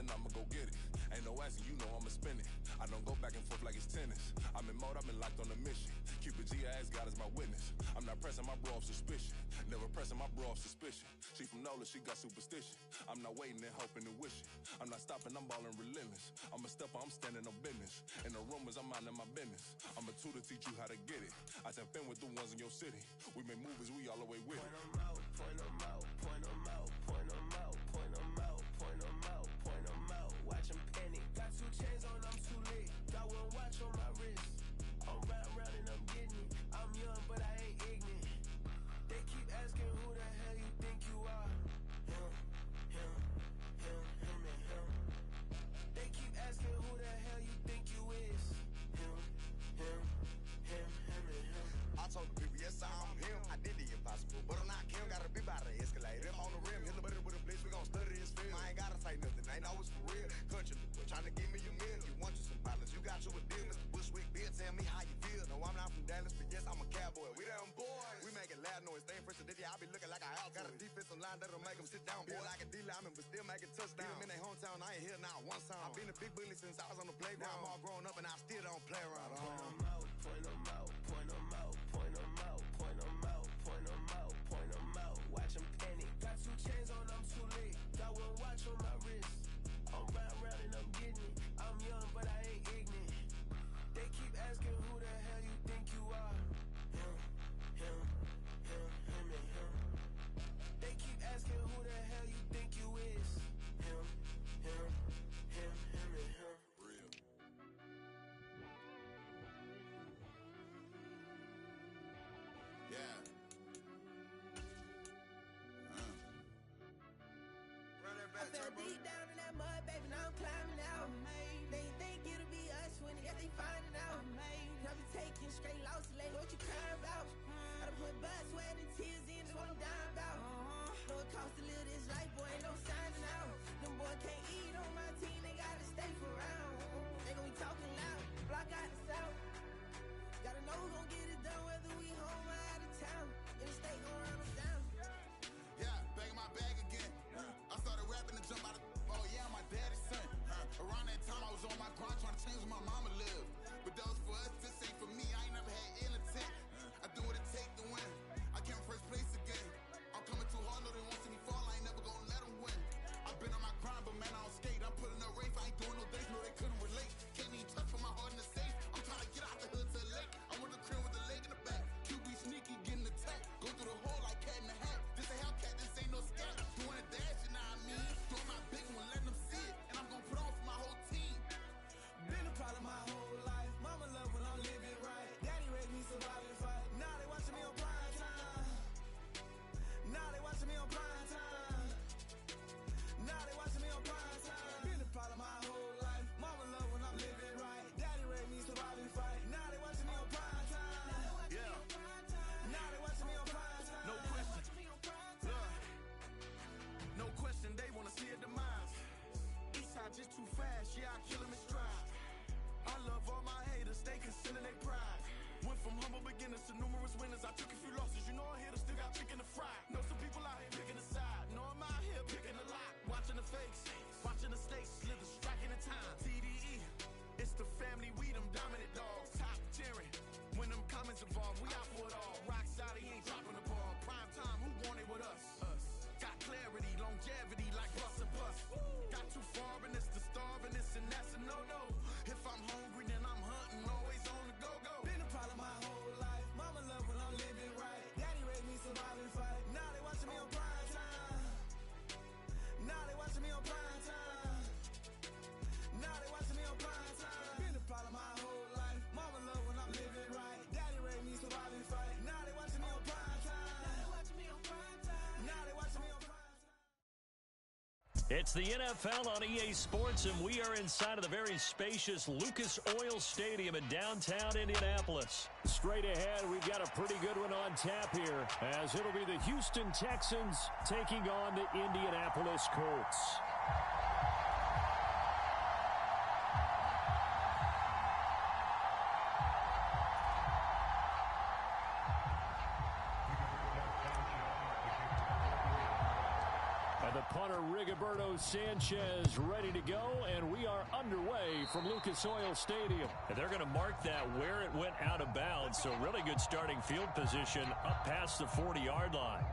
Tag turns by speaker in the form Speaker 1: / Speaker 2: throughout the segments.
Speaker 1: then I'ma go get it. Ain't no asking, you know I'ma spend it. I don't go back and forth like it's tennis. I'm in mode, I've been locked on a mission. Keep a G, I ask God as my witness. I'm not pressing my bro off suspicion. Never pressing my bro off suspicion. She from Nola, she got superstition. I'm not waiting and hoping and wishing. I'm not stopping, I'm balling relentless. I'm a stepper, I'm standing on business. In the rumors, I'm minding my business. I'm a tutor, teach you how to get it. I tap in with the ones in your city. We make movies, we all the way with it.
Speaker 2: Point them out, point them out, point them out, point them out, point them out, point them out, point them out. Watch them panic. Got 2 chains on, I'm too lit. Got 1 watch on my wrist. I'm round and I'm getting it. I'm young, but I ain't ignorant. They keep asking who the hell you think you are. Him, and him. They keep asking who the hell you think you is. Him, and him.
Speaker 3: I told the people, yes, I'm him. I did the impossible, but I'm not him. Gotta be by the escalator. Him on the rim, hit the butter with a blitz. We gon' study his film. I ain't gotta say nothing, ain't always for real. Country boy, tryna give me a meal. You want you some pilots, you got you a deal. Mr. Bushwick, Bill, tell me how you feel. No, I'm not from Dallas, but yes, I'm a cowboy. We them boys. We making loud noise. Staying fresh to I be looking like a house. Got a defensive line that'll make them sit down. Feel like a D-lineman, but still making touchdowns. Beat them in their hometown, I ain't here now one time. I've been a big bully since I was on the playground. Now I'm all grown up and I still don't play around.
Speaker 2: Point them out, point them out, point them out, point them out, point them out, point them out, point them out. Watch them panic. Got 2 chains on, I'm too late. Got 1 watch on my wrist. I'm round and I'm getting it. I'm young, but I ain't ignorant. They keep asking who the hell you think you are. Him, and him. They keep asking who the hell you think you is. Him, and him.
Speaker 1: Real. Yeah.
Speaker 4: I fell deep down in that mud, baby, now I'm climbing out. They think it'll be us when they finding out. I be taking straight losses, lately, what you crying about? Gotta put blood, sweat, and tears in, that's what I'm dying about. Know it costs to live this life, boy, ain't no signing out. Them boy can't eat on my team, they gotta stay for round. They gon' be talking loud, block out the south. Gotta know who gon' get it done, whether we home or out of town. In the state gon' run us down.
Speaker 1: Yeah, back in my bag again. I started rapping and jump out of, oh yeah, I'm my daddy's son. Around that time I was on my grind trying to change where my mama lived. But that was for us, this ain't for me, I ain't never had ill intent. I do what it take to win. I came first place again. I'm coming too hard, no they won't see me fall, I ain't never gonna let them win. I've been on my grind, but man I don't skate. I'm putting up race, I ain't doing no days, no they couldn't relate. Can't even touch from my heart in the safe. I'm trying to get out the hood to the lake. I'm with the crib with the leg in the back. QB sneaky, getting attacked. Go through the hole like cat in the hat. This a Hellcat, this ain't no scat. Doing a dash, you know what I mean? Doing my big one, letting them see it. And I'm gonna put on for my whole team.
Speaker 2: Been a problem my whole life. Mama love when I'm living right. Daddy raised me survive and fight. Now they watching me on prime time. Now they watching me on prime time. Now they watching me on prime time. Been a problem my whole life. Mama love when I'm living right. Daddy raised me survive and fight. Now they watching me on prime time.
Speaker 1: Yeah.
Speaker 2: Now they watching me on prime time.
Speaker 1: No question. Look. No question, they wanna see a demise. Eastside just too fast, yeah, I kill them in stride. I love all my haters, they consider they pride. Went from humble beginners to numerous winners. I took a few losses, you know I'm here to still got chicken to fry. Know some people out here picking a side. Know I'm out here picking a lot. Watching the fakes, watching the stakes, slither, striking the time. TDE, it's the family, we them dominant dogs. Top cheering, when them comments involved, we out for it all. Rock solid, he ain't dropping the ball. Prime time, who want it with us? Got clarity, longevity like bus and bus. Got too far and it's the starving, this and that's a no-no. If I'm hungry, then I'm hunting, always on the go-go.
Speaker 2: Been a problem my whole life. Mama love when I'm living right. Daddy raised me survive and fight. Now they watching me on prime time. Now they watching me on prime time. Now they watching me on prime time. Been a problem my whole life. Mama love when I'm living right. Daddy raised me survive and fight. Now they watching me on prime time. Now they watching me on prime time. Now they watching me on prime time.
Speaker 5: It's the NFL on EA Sports, and we are inside of the very spacious Lucas Oil Stadium in downtown Indianapolis. Straight ahead, we've got a pretty good one on tap here, as it'll be the Houston Texans taking on the Indianapolis Colts. the punter, Rigoberto Sanchez, ready to go, and we are underway from Lucas Oil Stadium. And they're going to mark that where it went out of bounds, so really good starting field position up past the 40-yard line.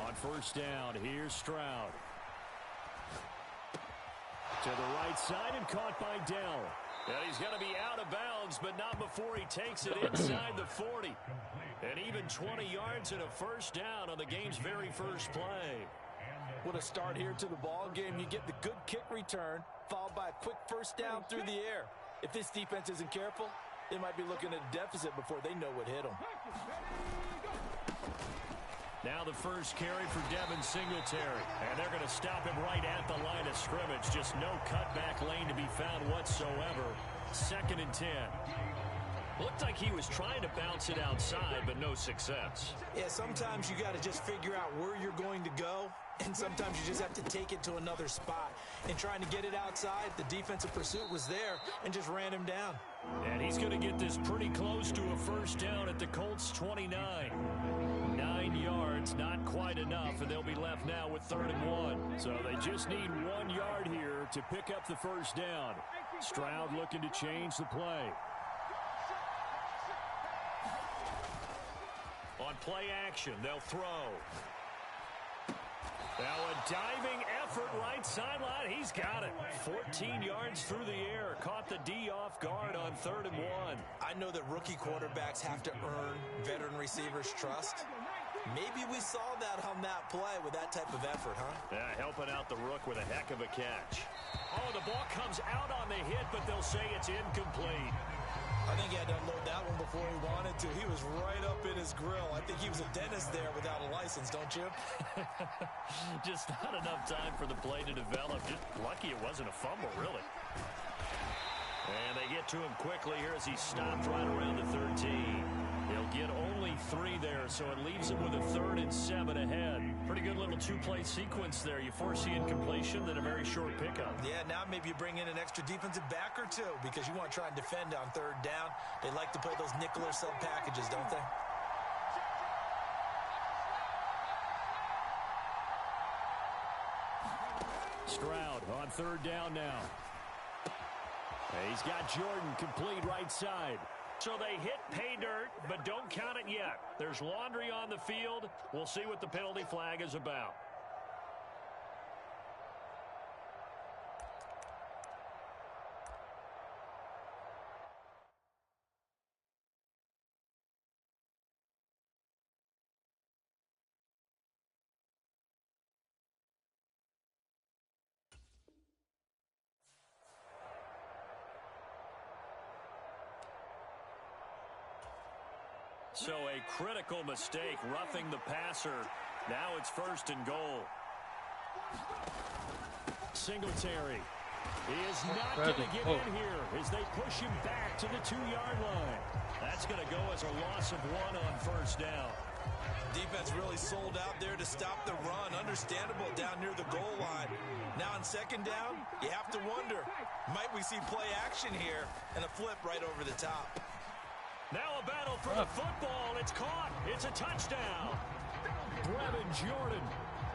Speaker 5: On first down, here's Stroud. To the right side and caught by Dell. And he's going to be out of bounds, but not before he takes it inside the 40. And even 20 yards and a first down on the game's very first play.
Speaker 6: What a start here to the ball game. You get the good kick return, followed by a quick first down through the air. If this defense isn't careful, they might be looking at a deficit before they know what hit them.
Speaker 5: Now the first carry for Devin Singletary. And they're going to stop him right at the line of scrimmage. Just no cutback lane to be found whatsoever. 2nd and 10. Looked like he was trying to bounce it outside, but no success.
Speaker 6: Yeah, sometimes you got to just figure out where you're going to go, and sometimes you just have to take it to another spot. And trying to get it outside, the defensive pursuit was there and just ran him down.
Speaker 5: And he's going to get this pretty close to a first down at the Colts 29. 9 yards, not quite enough, and they'll be left now with 3rd and 1. So they just need 1 yard here to pick up the first down. Stroud looking to change the play. On play action, they'll throw. Now a diving effort right sideline. He's got it. 14 yards through the air. Caught the D off guard on 3rd and 1.
Speaker 6: I know that rookie quarterbacks have to earn veteran receivers' trust. Maybe we saw that on that play with that type of effort, huh?
Speaker 5: Yeah, helping out the rook with a heck of a catch. Oh, the ball comes out on the hit, but they'll say it's incomplete.
Speaker 6: I think he had to unload that one before he wanted to. He was right up in his grill. I think he was a dentist there without a license, don't you?
Speaker 5: Just not enough time for the play to develop. Just lucky it wasn't a fumble, really. And they get to him quickly here as he stopped right around the 13. He'll get only 3 there, so it leaves him with a 3rd and 7 ahead. Pretty good little 2-play sequence there. You force the incompletion, then a very short pickup.
Speaker 6: Yeah, now maybe you bring in an extra defensive back or two because you want to try and defend on 3rd down. They like to play those nickel or sub packages, don't they?
Speaker 5: Stroud on 3rd down now. He's got Jordan complete right side. So they hit pay dirt, but don't count it yet. There's laundry on the field. We'll see what the penalty flag is about. So a critical mistake, roughing the passer. Now it's 1st and goal. Singletary. He is not going to get in here as they push him back to the 2-yard line. That's going to go as a loss of 1 on 1st down.
Speaker 6: Defense really sold out there to stop the run. Understandable down near the goal line. Now on 2nd down, you have to wonder, might we see play action here and a flip right over the top?
Speaker 5: Now a battle for the football. It's caught. It's a touchdown. Brevin Jordan,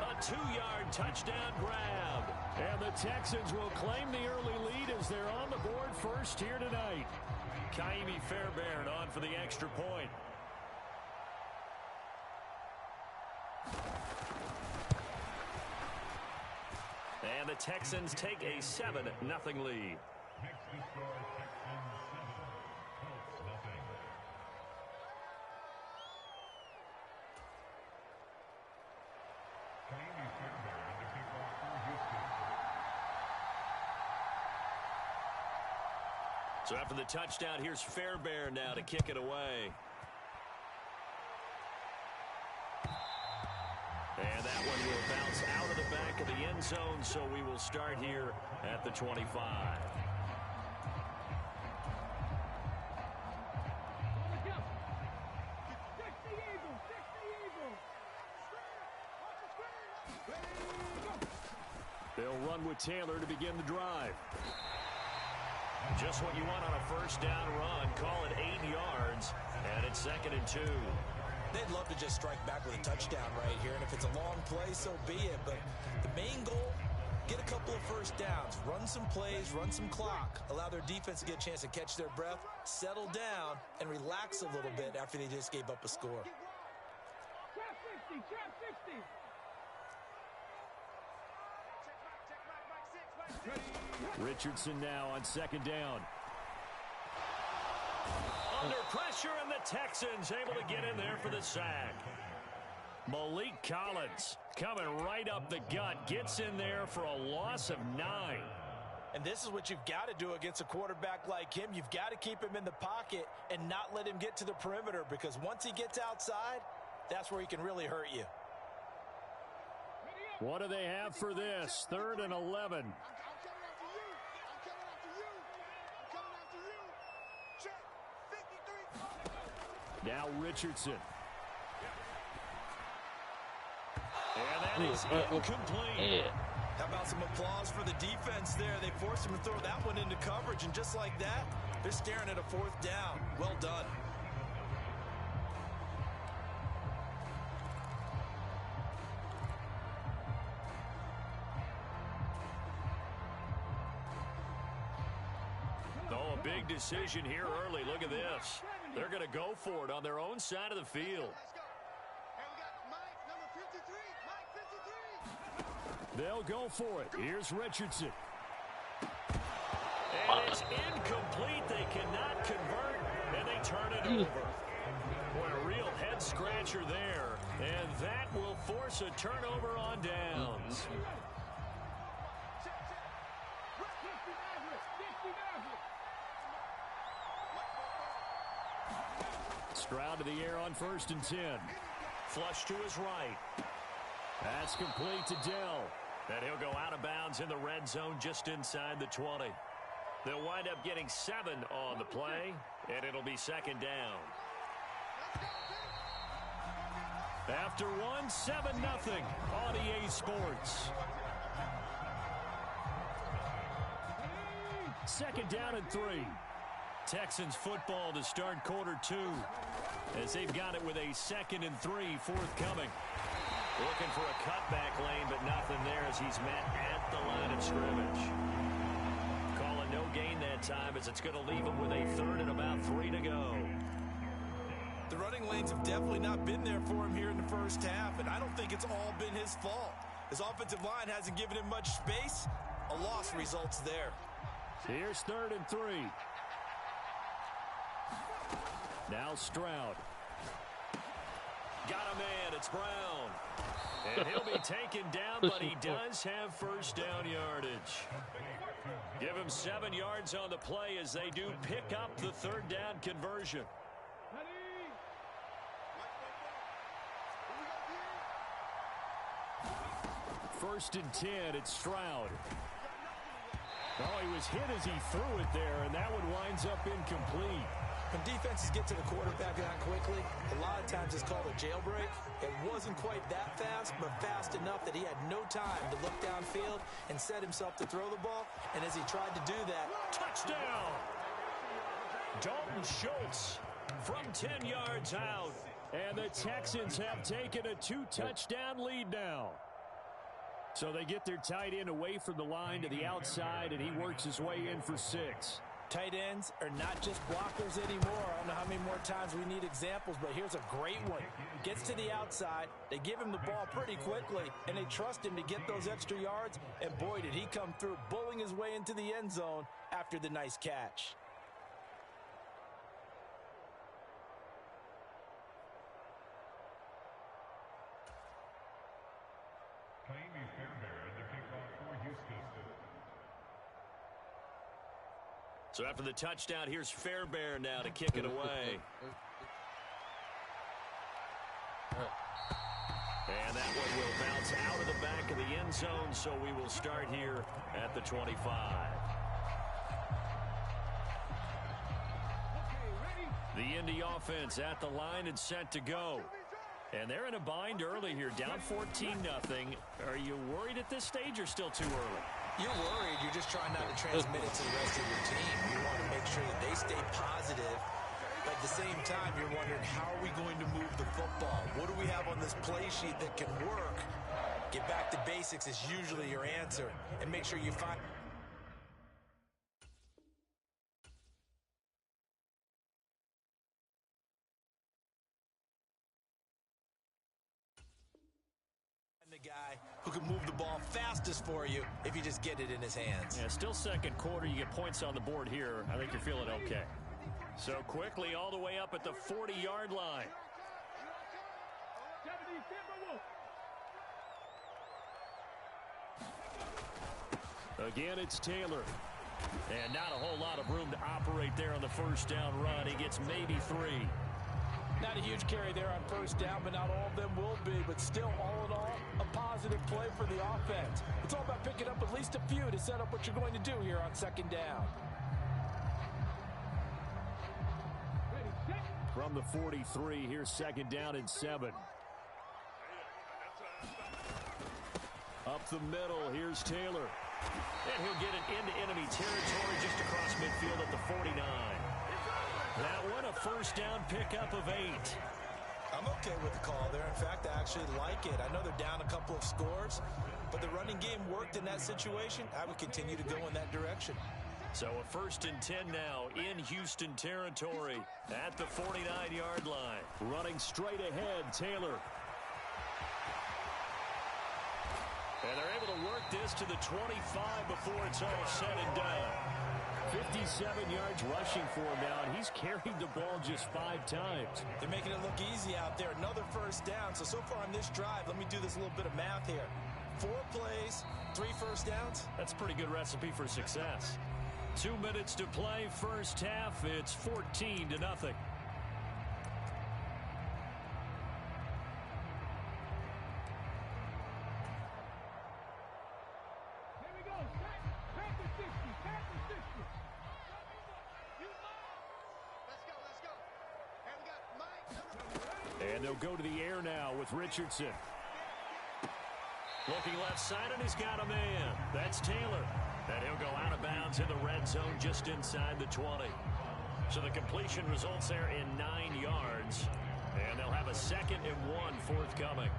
Speaker 5: a 2-yard touchdown grab. And the Texans will claim the early lead as they're on the board first here tonight. Kaimi Fairbairn on for the extra point. And the Texans take a 7-0 lead. So after the touchdown, here's Fairbairn now to kick it away. And that one will bounce out of the back of the end zone, so we will start here at the 25. They'll run with Taylor to begin the drive. Just what you want on a first down run. Call it 8 yards, and it's 2nd and 2.
Speaker 6: They'd love to just strike back with a touchdown right here, and if it's a long play, so be it. But the main goal, get a couple of first downs, run some plays, run some clock, allow their defense to get a chance to catch their breath, settle down, and relax a little bit after they just gave up a score.
Speaker 7: Trap 60, trap 60.
Speaker 5: Richardson now on 2nd down. Under pressure, and the Texans able to get in there for the sack. Malik Collins coming right up the gut, gets in there for a loss of 9.
Speaker 6: And this is what you've got to do against a quarterback like him. You've got to keep him in the pocket and not let him get to the perimeter, because once he gets outside, that's where he can really hurt you.
Speaker 5: What do they have for this? 3rd and 11. Now Richardson. And that is incomplete.
Speaker 6: How about some applause for the defense there? They forced him to throw that one into coverage, and just like that, they're staring at a 4th down. Well done.
Speaker 5: Oh, a big decision here early. Look at this. They're going to go for it on their own side of the field. They'll go for it. Here's Richardson. And it's incomplete. They cannot convert, and they turn it over. Boy, a real head-scratcher there. And that will force a turnover on downs. Stroud to the air on 1st and 10. Flush to his right. That's complete to Dell. And he'll go out of bounds in the red zone just inside the 20. They'll wind up getting 7 on the play, and it'll be 2nd down. After one, 7-0 on EA Sports. 2nd down and 3. Texans football to start quarter 2, as they've got it with a 2nd and 3 forthcoming. Looking for a cutback lane, but nothing there as he's met at the line of scrimmage. Calling no gain that time, as it's going to leave him with a 3rd and about 3 to go.
Speaker 6: The running lanes have definitely not been there for him here in the first half, and I don't think it's all been his fault. His offensive line hasn't given him much space. A loss results there.
Speaker 5: Here's 3rd and 3. Now Stroud. Got a man. It's Brown. And he'll be taken down, but he does have first down yardage. Give him 7 yards on the play as they do pick up the 3rd down conversion. 1st and 10, it's Stroud. Oh, he was hit as he threw it there, and that one winds up incomplete.
Speaker 6: When defenses get to the quarterback that quickly, a lot of times it's called a jailbreak. It wasn't quite that fast, but fast enough that he had no time to look downfield and set himself to throw the ball. And as he tried to do that,
Speaker 5: touchdown! Dalton Schultz from 10 yards out. And the Texans have taken a 2-touchdown lead now. So they get their tight end away from the line to the outside, and he works his way in for 6.
Speaker 6: Tight ends are not just blockers anymore. I don't know how many more times we need examples, but here's a great one. Gets to the outside, they give him the ball pretty quickly, and they trust him to get those extra yards, and boy, did he come through, bullying his way into the end zone after the nice catch.
Speaker 5: So after the touchdown, here's Fairbairn now to kick it away. And that one will bounce out of the back of the end zone, so we will start here at the 25. The Indy offense at the line and set to go. And they're in a bind early here, down 14-0. Are you worried at this stage or still too early?
Speaker 6: You're worried. You're just trying not to transmit it to the rest of your team. You want to make sure that they stay positive. But at the same time, you're wondering, how are we going to move the football? What do we have on this play sheet that can work? Get back to basics is usually your answer. And make sure you find... the guy who can move the ball fastest for you if you just get it in his hands.
Speaker 5: Yeah, still second quarter. You get points on the board here. I think you're feeling okay. So quickly all the way up at the 40-yard line. Again, it's Taylor. And not a whole lot of room to operate there on the first down run. He gets maybe 3.
Speaker 6: Not a huge carry there on first down, but not all of them will be. But still, all in all, a positive play for the offense. It's all about picking up at least a few to set up what you're going to do here on second down.
Speaker 5: From the 43, here's second down and 7. Up the middle, here's Taylor. And he'll get it into enemy territory just across midfield at the 49. That one, a first down pickup of 8.
Speaker 6: I'm okay with the call there. In fact, I actually like it. I know they're down a couple of scores, but the running game worked in that situation. I would continue to go in that direction.
Speaker 5: So a first and 10 now in Houston territory at the 49-yard line. Running straight ahead, Taylor. And they're able to work this to the 25 before it's all said and done. 57 yards rushing for him now, and he's carried the ball just 5 times.
Speaker 6: They're making it look easy out there. Another first down. So far on this drive, let me do this little bit of math here. 4 plays, 3 first downs.
Speaker 5: That's a pretty good recipe for success. 2 minutes to play, first half. It's 14-0. And they'll go to the air now with Richardson. Looking left side, and he's got a man. That's Taylor. And he'll go out of bounds in the red zone just inside the 20. So the completion results there in 9 yards. And they'll have a 2nd and 1 forthcoming.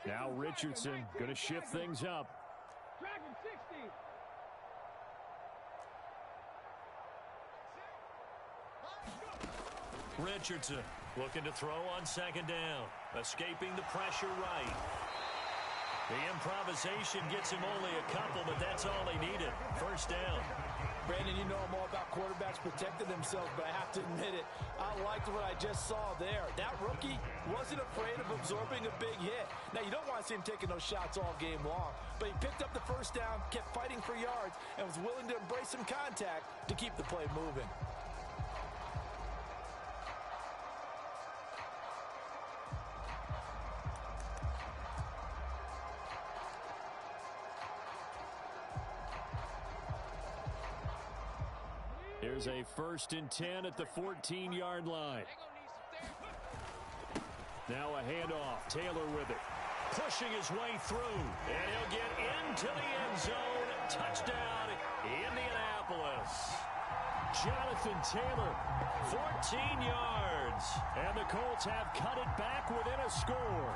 Speaker 5: Now Richardson going to shift things up. Richardson looking to throw on second down. Escaping the pressure right. The improvisation gets him only a couple, but that's all he needed. First down.
Speaker 6: Brandon, you know I'm all about quarterbacks protecting themselves, but I have to admit it, I liked what I just saw there. That rookie wasn't afraid of absorbing a big hit. Now, you don't want to see him taking those shots all game long, but he picked up the first down, kept fighting for yards, and was willing to embrace some contact to keep the play moving.
Speaker 5: Here's a 1st and 10 at the 14-yard line. Now a handoff. Taylor with it. Pushing his way through. And he'll get into the end zone. Touchdown, Indianapolis. Jonathan Taylor, 14 yards. And the Colts have cut it back within a score.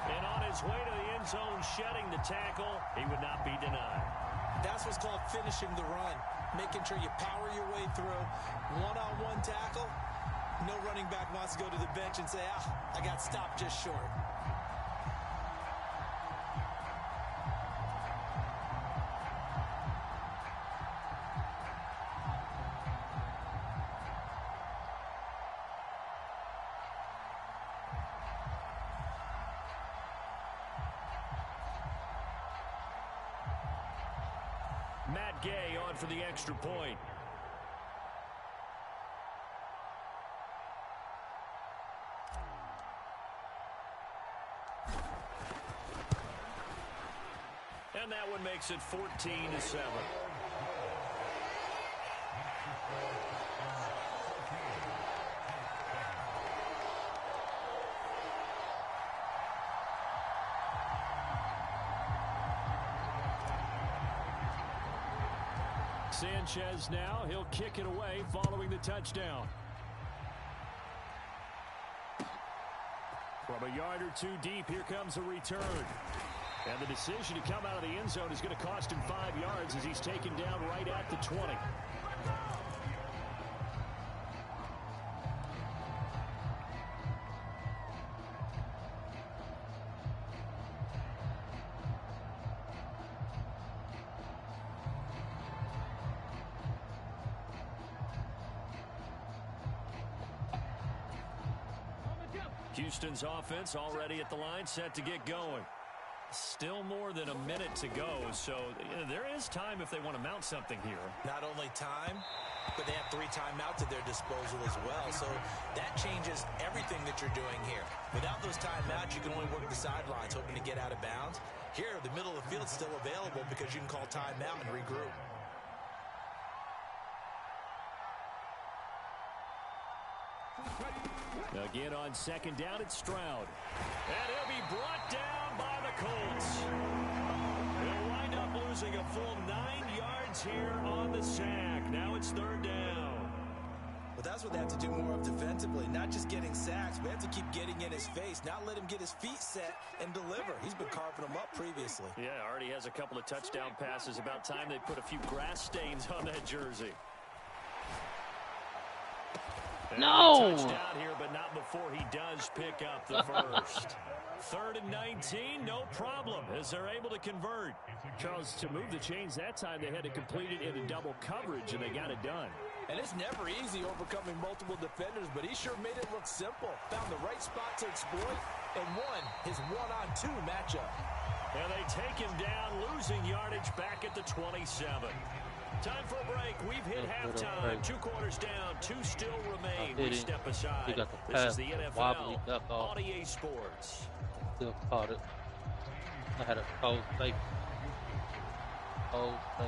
Speaker 5: And on his way to the end zone, shedding the tackle, he would not be denied.
Speaker 6: That's what's called finishing the run. Making sure you power your way through. One-on-one tackle. No running back wants to go to the bench and say, I got stopped just short.
Speaker 5: Matt Gay on for the extra point. And that one makes it 14-7. Sanchez now, he'll kick it away following the touchdown. From a yard or two deep, here comes a return. And the decision to come out of the end zone is going to cost him 5 yards as he's taken down right at the 20. Houston's offense already at the line, set to get going. Still more than a minute to go, so there is time if they want to mount something here.
Speaker 6: Not only time, but they have 3 timeouts at their disposal as well, so that changes everything that you're doing here. Without those timeouts, you can only work the sidelines, hoping to get out of bounds. Here, the middle of the field's still available because you can call timeout and regroup.
Speaker 5: Again on second down, it's Stroud. And he'll be brought down by the Colts. They'll wind up losing a full 9 yards here on the sack. Now it's 3rd down.
Speaker 6: Well, that's what they have to do more of defensively, not just getting sacks, but have to keep getting in his face, not let him get his feet set and deliver. He's been carving them up previously.
Speaker 5: Yeah, already has a couple of touchdown passes. About time they put a few grass stains on that jersey.
Speaker 8: No!
Speaker 5: Touchdown here, but not before he does pick up the first. 3rd and 19, no problem, as they're able to convert. Charles, to move the chains that time, they had to complete it in a double coverage, and they got it done.
Speaker 6: And it's never easy overcoming multiple defenders, but he sure made it look simple. Found the right spot to exploit and won his 1-on-2 matchup.
Speaker 5: And they take him down, losing yardage back at the 27. Time for a break. We've hit halftime. 2 quarters down. 2 still remain. We step aside. This is the NFL on EA Sports.
Speaker 8: Still caught it. I had a cold fake. Cold fake.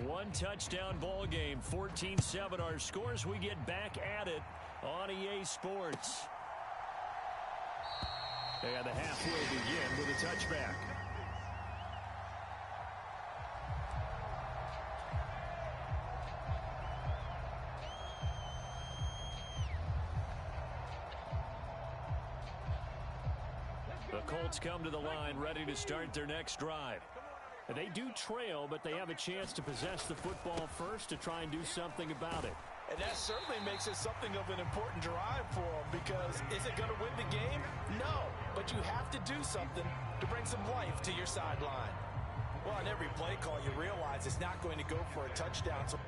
Speaker 5: One-touchdown ball game, 14-7 our scores. We get back at it on EA Sports. And the half will begin with a touchback. The Colts come to the line, ready to start their next drive. They do trail, but they have a chance to possess the football first to try and do something about it.
Speaker 6: And that certainly makes it something of an important drive for them, because is it going to win the game? No, but you have to do something to bring some life to your sideline. Well, on every play call, you realize it's not going to go for a touchdown. So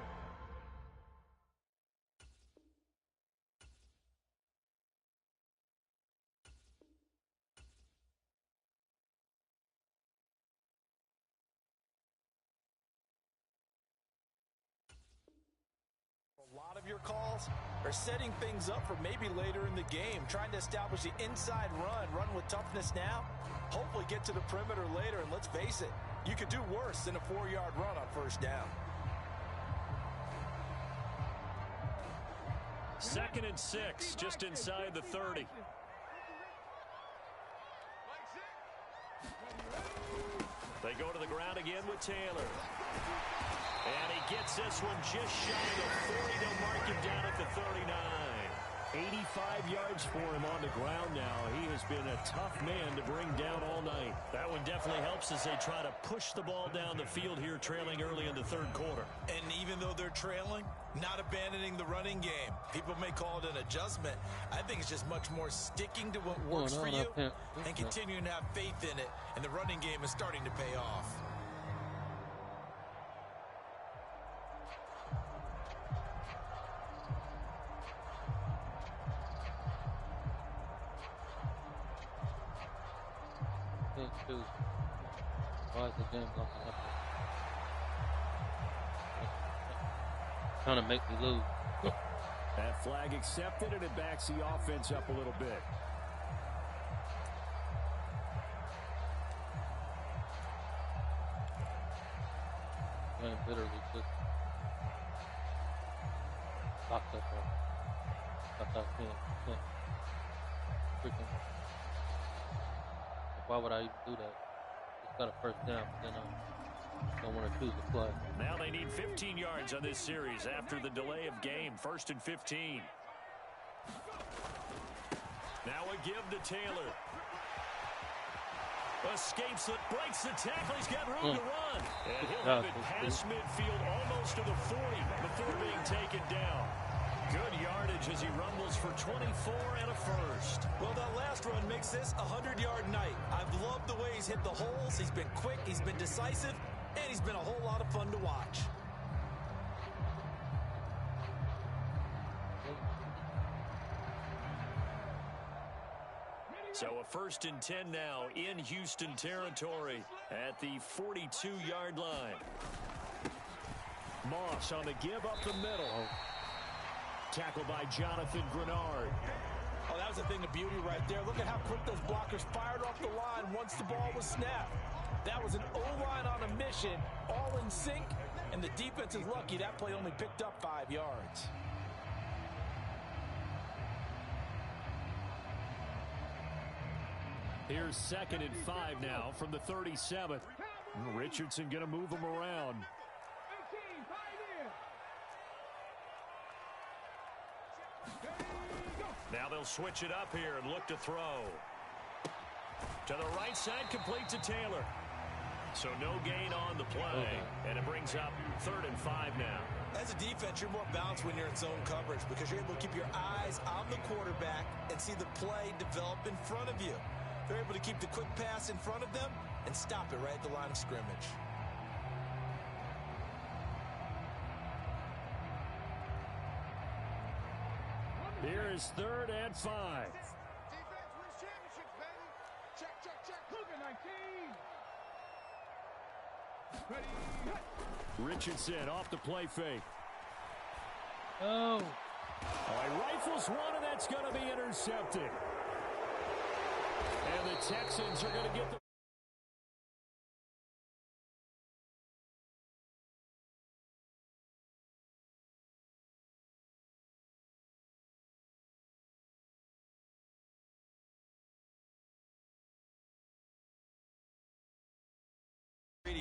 Speaker 6: your calls are setting things up for maybe later in the game, trying to establish the inside run with toughness now, hopefully get to the perimeter later, and let's face it, you could do worse than a 4-yard run on 1st down.
Speaker 5: 2nd and 6, just inside the 30. They go to the ground again with Taylor. And he gets this one just shy of 40 to mark him down at the 39. 85 yards for him on the ground now. He has been a tough man to bring down all night. That one definitely helps as they try to push the ball down the field here, trailing early in the 3rd quarter.
Speaker 6: And even though they're trailing, Not abandoning the running game. People may call it an adjustment. I think it's just much more sticking to what works for you and continuing to have faith in it. And the running game is starting to pay off.
Speaker 8: Why is the game looking up? Trying to make me lose.
Speaker 5: That flag accepted, and it backs the offense up a little bit.
Speaker 8: I'm literally just locked up. Can't. Freaking. Why would I even do that? Just got a first down, but then I don't want to choose the play.
Speaker 5: Now they need 15 yards on this series after the delay of game. 1st and 15. Now a give to Taylor. Escapes it, breaks the tackle. He's got room to run. And he'll have it past midfield almost to the 40 before being taken down. Good yardage as he rumbles for 24 and a first.
Speaker 6: Well, that last run makes this a 100-yard night. I've loved the way he's hit the holes. He's been quick, he's been decisive, and he's been a whole lot of fun to watch.
Speaker 5: So a 1st and 10 now in Houston territory at the 42-yard line. Moss on the give up the middle. Tackled by Jonathan Grenard.
Speaker 6: Oh, that was a thing of beauty right there. Look at how quick those blockers fired off the line once the ball was snapped. That was an O-line on a mission, all in sync, and the defense is lucky that play only picked up 5 yards.
Speaker 5: Here's 2nd and 5 now from the 37th. Richardson going to move him around. Now they'll switch it up here and look to throw. To the right side, complete to Taylor. So no gain on the play, and it brings up 3rd and 5 now.
Speaker 6: As a defense, you're more balanced when you're in zone coverage because you're able to keep your eyes on the quarterback and see the play develop in front of you. They're able to keep the quick pass in front of them and stop it right at the line of scrimmage.
Speaker 5: Here is 3rd and 5.
Speaker 7: Defense wins championships, baby. Check, check, check. Cougar 19. Ready.
Speaker 5: Richardson off the play fake.
Speaker 8: Oh.
Speaker 5: He rifles one, and that's going to be intercepted. And the Texans are going to get the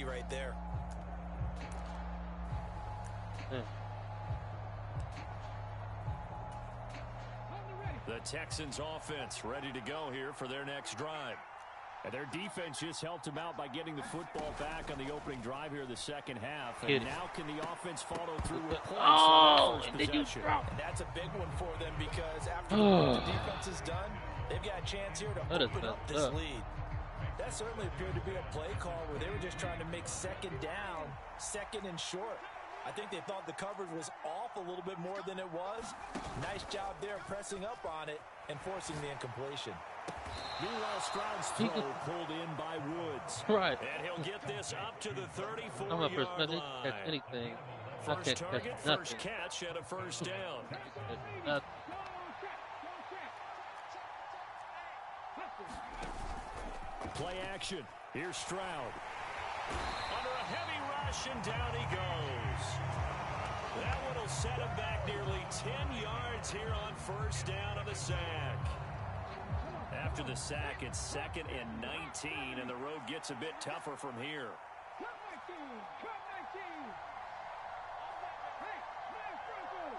Speaker 6: right there.
Speaker 5: The Texans offense ready to go here for their next drive. And their defense just helped them out by getting the football back on the opening drive here in the second half. And now can the offense follow through with points on the first possession?
Speaker 6: And that's a big one for them because after the defense is done, they've got a chance here to open up this lead. That certainly appeared to be a play call where they were just trying to make 2nd down, 2nd and short. I think they thought the coverage was off a little bit more than it was. Nice job there pressing up on it and forcing the incompletion.
Speaker 5: Meanwhile, Stroud's throw pulled in by Woods.
Speaker 8: Right.
Speaker 5: And he'll get this up to the 34-yard
Speaker 8: I'm a first
Speaker 5: line.
Speaker 8: catch anything.
Speaker 5: First target, first catch, and a first down. Play action. Here's Stroud. Under a heavy rush, and down he goes. That one will set him back nearly 10 yards here on first down on the sack. After the sack, it's 2nd and 19, and the road gets a bit tougher from here.
Speaker 7: Cut 19. Cut 19. Hey, man, Franco.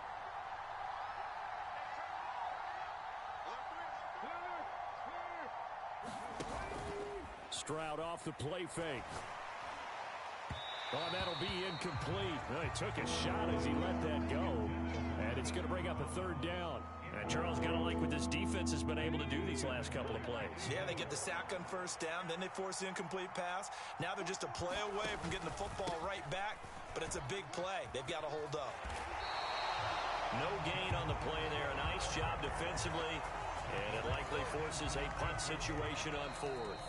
Speaker 5: Stroud off the play fake. Oh, that'll be incomplete. Well, he took a shot as he let that go. And it's going to bring up a third down. And Charles, got to like what this defense has been able to do these last couple of plays.
Speaker 6: Yeah, they get the sack on first down, then they force the incomplete pass. Now they're just a play away from getting the football right back, but it's a big play. They've got to hold up.
Speaker 5: No gain on the play there. A nice job defensively, and it likely forces a punt situation on fourth.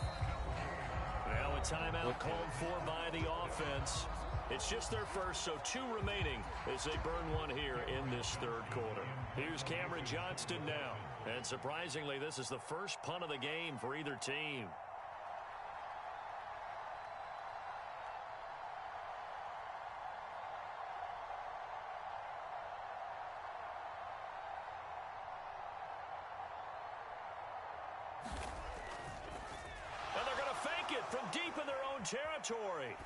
Speaker 5: Now a timeout called for by the offense. It's just their first, so 2 remaining as they burn one here in this third quarter. Here's Cameron Johnston now. And surprisingly, this is the first punt of the game for either team. And they're going to fake it from deep in their own territory.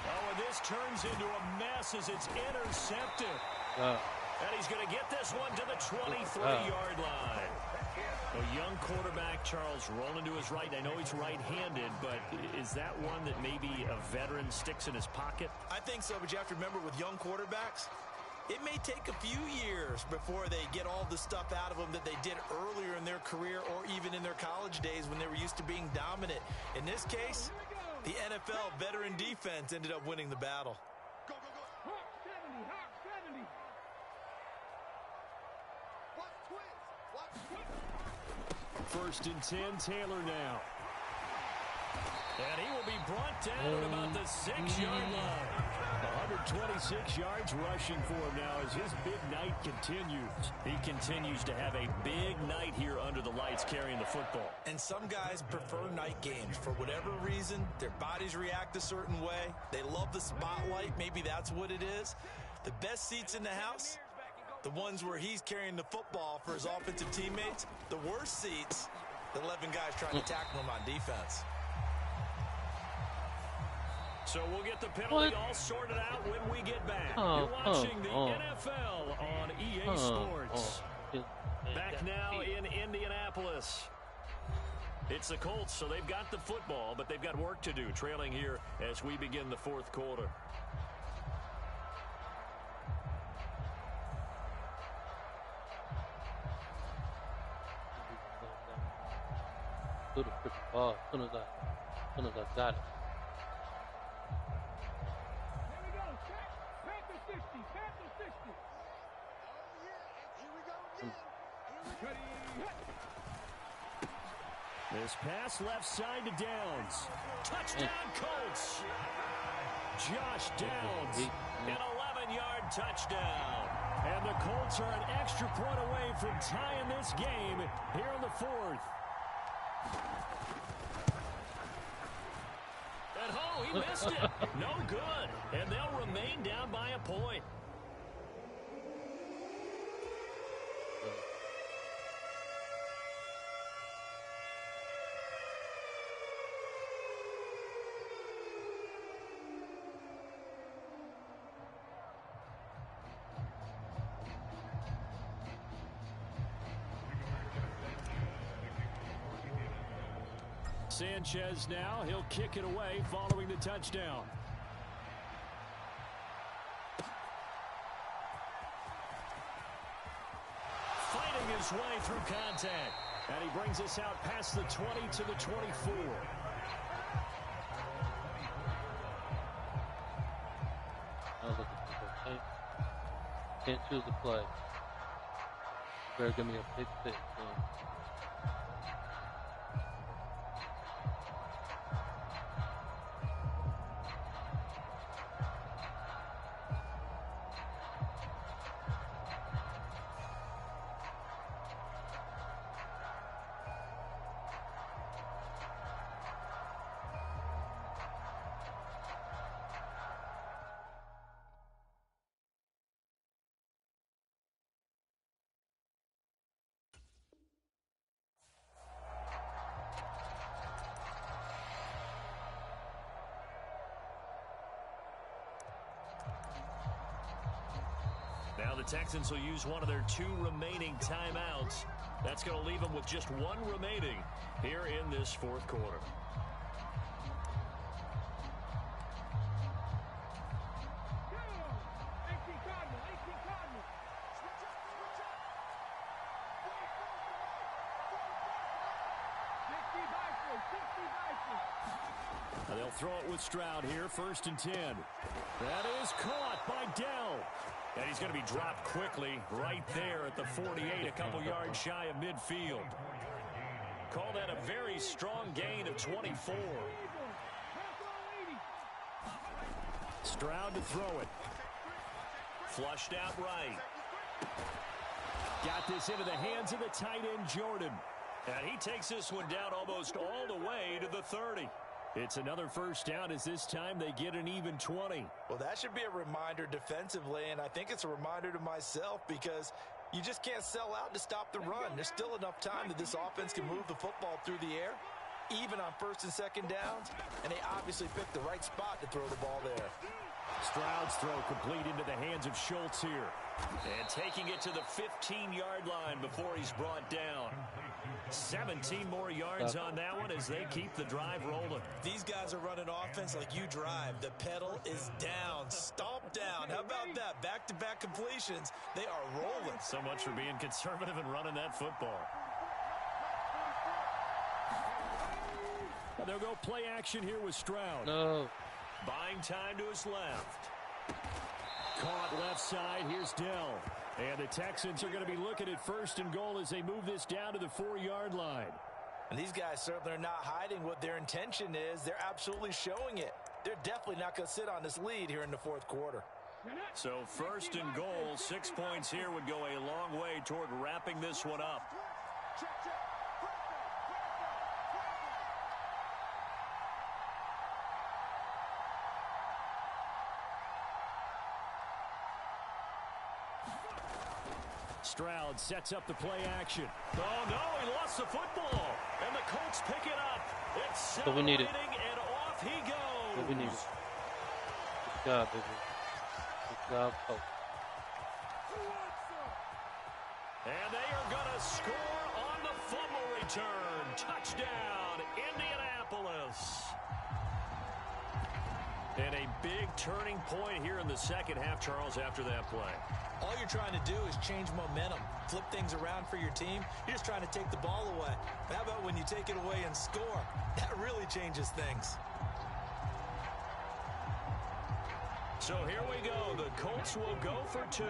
Speaker 5: Oh, and this turns into a mess as it's intercepted. And he's going to get this one to the 23-yard line. A young quarterback, Charles, rolling to his right. I know he's right-handed, but is that one that maybe a veteran sticks in his pocket?
Speaker 6: I think so, but you have to remember with young quarterbacks, it may take a few years before they get all the stuff out of them that they did earlier in their career or even in their college days when they were used to being dominant. In this case, the NFL veteran defense ended up winning the battle.
Speaker 7: Go, go, go. Hawk 70, Hawk 70. Watch twins. Watch twins.
Speaker 5: 1st and 10, Taylor now. And he will be brought down at about the 6-yard line. 126 yards rushing for him now as his big night continues. He continues to have a big night here under the lights carrying the football.
Speaker 6: And some guys prefer night games. For whatever reason, their bodies react a certain way. They love the spotlight. Maybe that's what it is. The best seats in the house, the ones where he's carrying the football for his offensive teammates. The worst seats, the 11 guys trying to tackle him on defense.
Speaker 5: So we'll get the penalty all sorted out when we get back. You're watching the NFL on EA Sports. Back now in Indianapolis. It's the Colts, so they've got the football, but they've got work to do, trailing here as we begin the fourth quarter.
Speaker 8: Threw the freaking ball as soon as I got it.
Speaker 5: This pass left side to Downs. Touchdown Colts. Josh Downs, an 11-yard touchdown. And the Colts are an extra point away from tying this game here in the fourth. And oh, he missed it. No good. And they'll remain down by a point. Sanchez now, he'll kick it away following the touchdown. Fighting his way through contact. And he brings us out past the 20 to the 24.
Speaker 8: I was looking for the can't choose a play. Better give me a big pick.
Speaker 5: Now the Texans will use one of their 2 remaining timeouts. That's going to leave them with just 1 remaining here in this fourth quarter. They'll throw it with Stroud here, 1st and 10. That is caught by Dell. And he's going to be dropped quickly right there at the 48, a couple yards shy of midfield. Call that a very strong gain of 24. Stroud to throw it. Flushed out right. Got this into the hands of the tight end, Jordan. And he takes this one down almost all the way to the 30. It's another 1st down as this time they get an even 20.
Speaker 6: Well, that should be a reminder defensively, and I think it's a reminder to myself because you just can't sell out to stop the run. There's still enough time that this offense can move the football through the air, even on 1st and 2nd downs, and they obviously picked the right spot to throw the ball there.
Speaker 5: Stroud's throw complete into the hands of Schultz here. And taking it to the 15-yard line before he's brought down. 17 more yards on that one as they keep the drive rolling.
Speaker 6: These guys are running offense like you drive. The pedal is down, stomp down. How about that? Back-to-back completions. They are rolling.
Speaker 5: So much for being conservative and running that football. They'll go play action here with Stroud.
Speaker 8: No.
Speaker 5: Buying time to his left. Caught left side. Here's Dell. And the Texans are going to be looking at 1st and goal as they move this down to the 4-yard line.
Speaker 6: And these guys certainly are not hiding what their intention is. They're absolutely showing it. They're definitely not going to sit on this lead here in the 4th quarter.
Speaker 5: So 1st and goal, 6 points here would go a long way toward wrapping this one up. Stroud sets up the play action. Oh, no, he lost the football. And the Colts pick it up. It's celebrating, and off he goes.
Speaker 8: What we need. Good job, baby. Good job, Colts.
Speaker 5: And they are going to score on the fumble return. Touchdown, Indianapolis. And a big turning point here in the 2nd half, Charles, after that play.
Speaker 6: All you're trying to do is change momentum, flip things around for your team. You're just trying to take the ball away. How about when you take it away and score? That really changes things.
Speaker 5: So here we go. The Colts will go for 2.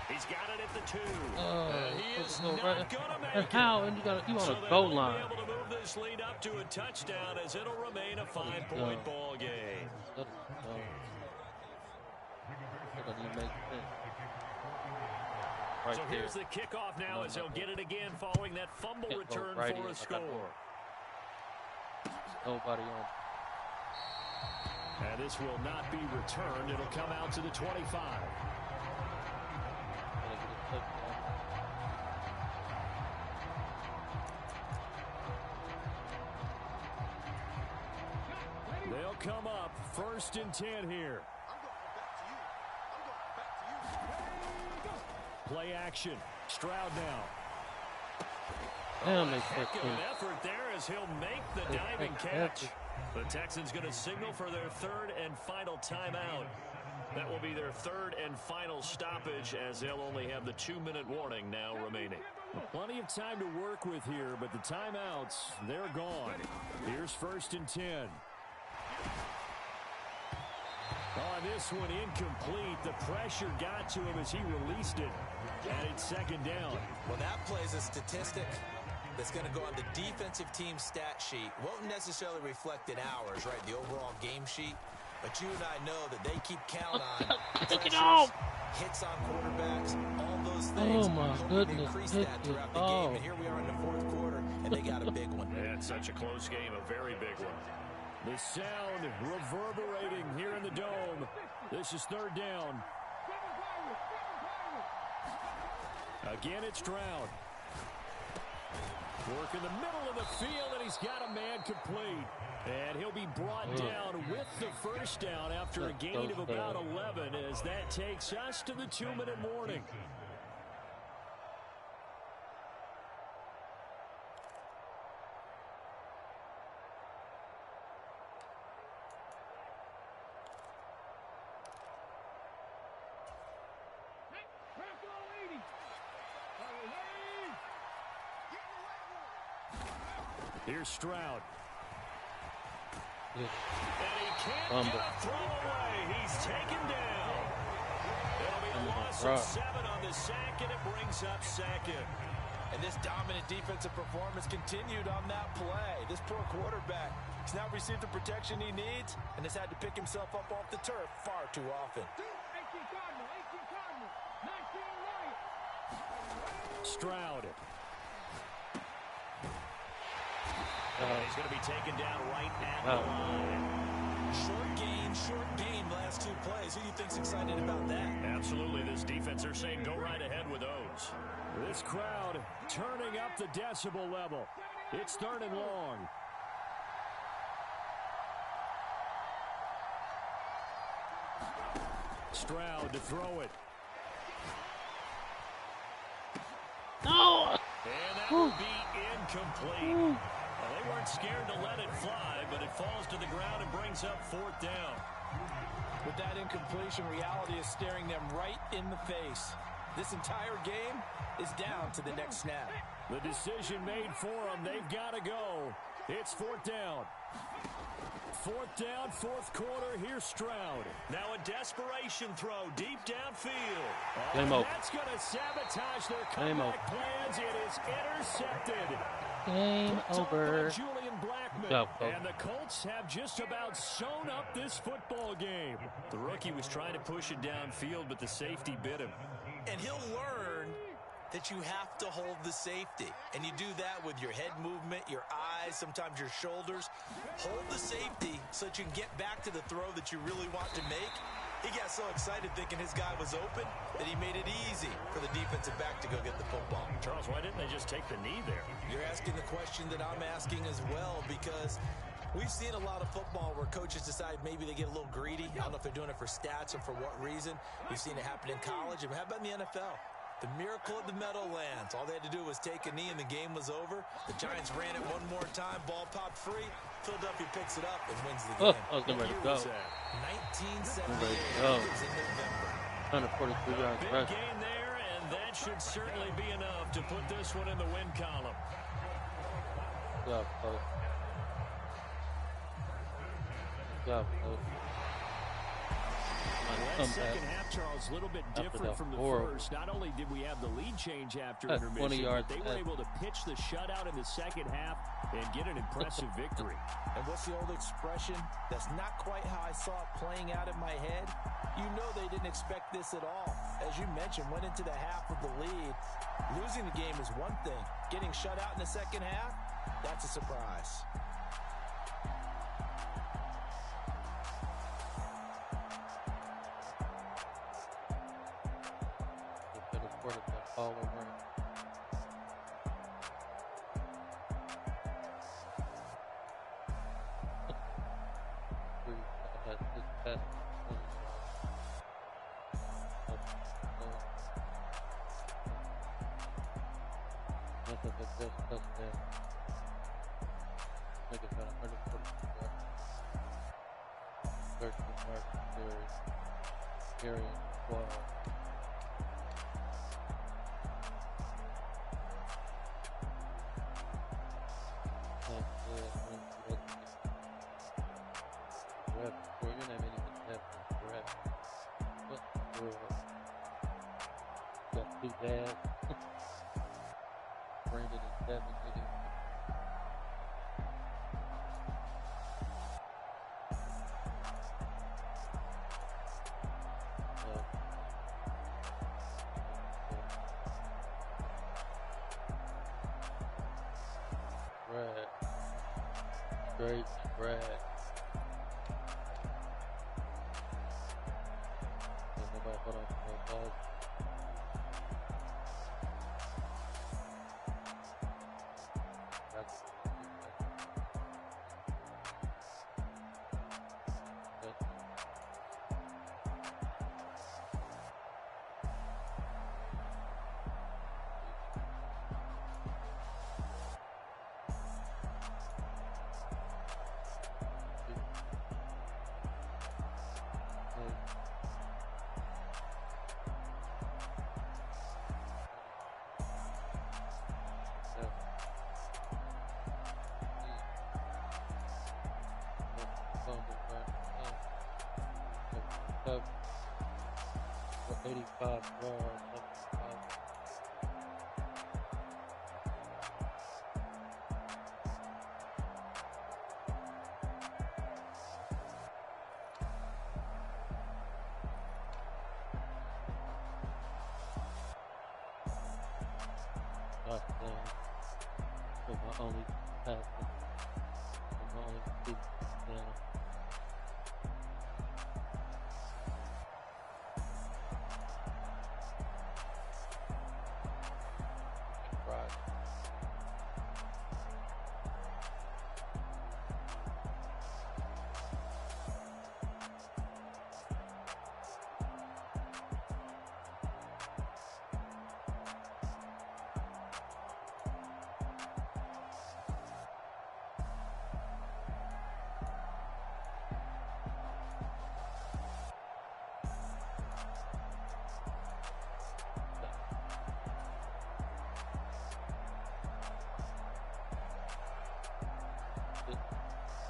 Speaker 5: He's got it at the 2. He is not going to make it.
Speaker 8: How? And you on a goal line.
Speaker 5: So they'll be able to move this lead up to a touchdown as it'll remain a 5-point ball game.
Speaker 8: That doesn't even make sense. Right
Speaker 5: so
Speaker 8: there.
Speaker 5: here's the kickoff now as he'll get it again following that fumble return
Speaker 8: right
Speaker 5: for a score.
Speaker 8: Nobody on.
Speaker 5: And this will not be returned. It'll come out to the 25. They'll come up 1st and 10 here. Play action. Stroud now. Heck of an effort there as he'll make the diving catch. The Texans going to signal for their 3rd and final timeout. That will be their 3rd and final stoppage as they'll only have the 2-minute warning now remaining. Plenty of time to work with here, but the timeouts, they're gone. Here's 1st and 10. On this one, incomplete. The pressure got to him as he released it. And it's 2nd down.
Speaker 6: Well, that plays a statistic that's going to go on the defensive team stat sheet. Won't necessarily reflect in ours, right, the overall game sheet. But you and I know that they keep count on pressures, hits on quarterbacks, all those things.
Speaker 8: Oh, my goodness.
Speaker 6: Increase that throughout the game. And here we are in the 4th quarter, and they got a big one.
Speaker 5: Yeah, it's such a close game, a very big one. The sound reverberating here in the dome. This is 3rd down. Again, it's Stroud. Work in the middle of the field, and he's got a man complete. And he'll be brought down with the 1st down after a gain of about 11 as that takes us to the 2-minute warning. Here's Stroud.
Speaker 8: Yeah.
Speaker 5: And he can't get a throw away. He's taken down. It'll be a loss of 7 on the sack, and it brings up second.
Speaker 6: And this dominant defensive performance continued on that play. This poor quarterback has now received the protection he needs and has had to pick himself up off the turf far too often.
Speaker 7: 18 Cardinal, 19 Lions.
Speaker 5: Stroud. He's going to be taken down right at the line.
Speaker 6: Short game, last 2 plays. Who do you think's excited about that?
Speaker 5: Absolutely. This defense, they're saying go right ahead with those. This crowd turning up the decibel level. It's 3rd and long. Stroud to throw it.
Speaker 8: No!
Speaker 5: And that will be incomplete. Well, they weren't scared to let it fly, but it falls to the ground and brings up 4th down.
Speaker 6: With that incompletion, reality is staring them right in the face. This entire game is down to the next snap.
Speaker 5: The decision made for them. They've got to go. It's 4th down. 4th down, 4th quarter. Here's Stroud. Now a desperation throw deep downfield. That's going to sabotage their comeback plans. It is intercepted.
Speaker 8: Game over.
Speaker 5: Julian Blackman.
Speaker 8: Job,
Speaker 5: and the Colts have just about sewn up this football game. The rookie was trying to push it downfield, but the safety bit him.
Speaker 6: And he'll learn that you have to hold the safety. And you do that with your head movement, your eyes, sometimes your shoulders. Hold the safety so that you can get back to the throw that you really want to make. He got so excited thinking his guy was open that he made it easy for the defensive back to go get the football.
Speaker 5: Charles, why didn't they just take the knee there?
Speaker 6: You're asking the question that I'm asking as well, because we've seen a lot of football where coaches decide maybe they get a little greedy. I don't know if they're doing it for stats or for what reason. We've seen it happen in college. And how about in the NFL? The miracle of the Meadowlands. All they had to do was take a knee and the game was over. The Giants ran it one more time. Ball popped free. Philadelphia picks it up and wins the game.
Speaker 8: I was getting ready to go.
Speaker 6: 1978. It was in November.
Speaker 8: 143 yards.
Speaker 5: Big gain there, and that should certainly be enough to put this one in the win column.
Speaker 8: Good job, folks. Good job, folks.
Speaker 5: That second half, Charles, a little bit different from the first. Not only did we have the lead change after intermission, but they were able to pitch the shutout in the second half and get an impressive victory.
Speaker 6: And what's the old expression? That's not quite how I saw it playing out in my head. You know they didn't expect this at all. As you mentioned, went into the half with the lead. Losing the game is one thing. Getting shut out in the second half, that's a surprise.
Speaker 8: All over. Dad, Brandon and Devin hitting. Brad, straight Brad. Nobody hold on to no ball. 85 yards, 75. Touchdown. For my only pass. For my only big down. Right.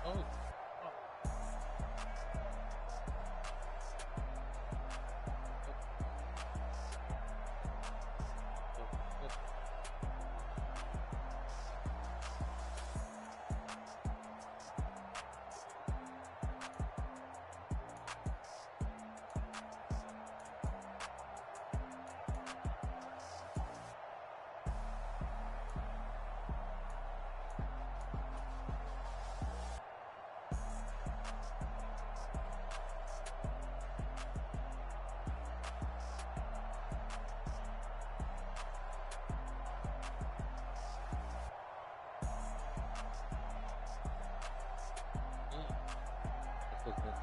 Speaker 8: Oh.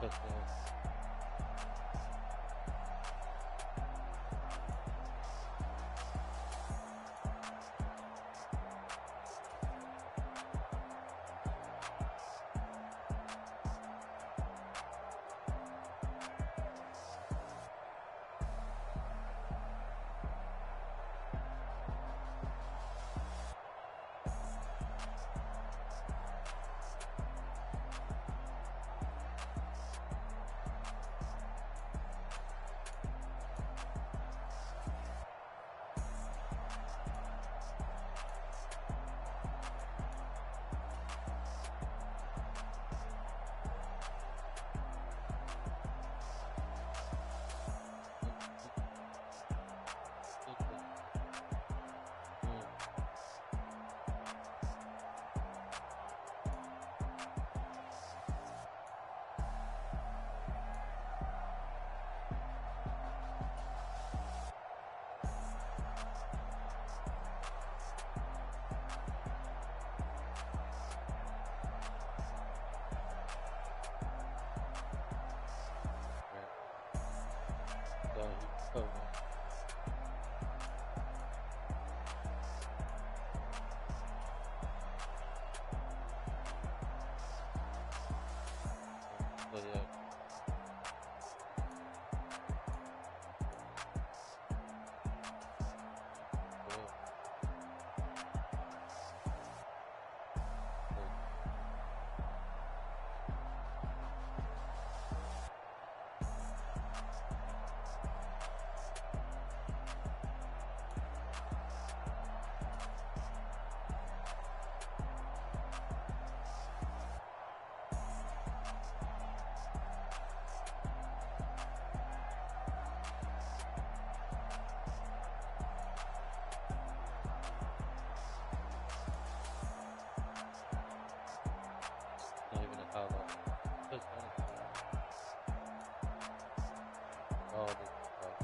Speaker 8: Touchdown. Oh. But yeah. Not even a highlight. Touchdown. Oh, this is tough.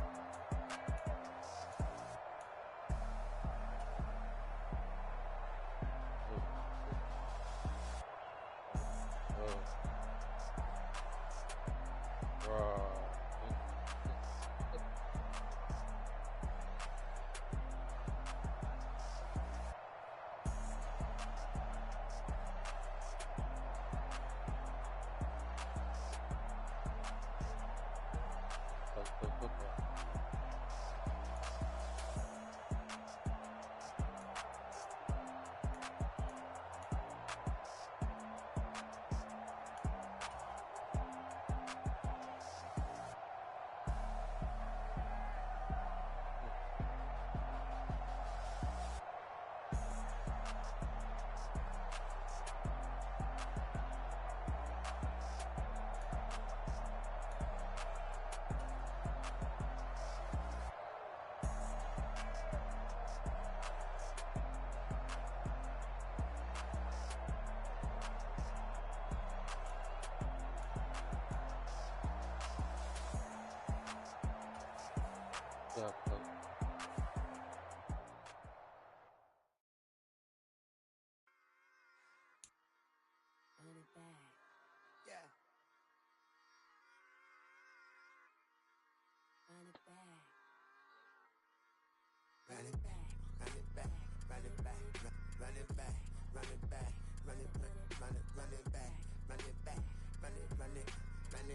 Speaker 8: Go.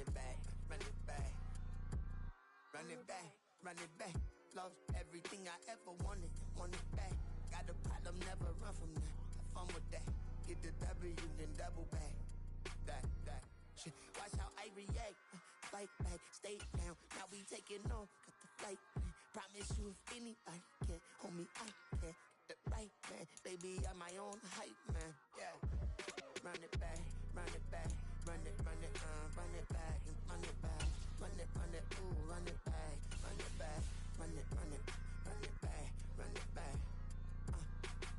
Speaker 2: it back, run it back. Run it back, run it back. Lost everything I ever wanted, want it back. Got a problem, never run from that. Have fun with that. Get the W, then double back. That shit. Watch how I react. Fight back, stay down. Now we taking on, got the flight plan. Promise you if anybody can, homie, I can. Get the right man, baby, I'm my own hype man. Yeah. Run it back, run it back. Run it back, and run it back. Run it, ooh, run it back. Run it back, run it back, run it back.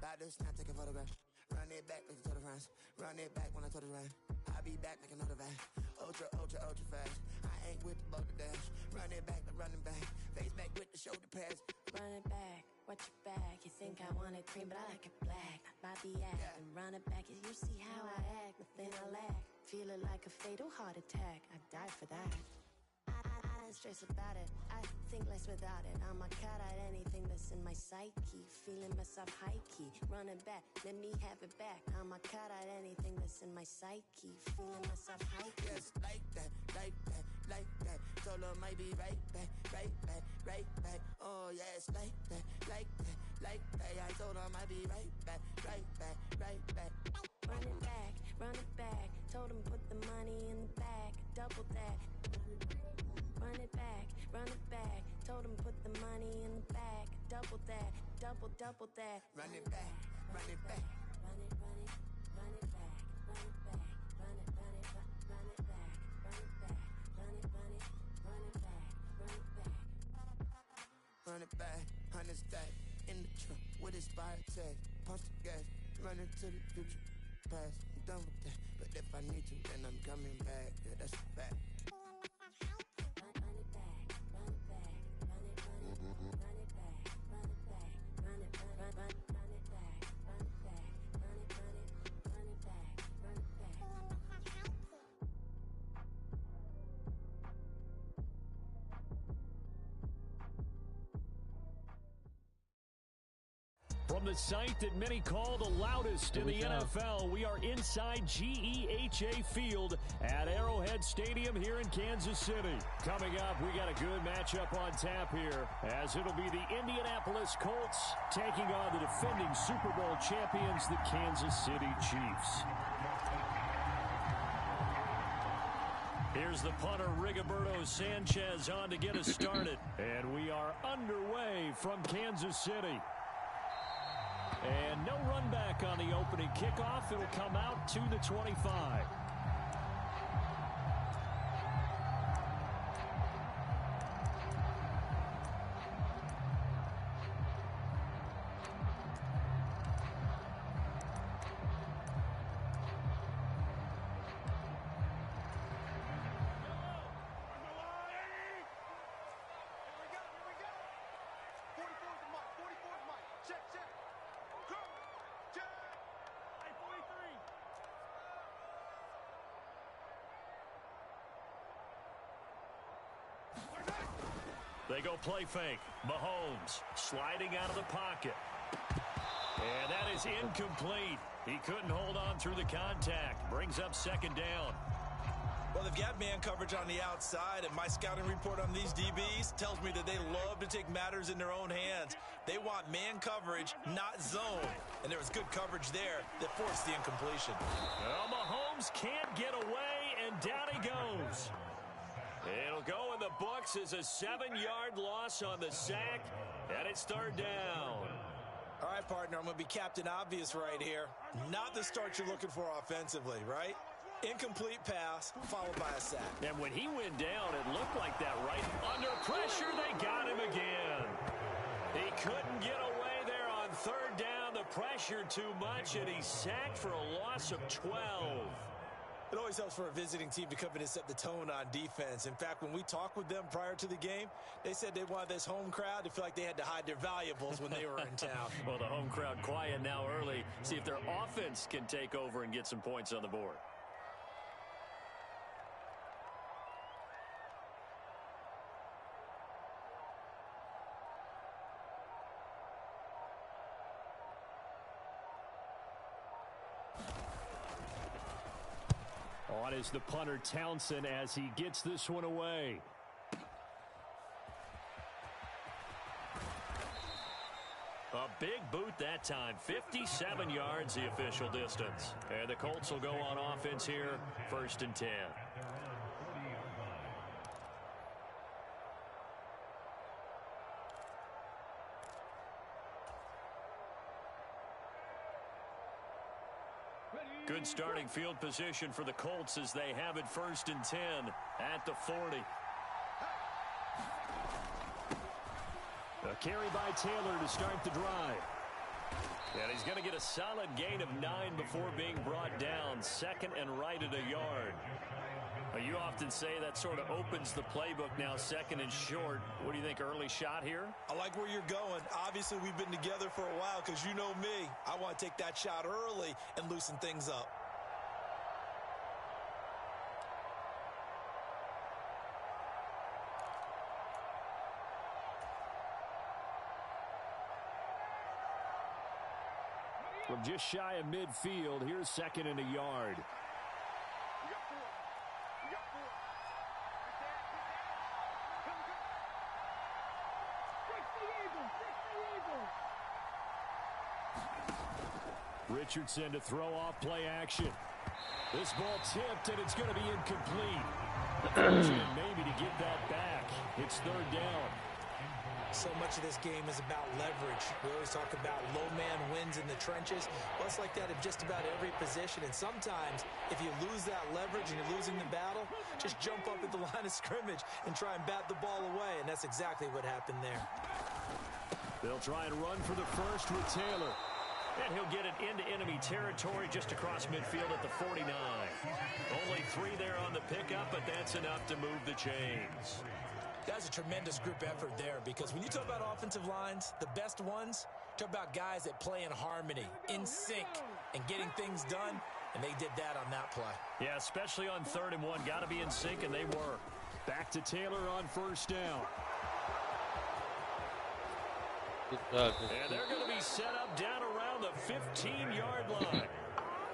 Speaker 2: About to snap, take a photograph. Run it back, make it to the friends. Run it back when I told it right. I'll be back, make another back. Ultra fast. I ain't with the boulder dash. Run it back, the running back. Face back with the shoulder pads.
Speaker 9: Run it back, watch your back. You think I want it cream, but I like it black. Not the act,
Speaker 2: Yeah.
Speaker 9: and run it back. You see how I act, nothing I lack. Feeling like a fatal heart attack. I die for that. I don't stress about it. I think less without it. I'm a cut at anything that's in my psyche. Feeling myself high key. Running back, let me have it back. I'm a cut at anything that's in my psyche. Feeling myself high key.
Speaker 2: Yes, like that, like that, like that. Told her might be right back, right back, right back. Oh yes, like that, like that, like that. I told her might be right back, right back, right back.
Speaker 9: Run it back, run it back. Told him put the money in the bag. Double that. Run it back, run it back. Told him put the money in the bag. Double that, double that.
Speaker 2: Run it back, run it back.
Speaker 9: Run it, run it, run it back. Run it back, run it, run it, run it back. Run it back, run it, run it, run it back. Run it back.
Speaker 2: Run it back, 100 stack. In the truck with his fire tag. Punch the gas, run into the future. Past, I'm done with that. But if I need to, then I'm coming back. Yeah, that's a fact.
Speaker 5: From the site that many call the loudest in the NFL, we are inside GEHA Field at Arrowhead Stadium here in Kansas City. Coming up, we got a good matchup on tap here, as it'll be the Indianapolis Colts taking on the defending Super Bowl champions, the Kansas City Chiefs. Here's the punter, Rigoberto Sanchez, on to get us started. And we are underway from Kansas City. And no run back on the opening kickoff. It'll come out to the 25. They go play fake. Mahomes sliding out of the pocket. And that is incomplete. He couldn't hold on through the contact. Brings up second down.
Speaker 6: Well, they've got man coverage on the outside, and my scouting report on these DBs tells me that they love to take matters in their own hands. They want man coverage, not zone. And there was good coverage there that forced the incompletion.
Speaker 5: Well, Mahomes can't get away, and down he goes. It'll go in the books as a 7-yard loss on the sack, and it's third down.
Speaker 6: All right, partner, I'm going to be Captain Obvious right here. Not the start you're looking for offensively, right? Incomplete pass, followed by a sack.
Speaker 5: And when he went down, it looked like that right under pressure. They got him again. He couldn't get away there on third down. The pressure too much, and he's sacked for a loss of 12.
Speaker 6: It always helps for a visiting team to come in and set the tone on defense. In fact, when we talked with them prior to the game, they said they wanted this home crowd to feel like they had to hide their valuables when they were in town.
Speaker 5: Well, the home crowd quiet now early. See if their offense can take over and get some points on the board. On is the punter Townsend as he gets this one away. A big boot that time. 57 yards the official distance. And the Colts will go on offense here. 1st and 10. Good starting field position for the Colts as they have it 1st and 10 at the 40. A carry by Taylor to start the drive. And he's going to get a solid gain of 9 before being brought down. 2nd and right at a yard. You often say that sort of opens the playbook now, 2nd and short. What do you think, early shot here?
Speaker 6: I like where you're going. Obviously, we've been together for a while because you know me. I want to take that shot early and loosen things up.
Speaker 5: From just shy of midfield, here's 2nd and a yard. Richardson to throw off play action. This ball tipped, and it's going to be incomplete. Maybe to get that back. It's 3rd down.
Speaker 6: So much of this game is about leverage. We always talk about low man wins in the trenches. Well, it's like that in just about every position. And sometimes, if you lose that leverage and you're losing the battle, just jump up at the line of scrimmage and try and bat the ball away. And that's exactly what happened there.
Speaker 5: They'll try and run for the first with Taylor. And he'll get it into enemy territory just across midfield at the 49. Only 3 there on the pickup, but that's enough to move the chains.
Speaker 6: That's a tremendous group effort there, because when you talk about offensive lines, the best ones, talk about guys that play in harmony, in sync, and getting things done, and they did that on that play.
Speaker 5: Yeah, especially on 3rd and 1. Got to be in sync, and they were. Back to Taylor on 1st down. And they're going to be set up down around the 15-yard line.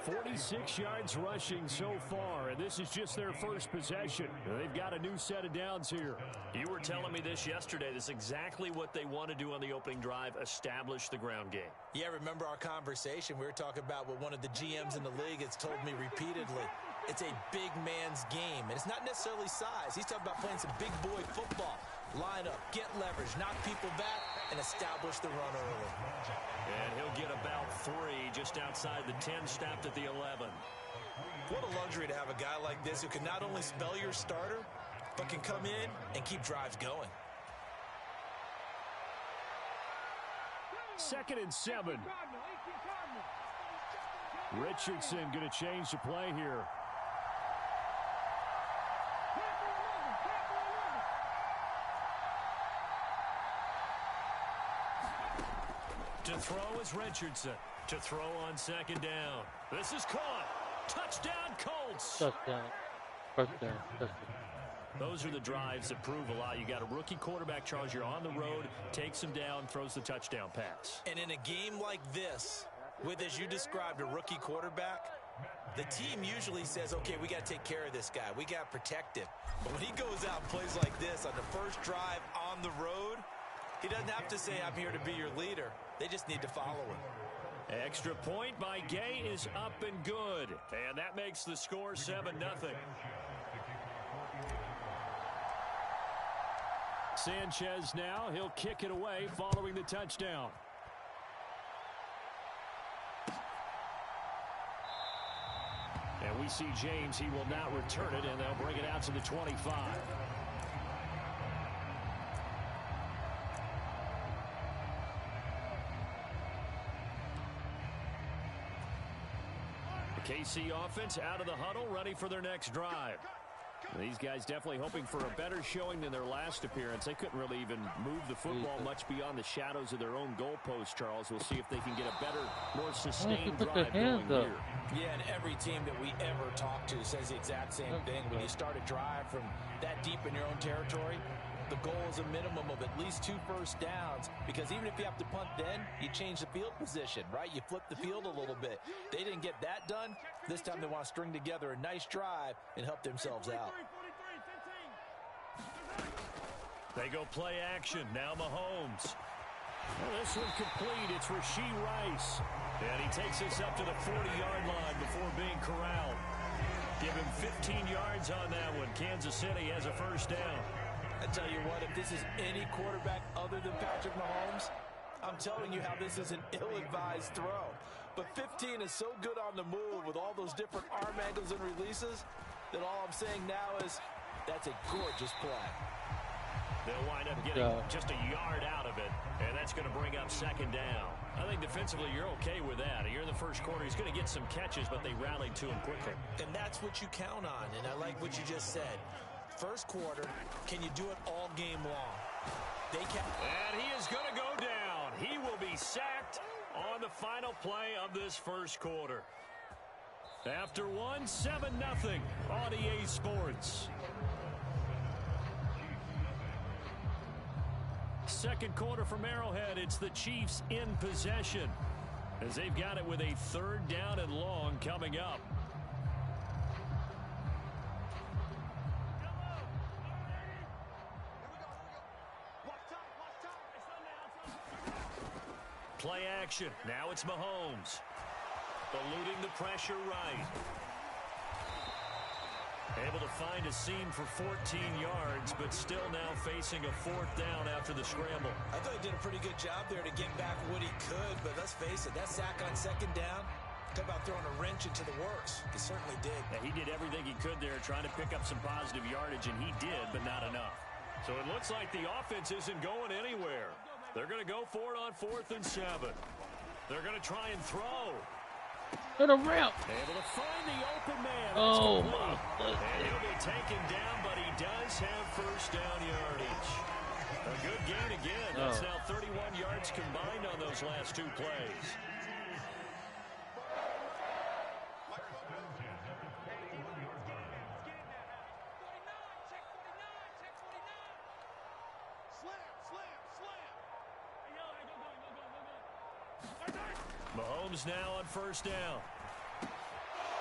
Speaker 5: 46 yards rushing so far, and this is just their first possession. They've got a new set of downs here.
Speaker 10: You were telling me this yesterday. This is exactly what they want to do on the opening drive, establish the ground game.
Speaker 6: Yeah, remember our conversation? We were talking about what one of the GMs in the league has told me repeatedly. It's a big man's game, and it's not necessarily size. He's talking about playing some big boy football. Line up, get leverage, knock people back, and establish the run early.
Speaker 10: And he'll get about 3 just outside the 10, stopped at the 11.
Speaker 6: What a luxury to have a guy like this who can not only spell your starter, but can come in and keep drives going.
Speaker 5: 2nd and 7. Richardson going to change the play here.
Speaker 10: To throw is Richardson. To throw on 2nd down. This is caught. Touchdown, Colts.
Speaker 8: Touchdown. 1st down. Touchdown.
Speaker 10: Those are the drives that prove a lot. You got a rookie quarterback, Charles. You're on the road, takes him down, throws the touchdown pass.
Speaker 6: And in a game like this, with, as you described, a rookie quarterback, the team usually says, okay, we got to take care of this guy. We got to protect him. But when he goes out and plays like this on the first drive on the road, he doesn't have to say, I'm here to be your leader. They just need to follow him.
Speaker 10: Extra point by Gay is up and good. And that makes the score 7-0.
Speaker 5: Sanchez now. He'll kick it away following the touchdown. And we see James. He will not return it, and they'll bring it out to the 25. The KC offense out of the huddle, ready for their next drive. These guys definitely hoping for a better showing than their last appearance. They couldn't really even move the football much beyond the shadows of their own goalpost, Charles. We'll see if they can get a better, more sustained drive going here.
Speaker 6: Yeah, and every team that we ever talk to says the exact same thing. When you start a drive from that deep in your own territory, the goal is a minimum of at least 2 first downs, because even if you have to punt then, you change the field position, right? You flip the field a little bit. They didn't get that done. This time they want to string together a nice drive and help themselves out.
Speaker 10: They go play action. Now Mahomes. Well, this one complete. It's Rashee Rice. And he takes this up to the 40-yard line before being corralled. Give him 15 yards on that one. Kansas City has a first down.
Speaker 6: I tell you what, if this is any quarterback other than Patrick Mahomes, I'm telling you how this is an ill-advised throw. But 15 is so good on the move with all those different arm angles and releases that all I'm saying now is that's a gorgeous play.
Speaker 10: They'll wind up getting just a yard out of it, and that's going to bring up second down. I think defensively you're okay with that. Here in the first quarter, he's going to get some catches, but they rallied to him quickly.
Speaker 6: And that's what you count on, and I like what you just said. First quarter, can you do it all game long? They can.
Speaker 10: And he is going to go down. He will be sacked on the final play of this first quarter. After 7-0 on EA Sports. Second quarter from Arrowhead, it's the Chiefs in possession as they've got it with a 3rd down and long coming up. Play action. Now it's Mahomes. Eluding the pressure right. Able to find a seam for 14 yards, but still now facing a 4th down after the scramble.
Speaker 6: I thought he did a pretty good job there to get back what he could, but let's face it, that sack on 2nd down, talk about throwing a wrench into the works. He certainly did.
Speaker 10: Yeah, he did everything he could there, trying to pick up some positive yardage, and he did, but not enough. So it looks like the offense isn't going anywhere. They're going to go for it on 4th and 7. They're going to try and throw.
Speaker 8: What a route.
Speaker 10: Able to find the open man.
Speaker 8: Oh, my goodness.
Speaker 10: And he'll be taken down, but he does have first down yardage. A good gain again. That's now 31 yards combined on those last 2 plays. Mahomes now on first down.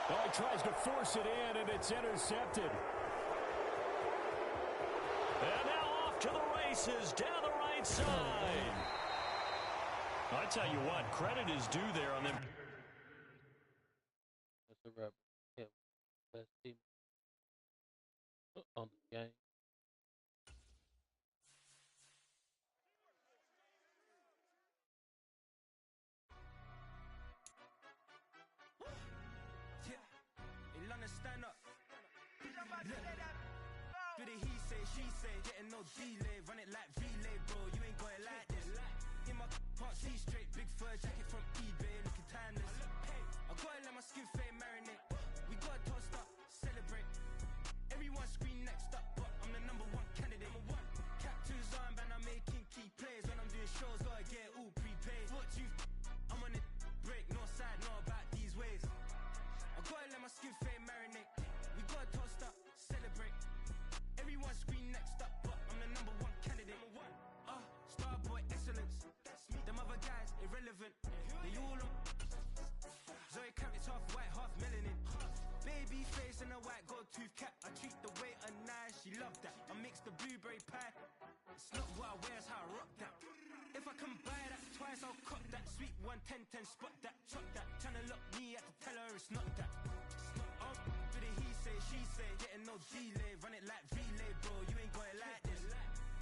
Speaker 10: Oh, he tries to force it in, and it's intercepted. And now off to the races down the right side. I tell you what, credit is due there on them.
Speaker 8: That's a rubber. Yeah, best team on the game.
Speaker 2: Do the he say, she say, getting no delay, run it like relay, bro, you ain't got it like this. In my can't see straight, big fur jacket from eBay, looking timeless. I gotta let my skin fade marinate. We gotta toast up, celebrate. Everyone scream next up, but I'm the #1 candidate. Captures on, and I'm making key plays. When I'm doing shows, gotta get all prepaid. What you I'm on it, break, no side, no about these ways. I gotta let my skin fade marinate. We gotta toast up, celebrate. Everyone scream next up, but I'm the #1 candidate. Starboy excellence. Them other guys irrelevant. They all on. Zoe Kravitz half white, half melanin. Baby face and a white gold tooth cap. I treat the waiter nice, she love that. I mix the blueberry pie. It's not what I wear, it's how I rock that. If I can buy that twice, I'll cut that. Sweet 110, spot that, chop that. Tryna lock me, I have to tell her it's not that. Do the he say, she say, getting no delay, run it like relay, bro, you ain't got it like this.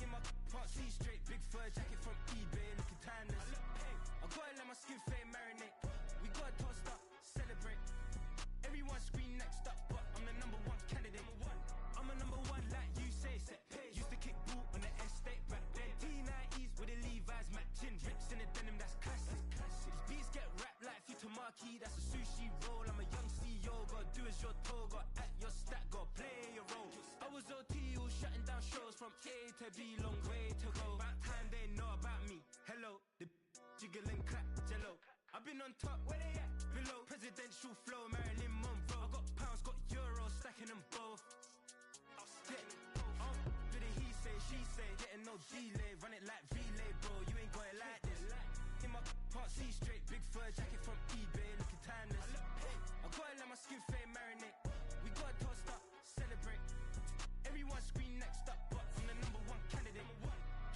Speaker 2: In my can't see straight, big fur jacket from eBay, looking timeless. I gotta let my skin fade marinate. We gotta toast up, celebrate. Everyone scream next up, but I'm the #1 candidate. I'm a #1 like you say, set pace. Used to kick boot on the estate back then. T90s with the Levi's matching, rips in the denim, that's classic. These beats get wrapped like Futamaki, that's a sushi roll. I'm a young CEO, gotta do as you're told, gotta act your stat, gotta play your role. I was OT, all shutting down shows from A to B, long way to go. About time they know about me. Hello, the jiggle and clap, jello. I've been on top, where they at? Below, presidential flow, Marilyn Monroe. I got pounds, got euros, stacking them both. Do the he say, she say, no delay, run it like relay, bro. You ain't got it like this. In my part C straight, big fur jacket from eBay, looking timeless. I gotta let my skin fade marinate. We gotta toast up, celebrate. Everyone scream next up, but from the #1 candidate.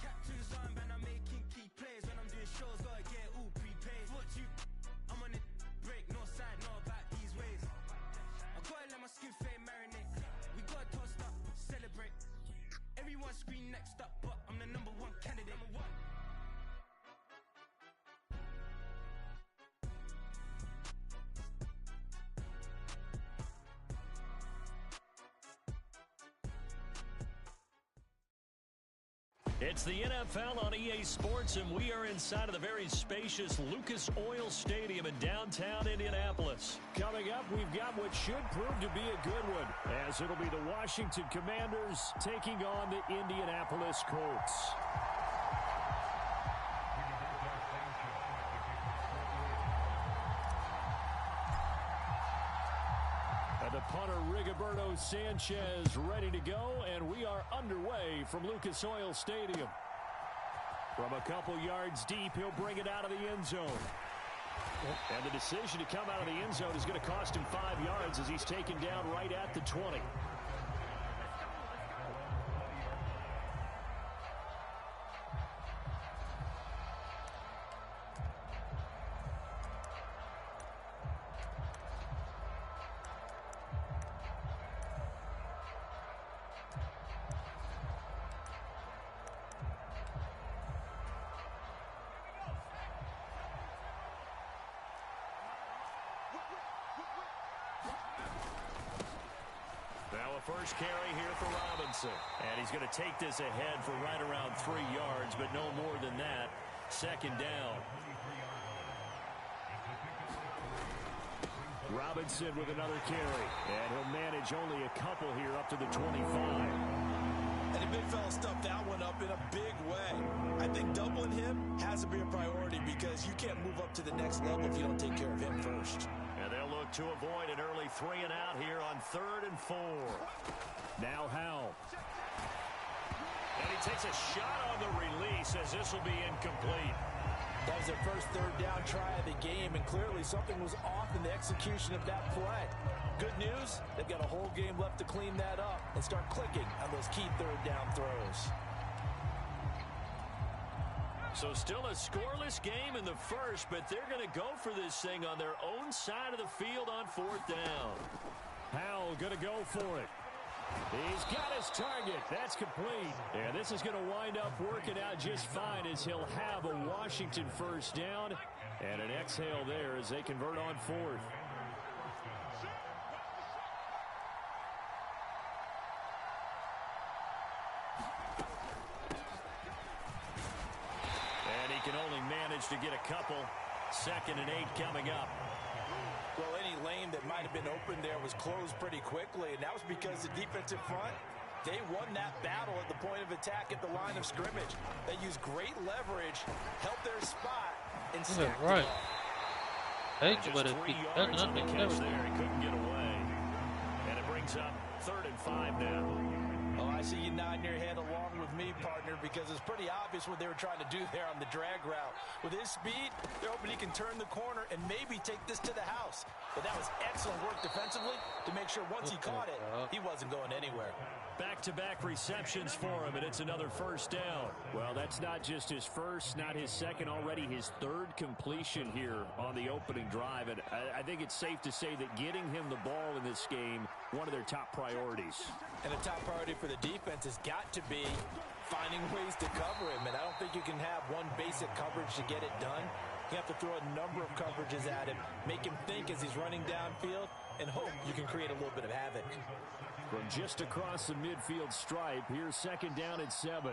Speaker 2: Captain's armband, I'm making key plays when I'm doing shows. Gotta get all prepaid. What you? I'm on it break, no side, no about these ways. I gotta let my skin fade marinate. We gotta toast up, celebrate. Everyone scream next up, but I'm the #1 candidate.
Speaker 5: It's the NFL on EA Sports, and we are inside of the very spacious Lucas Oil Stadium in downtown Indianapolis. Coming up, we've got what should prove to be a good one, as it'll be the Washington Commanders taking on the Indianapolis Colts. And the punter, Rigoberto Sanchez, ready to go, and we are underway from Lucas Oil Stadium. From a couple yards deep, he'll bring it out of the end zone. And the decision to come out of the end zone is going to cost him 5 yards as he's taken down right at the 20. First carry here for Robinson. And he's going to take this ahead for right around 3 yards, but no more than that. Second down. Robinson with another carry. And he'll manage only a couple here up to the 25.
Speaker 6: And the big fella stuffed that one up in a big way. I think doubling him has to be a priority because you can't move up to the next level if you don't take care of him first.
Speaker 5: And they'll look to avoid an early 3 and out here on 3rd and 4. Now Howell. And he takes a shot on the release as this will be incomplete.
Speaker 6: That was their first 3rd down try of the game, and clearly something was off in the execution of that play. Good news, they've got a whole game left to clean that up and start clicking on those key 3rd down throws.
Speaker 5: So still a scoreless game in the first, but they're going to go for this thing on their own side of the field on 4th down. Howell going to go for it. He's got his target. That's complete. And this is going to wind up working out just fine as he'll have a Washington first down and an exhale there as they convert on 4th. Can only manage to get a couple. 2nd and 8 coming up.
Speaker 6: Well, any lane that might have been open there was closed pretty quickly, and that was because the defensive front, they won that battle at the point of attack at the line of scrimmage. They used great leverage, held their spot, and stacked
Speaker 8: right.
Speaker 5: Hey, just 3 yards on the catch there. He couldn't get away. And it brings up 3rd and 5 now.
Speaker 6: Oh, I see you nodding your head along with me, partner, because it's pretty obvious what they were trying to do there on the drag route. With his speed, they're hoping he can turn the corner and maybe take this to the house. But that was excellent work defensively to make sure once he caught it, he wasn't going anywhere.
Speaker 5: Back-to-back receptions for him, and it's another first down. Well, that's not just his first, not his second, already his 3rd completion here on the opening drive. And I think it's safe to say that getting him the ball in this game, one of their top priorities.
Speaker 6: And a top priority for the defense has got to be finding ways to cover him. And I don't think you can have one basic coverage to get it done. You have to throw a number of coverages at him, make him think as he's running downfield, and hope you can create a little bit of havoc.
Speaker 5: From just across the midfield stripe, here's 2nd down and 7.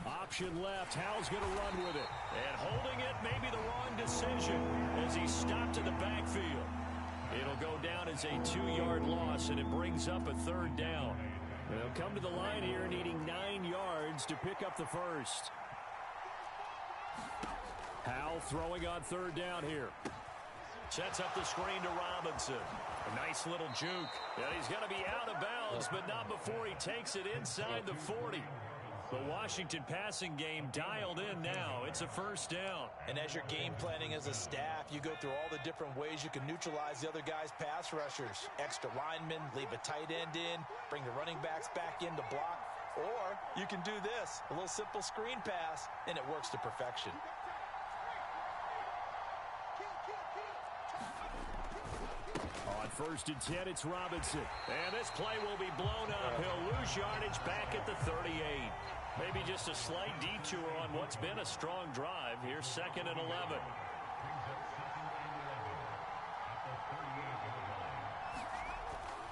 Speaker 5: Option left. Howell's going to run with it. And holding it may be the wrong decision as he stopped in the backfield. It'll go down as a 2-yard loss, and it brings up a 3rd down. They'll come to the line here needing 9 yards to pick up the first. Howell throwing on 3rd down here. Sets up the screen to Robinson. A nice little juke. And he's going to be out of bounds, but not before he takes it inside the 40. The Washington passing game dialed in now. It's a first down.
Speaker 6: And as you're game planning as a staff, you go through all the different ways you can neutralize the other guy's pass rushers. Extra linemen, leave a tight end in, bring the running backs back in to block. Or you can do this, a little simple screen pass, and it works to perfection.
Speaker 5: On 1st and 10, it's Robinson. And this play will be blown up. He'll lose yardage back at the 38. Maybe just a slight detour on what's been a strong drive. Here's 2nd and 11.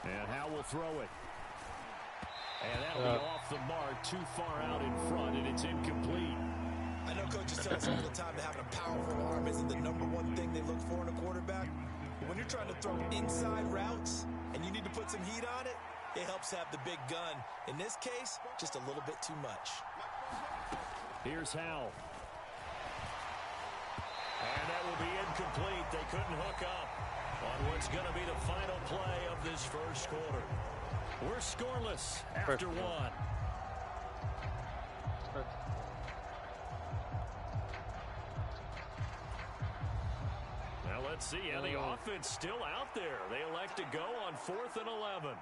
Speaker 5: And Howe will throw it. And that'll be off the mark, too far out in front, and it's incomplete.
Speaker 6: I know coaches tell us all the time that having a powerful arm isn't the #1 thing they look for in a quarterback. But when you're trying to throw inside routes and you need to put some heat on it, it helps have the big gun. In this case, just a little bit too much.
Speaker 5: Here's Howe. And that will be incomplete. They couldn't hook up on what's going to be the final play of this first quarter. We're scoreless after one. Now let's see how the offense still out there. They elect to go on 4th and 11.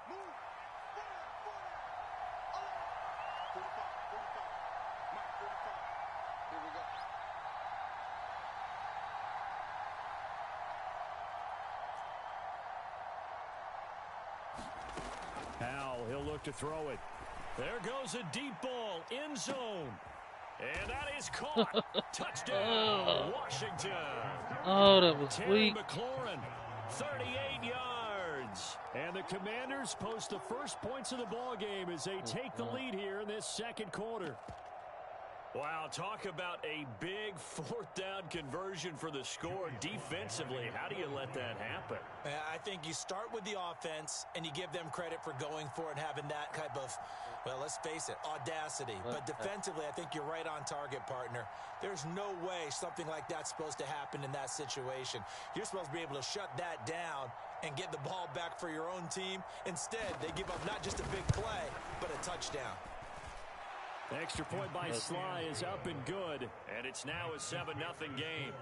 Speaker 5: Howe, he'll look to throw it. There goes a deep ball, end zone. And that is caught. Touchdown, Washington.
Speaker 8: Oh, that was
Speaker 5: Terry
Speaker 8: weak.
Speaker 5: McLaurin, 38 yards. And the Commanders post the first points of the ball game as they take the lead here in this second quarter. Wow, talk about a big 4th down conversion for the score. Defensively, how do you let that happen?
Speaker 6: I think you start with the offense and you give them credit for going for it and having that type of, well, let's face it, audacity. But defensively, I think you're right on target, partner. There's no way something like that's supposed to happen in that situation. You're supposed to be able to shut that down and get the ball back for your own team. Instead, they give up not just a big play, but a touchdown.
Speaker 5: The extra point by Sly is up and good, and it's now a 7-0 game.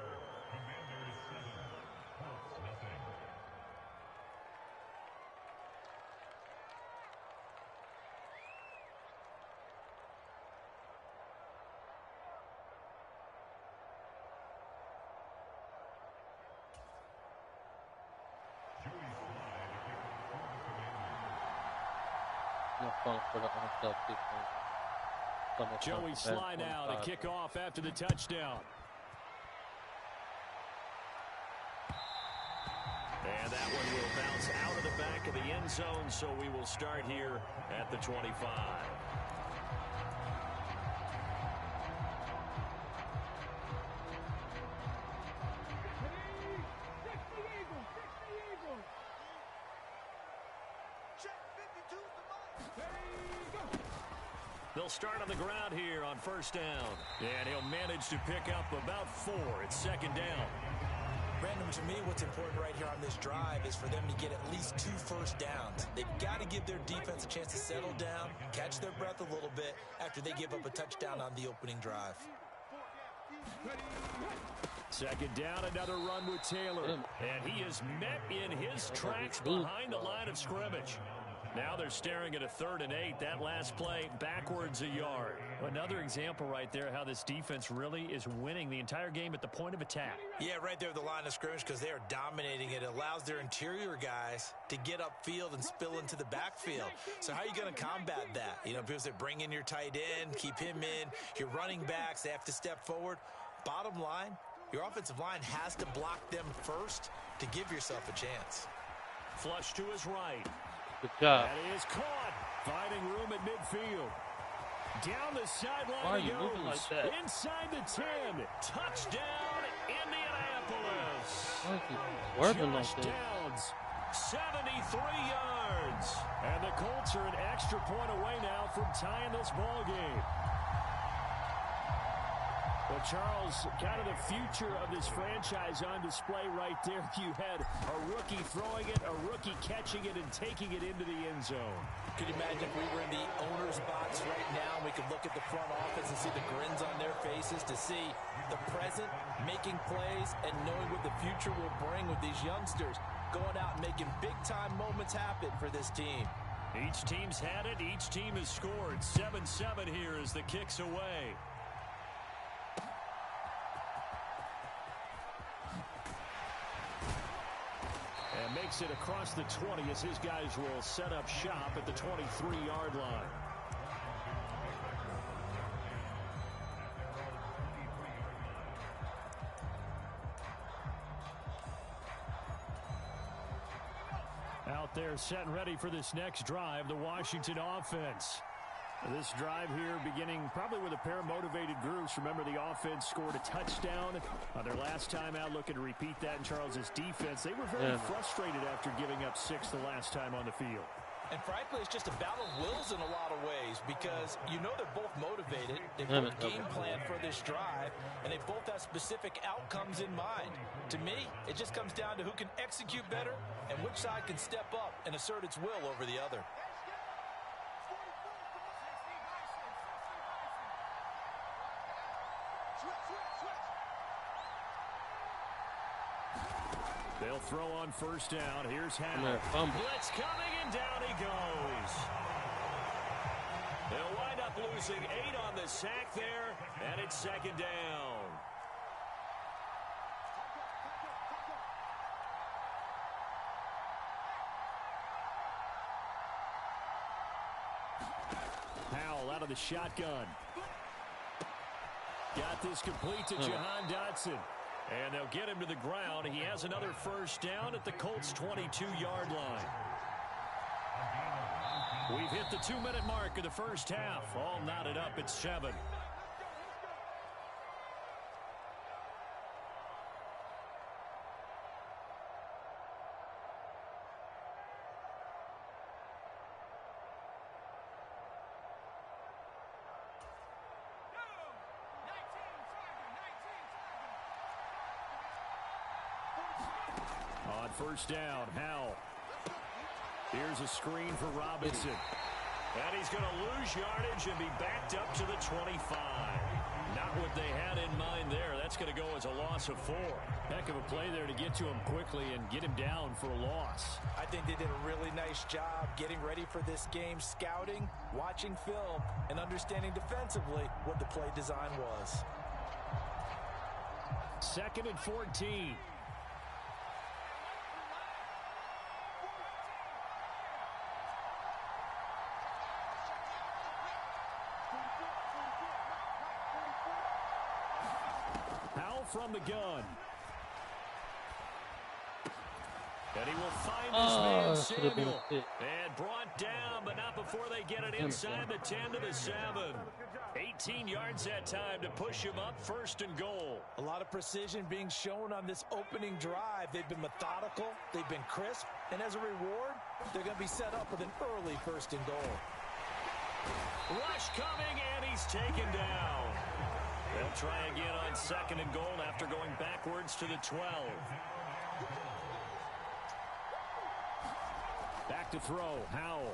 Speaker 8: No fun for the NFL people.
Speaker 5: Joey Sly now to kick off after the touchdown. And that one will bounce out of the back of the end zone, so we will start here at the 25. They'll start on the ground here on 1st down. And he'll manage to pick up about 4. It's 2nd down.
Speaker 6: Brandon, to me, what's important right here on this drive is for them to get at least 2 first downs. They've got to give their defense a chance to settle down, catch their breath a little bit after they give up a touchdown on the opening drive.
Speaker 5: 2nd down, another run with Taylor. And he is met in his tracks behind the line of scrimmage. Now they're staring at a 3rd and 8. That last play backwards a yard. Another example right there how this defense really is winning the entire game at the point of attack.
Speaker 6: Yeah, right there at the line of scrimmage because they are dominating it. It allows their interior guys to get upfield and spill into the backfield. So how are you going to combat that? You know, because they bring in your tight end, keep him in. Your running backs, they have to step forward. Bottom line, your offensive line has to block them first to give yourself a chance.
Speaker 5: Flush to his right.
Speaker 8: Good job.
Speaker 5: That is caught. Finding room at midfield. Down the sideline
Speaker 8: Why are
Speaker 5: he
Speaker 8: you moving
Speaker 5: goes.
Speaker 8: like that?
Speaker 5: Inside the 10. Touchdown, Indianapolis.
Speaker 8: Why is he swerving like
Speaker 5: Josh
Speaker 8: that?
Speaker 5: Downs, 73 yards. And the Colts are an extra point away now from tying this ball game. Well, Charles, kind of the future of this franchise on display right there. You had a rookie throwing it, a rookie catching it, and taking it into the end zone.
Speaker 6: Could you imagine if we were in the owner's box right now, we could look at the front office and see the grins on their faces to see the present, making plays, and knowing what the future will bring with these youngsters going out and making big-time moments happen for this team.
Speaker 5: Each team's had it. Each team has scored. 7-7 here as the kick's away. And makes it across the 20 as his guys will set up shop at the 23-yard line. Out there set and ready for this next drive, the Washington offense. This drive here beginning probably with a pair of motivated groups. Remember, the offense scored a touchdown on their last time out, looking to repeat that in Charles's defense. They were very frustrated after giving up 6 the last time on the field.
Speaker 6: And frankly, it's just a battle of wills in a lot of ways because you know they're both motivated. They both game plan for this drive, and they both have specific outcomes in mind. To me, it just comes down to who can execute better and which side can step up and assert its will over the other.
Speaker 5: They'll throw on first down. Here's Howell. Blitz coming, and down he goes. They'll wind up losing 8 on the sack there, and it's second down. Howell out of the shotgun. Got this complete to Jahan Dotson. And they'll get him to the ground. He has another first down at the Colts' 22-yard line. We've hit the 2-minute mark of the first half. All knotted up at 7. On first down, Howell. Here's a screen for Robinson. And he's going to lose yardage and be backed up to the 25. Not what they had in mind there. That's going to go as a loss of 4. Heck of a play there to get to him quickly and get him down for a loss.
Speaker 6: I think they did a really nice job getting ready for this game, scouting, watching film, and understanding defensively what the play design was.
Speaker 5: 2nd and 14. From the gun. And he will find this man, Samuel. And brought down, but not before they get it inside the 10 to the 7. 18 yards that time to push him up, 1st and goal.
Speaker 6: A lot of precision being shown on this opening drive. They've been methodical, they've been crisp, and as a reward, they're going to be set up with an early 1st and goal.
Speaker 5: Rush coming, and he's taken down. They'll try again on 2nd and goal after going backwards to the 12. Back to throw, Howell.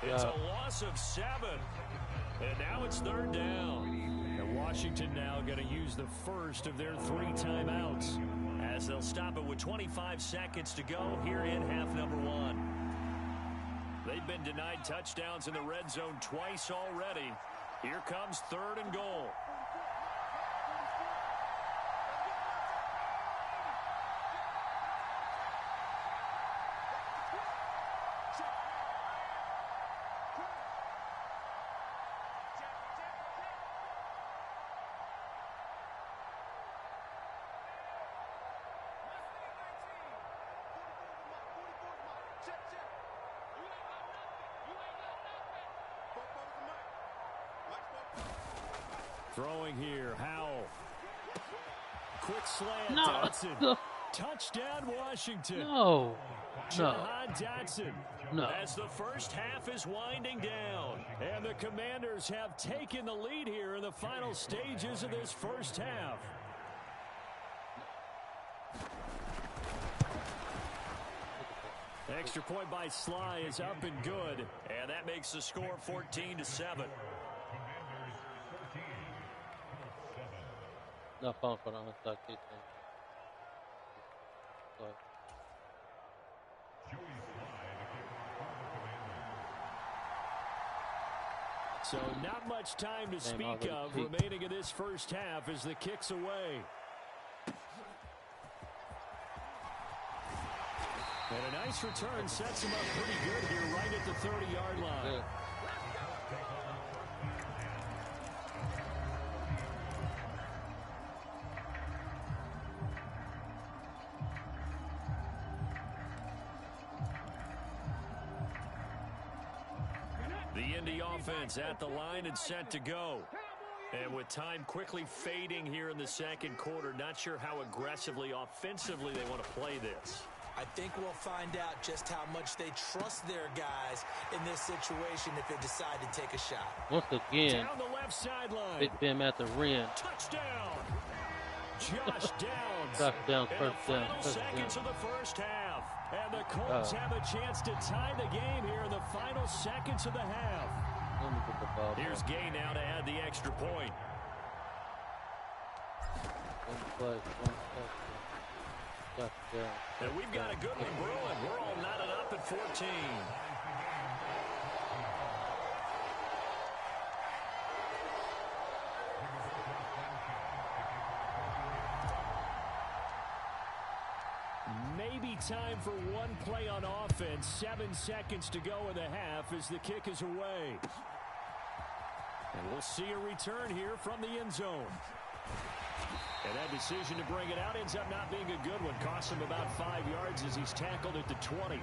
Speaker 5: It's a loss of 7. And now it's 3rd down. And Washington now going to use the first of their 3 timeouts as they'll stop it with 25 seconds to go here in half number 1. They've been denied touchdowns in the red zone twice already. Here comes 3rd and goal. Throwing here, Howell. Quick slant, Dotson. Touchdown, Washington.
Speaker 8: No.
Speaker 5: Jahan Dotson.
Speaker 8: No.
Speaker 5: As the first half is winding down. And the Commanders have taken the lead here in the final stages of this first half. Extra point by Sly is up and good. And that makes the score 14-7.
Speaker 8: No phone for the onside kick.
Speaker 5: So not much time to speak of remaining in this first half as the kick's away. And a nice return sets him up pretty good here right at the 30-yard line.
Speaker 8: Yeah.
Speaker 5: The Indy offense at the line and set to go. And with time quickly fading here in the second quarter, not sure how aggressively, offensively they want to play this.
Speaker 6: I think we'll find out just how much they trust their guys in this situation if they decide to take a shot.
Speaker 8: Once again,
Speaker 5: down the left sideline.
Speaker 8: Big Ben at the rim.
Speaker 5: Touchdown. Josh Downs.
Speaker 8: Touchdown, first down.
Speaker 5: Final seconds of the first half. And the Colts have a chance to tie the game here in the final seconds of the half.
Speaker 8: Let me get the ball.
Speaker 5: Here's Gay now to add the extra point.
Speaker 8: One play, touchdown.
Speaker 5: And we've got a good one brewing. We're all knotted up at 14. Maybe time for one play on offense. 7 seconds to go in the half as the kick is away. And we'll see a return here from the end zone. And that decision to bring it out ends up not being a good one. Costs him about 5 yards as he's tackled at the 20.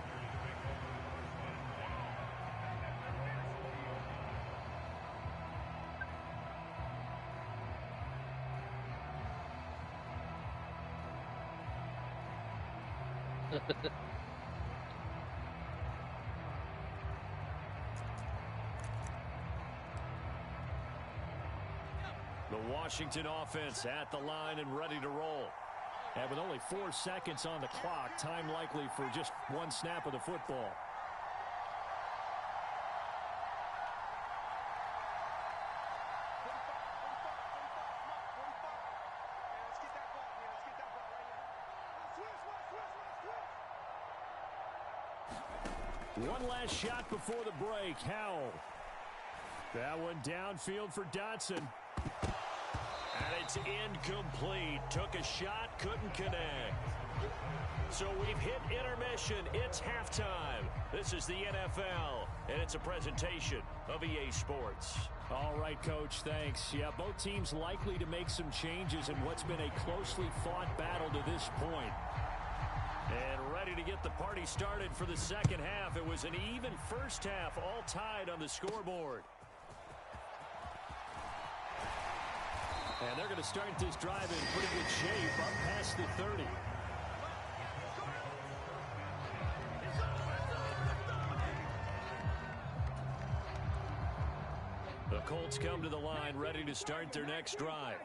Speaker 5: The Washington offense at the line and ready to roll. And with only 4 seconds on the clock, time likely for just one snap of the football. One last shot before the break. Howell. That one downfield for Dotson. And it's incomplete. Took a shot, couldn't connect. So we've hit intermission. It's halftime. This is the NFL, and it's a presentation of EA Sports. All right, Coach, thanks. Yeah, both teams likely to make some changes in what's been a closely fought battle to this point. And ready to get the party started for the second half. It was an even first half, all tied on the scoreboard. And they're going to start this drive in pretty good shape, up past the 30. The Colts come to the line, ready to start their next drive.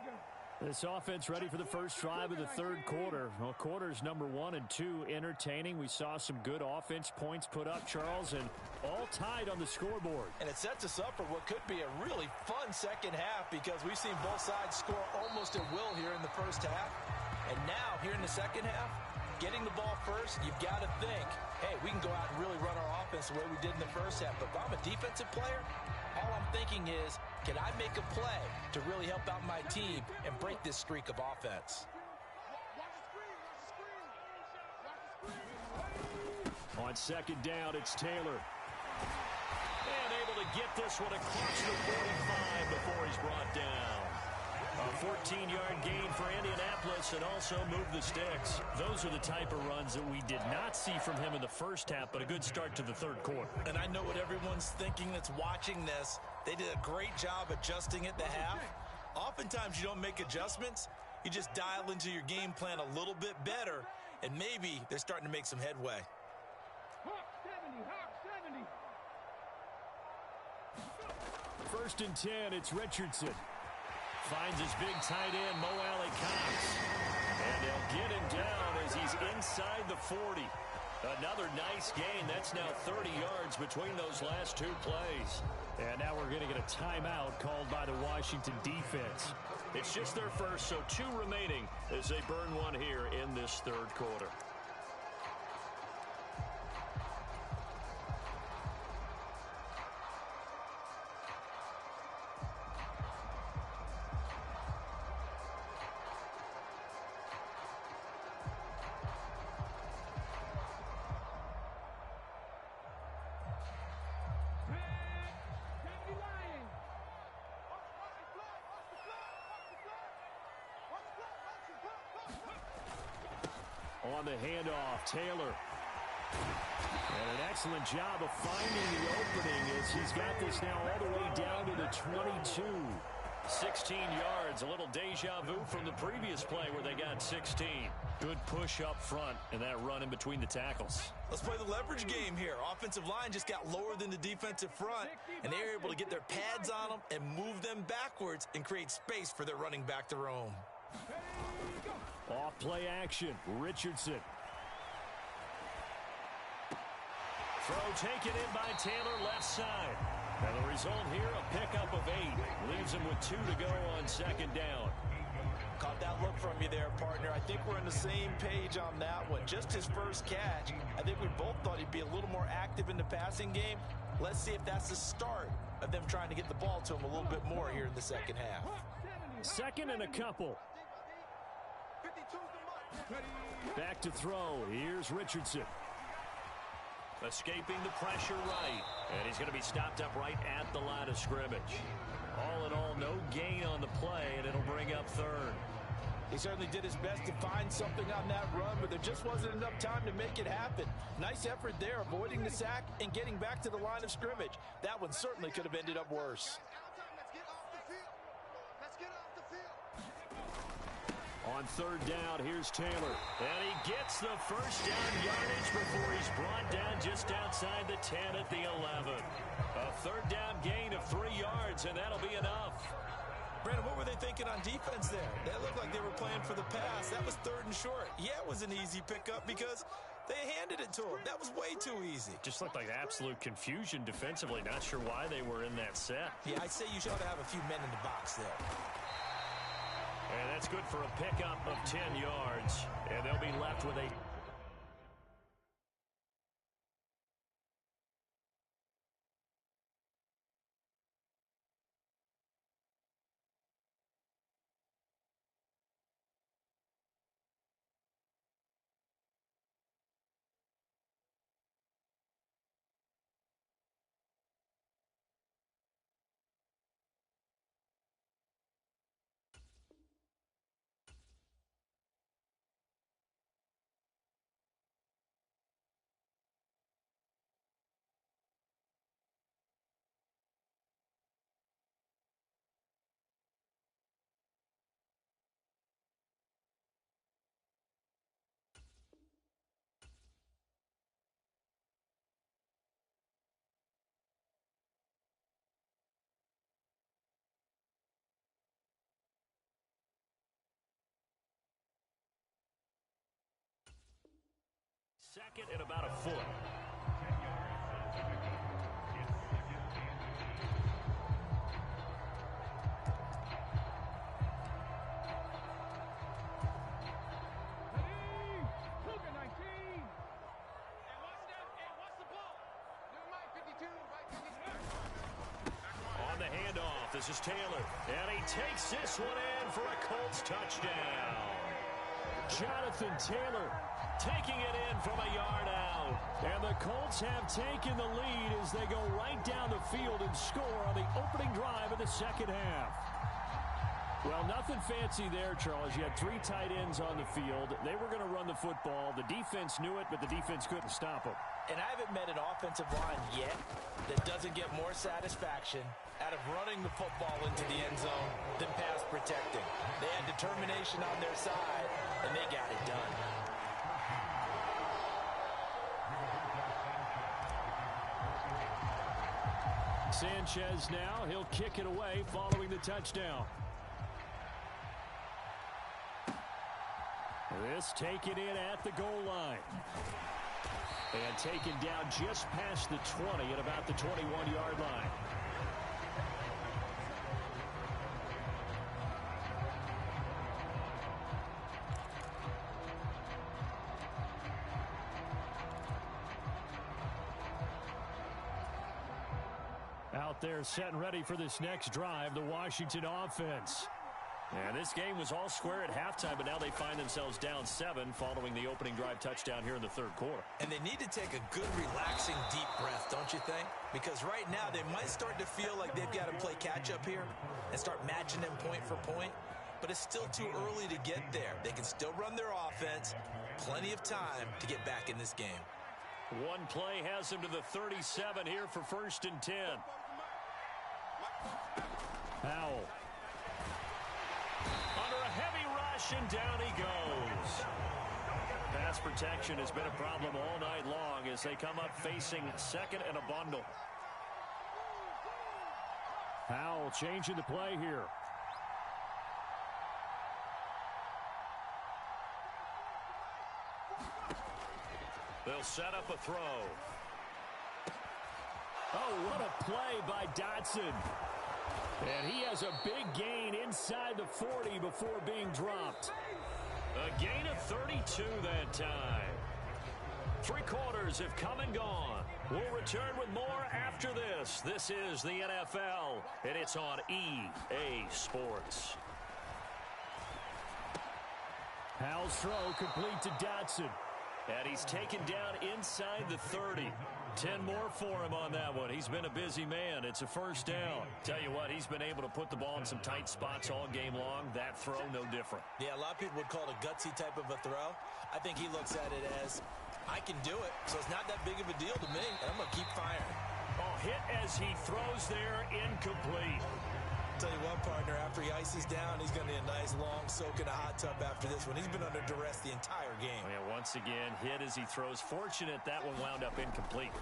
Speaker 5: This offense ready for the first drive of the third quarter. Well, quarters number 1 and 2 entertaining. We saw some good offense points put up, Charles, and all tied on the scoreboard.
Speaker 6: And it sets us up for what could be a really fun second half because we've seen both sides score almost at will here in the first half. And now, here in the second half, getting the ball first, you've got to think, hey, we can go out and really run our offense the way we did in the first half. But if I'm a defensive player, all I'm thinking is, can I make a play to really help out my team and break this streak of offense?
Speaker 5: On second down, it's Taylor. And able to get this one across the 45 before he's brought down. A 14-yard gain for Indianapolis and also move the sticks. Those are the type of runs that we did not see from him in the first half, but a good start to the third quarter.
Speaker 6: And I know what everyone's thinking that's watching this. They did a great job adjusting at the half. Oftentimes you don't make adjustments. You just dial into your game plan a little bit better, and maybe they're starting to make some headway.
Speaker 7: Hawk 70.
Speaker 10: First and 10, it's Richardson. Finds his big tight end, Mo Alley Cox. And they'll get him down as he's inside the 40. Another nice gain. That's now 30 yards between those last two plays. And now we're going to get a timeout called by the Washington defense. It's just their first, so 2 remaining as they burn one here in this third quarter. On the handoff, Taylor. And an excellent job of finding the opening as he's got this now all the way down to the 22. 16 yards, a little deja vu from the previous play where they got 16. Good push up front and that run in between the tackles.
Speaker 6: Let's play the leverage game here. Offensive line just got lower than the defensive front, and they were able to get their pads on them and move them backwards and create space for their running back to roam.
Speaker 10: Off play action, Richardson. Throw taken in by Taylor left side. And the result here, a pickup of 8. Leaves him with 2 to go on second down.
Speaker 6: Caught that look from you there, partner. I think we're on the same page on that one. Just his first catch. I think we both thought he'd be a little more active in the passing game. Let's see if that's the start of them trying to get the ball to him a little bit more here in the second half.
Speaker 10: Second and a couple. Back to throw. Here's Richardson. Escaping the pressure right. And he's going to be stopped up right at the line of scrimmage. All in all, no gain on the play, and it'll bring up third.
Speaker 6: He certainly did his best to find something on that run, but there just wasn't enough time to make it happen. Nice effort there, avoiding the sack and getting back to the line of scrimmage. That one certainly could have ended up worse.
Speaker 10: On third down, here's Taylor. And he gets the first down yardage before he's brought down just outside the 10 at the 11. A third down gain of 3 yards, and that'll be enough.
Speaker 6: Brandon, what were they thinking on defense there? They looked like they were playing for the pass. That was third and short. Yeah, it was an easy pickup because they handed it to him. That was way too easy.
Speaker 10: Just looked like absolute confusion defensively. Not sure why they were in that set.
Speaker 6: Yeah, I'd say you should have a few men in the box there.
Speaker 10: And that's good for a pickup of 10 yards. And they'll be left with a... Second and about a foot. On the handoff, this is Taylor. And he takes this one in for a Colts touchdown. Jonathan Taylor taking it in from a yard out. And the Colts have taken the lead as they go right down the field and score on the opening drive of the second half. Well, nothing fancy there, Charles. You had 3 tight ends on the field. They were going to run the football. The defense knew it, but the defense couldn't stop them.
Speaker 6: And I haven't met an offensive line yet that doesn't get more satisfaction out of running the football into the end zone than pass protecting. They had determination on their side, and they got it done.
Speaker 5: Sanchez now, he'll kick it away following the touchdown. This taken in at the goal line. And taken down just past the 20 at about the 21-yard line. Out there set and ready for this next drive, the Washington offense. And this game was all square at halftime, but now they find themselves down 7 following the opening drive touchdown here in the third quarter.
Speaker 6: And they need to take a good, relaxing, deep breath, don't you think? Because right now they might start to feel like they've got to play catch-up here and start matching them point for point. But it's still too early to get there. They can still run their offense. Plenty of time to get back in this game.
Speaker 5: One play has him to the 37 here for 1st and 10. Howell. Under a heavy rush, and down he goes. Pass protection has been a problem all night long as they come up facing second and a bundle. Howell changing the play here. They'll set up a throw. Oh, what a play by Dotson. And he has a big gain inside the 40 before being dropped. A gain of 32 that time. 3 quarters have come and gone. We'll return with more after this. This is the NFL, and it's on EA Sports. Howell's throw complete to Dotson. And he's taken down inside the 30. 10 more for him on that one. He's been a busy man. It's a first down. Tell you what, he's been able to put the ball in some tight spots all game long. That throw, no different.
Speaker 6: Yeah, a lot of people would call it a gutsy type of a throw. I think he looks at it as, I can do it, so it's not that big of a deal to me, and I'm going to keep firing.
Speaker 5: Oh, hit as he throws there, incomplete.
Speaker 6: Tell you what, partner, after he ices down, he's going to need a nice long soak in a hot tub after this one. He's been under duress the entire game.
Speaker 5: Yeah, once again, hit as he throws. Fortunate that one wound up incomplete.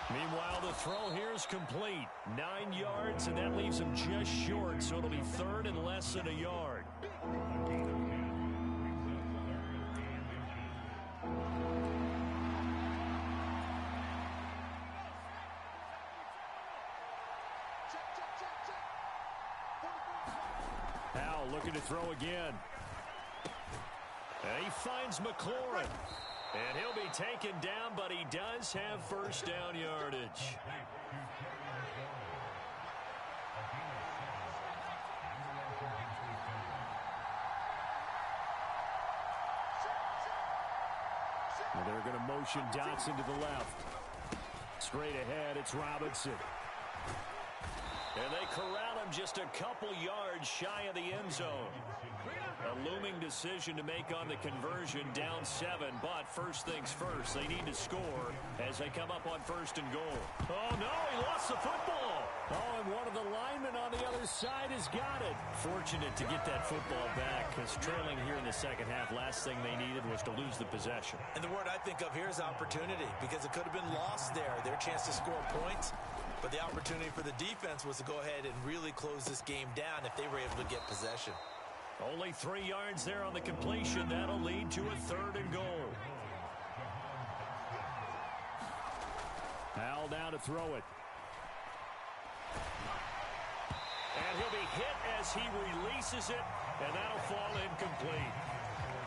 Speaker 5: Meanwhile, the throw here is complete. 9 yards, and that leaves him just short, so it'll be 3rd and less than a yard. Howell looking to throw again. And he finds McLaurin. And he'll be taken down, but he does have first down yardage. And they're going to motion Dotson to the left. Straight ahead, it's Robinson. And they corral him just a couple yards shy of the end zone. A looming decision to make on the conversion, down 7. But first things first, they need to score as they come up on 1st and goal. Oh, no, he lost the football. Oh, and one of the linemen on the other side has got it. Fortunate to get that football back because trailing here in the second half, last thing they needed was to lose the possession.
Speaker 6: And the word I think of here is opportunity because it could have been lost there, their chance to score points. But the opportunity for the defense was to go ahead and really close this game down if they were able to get possession.
Speaker 5: Only 3 yards there on the completion. That'll lead to a 3rd and goal. Howell now to throw it. And he'll be hit as he releases it, and that'll fall incomplete.